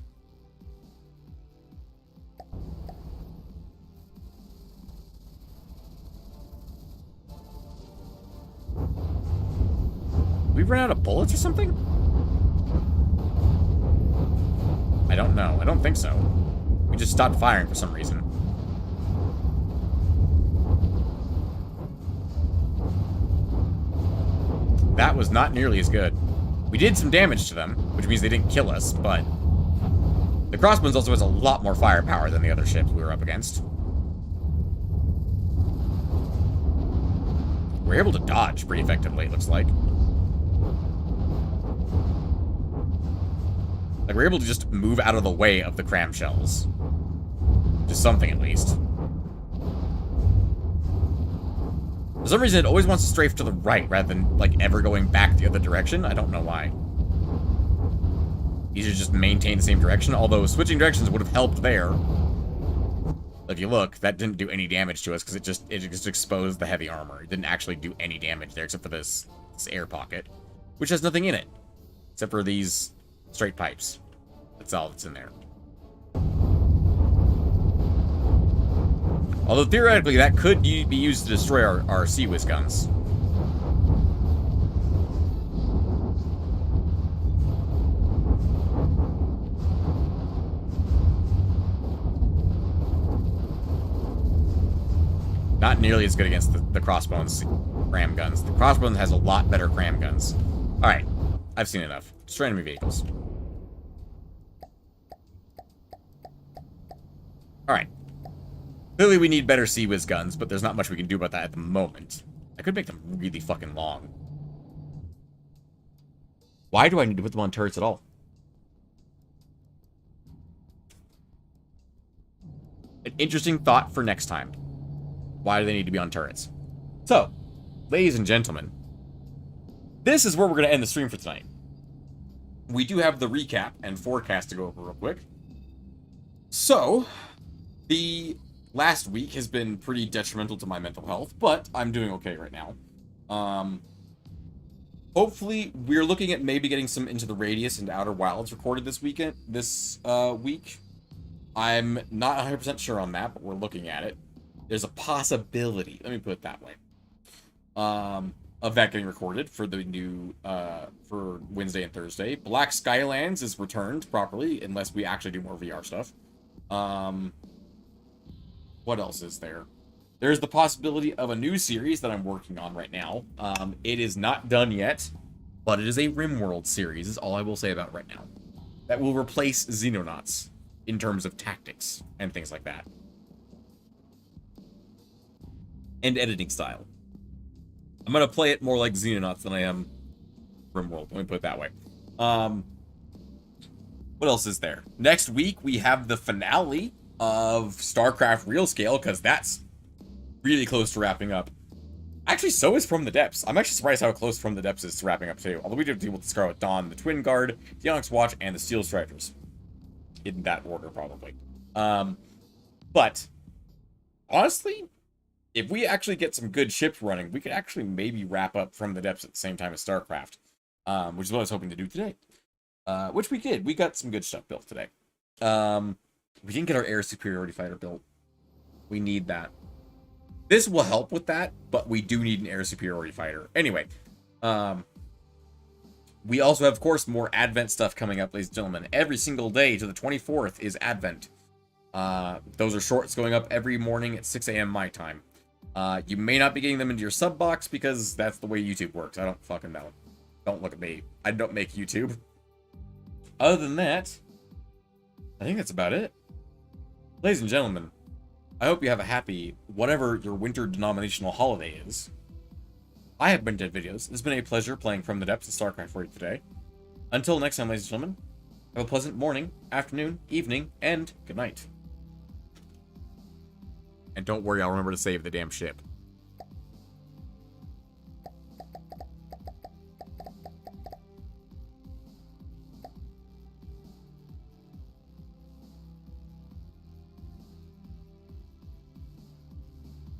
We run out of bullets or something? I don't know. I don't think so. We just stopped firing for some reason. That was not nearly as good. We did some damage to them, which means they didn't kill us, but the Crossbones also has a lot more firepower than the other ships we were up against. We're able to dodge pretty effectively, it looks like. Like, we're able to just move out of the way of the cram shells. Just something, at least. For some reason, it always wants to strafe to the right rather than, like, ever going back the other direction. I don't know why. You should just maintain the same direction, although switching directions would have helped there. If you look, that didn't do any damage to us because it just exposed the heavy armor. It didn't actually do any damage there except for this air pocket, which has nothing in it except for these straight pipes. That's all that's in there. Although theoretically that could be used to destroy our Sea-Whiz guns. Not nearly as good against the Crossbones cram guns. The Crossbones has a lot better cram guns. Alright, I've seen enough. Destroy enemy vehicles. Alright. Clearly we need better Sea-Whiz guns, but there's not much we can do about that at the moment. I could make them really fucking long. Why do I need to put them on turrets at all? An interesting thought for next time. Why do they need to be on turrets? So, ladies and gentlemen, this is where we're going to end the stream for tonight. We do have the recap and forecast to go over real quick. So, the last week has been pretty detrimental to my mental health, but I'm doing okay right now. Hopefully, we're looking at maybe getting some Into the Radius and Outer Wilds recorded this week. I'm not 100% sure on that, but we're looking at it. There's a possibility, let me put it that way, of that getting recorded for the new, for Wednesday and Thursday. Black Skylands is returned properly, unless we actually do more VR stuff. What else is there? There's the possibility of a new series that I'm working on right now. It is not done yet, but it is a RimWorld series, is all I will say about it right now. That will replace Xenonauts in terms of tactics and things like that. And editing style. I'm going to play it more like Xenonauts than I am RimWorld. Let me put it that way. What else is there? Next week, we have the finale of StarCraft Real Scale, because that's really close to wrapping up. Actually, so is From the Depths. I'm actually surprised how close From the Depths is to wrapping up, too. Although we did deal with the Scarlet Dawn, the Twin Guard, the Onyx Watch, and the Steel Strikers. In that order, probably. But, honestly, if we actually get some good ships running, we could actually maybe wrap up From the Depths at the same time as StarCraft. Which is what I was hoping to do today. Which we did. We got some good stuff built today. We didn't get our air superiority fighter built. We need that. This will help with that, but we do need an air superiority fighter. Anyway, we also have, of course, more Advent stuff coming up, ladies and gentlemen. Every single day to the 24th is Advent. Those are shorts going up every morning at 6 a.m. my time. You may not be getting them into your sub box because that's the way YouTube works. I don't fucking know. Don't look at me. I don't make YouTube. Other than that, I think that's about it. Ladies and gentlemen, I hope you have a happy, whatever your winter denominational holiday is. I have been Dead Videos. It's been a pleasure playing From the Depths of StarCraft for you today. Until next time, ladies and gentlemen, have a pleasant morning, afternoon, evening, and good night. And don't worry, I'll remember to save the damn ship.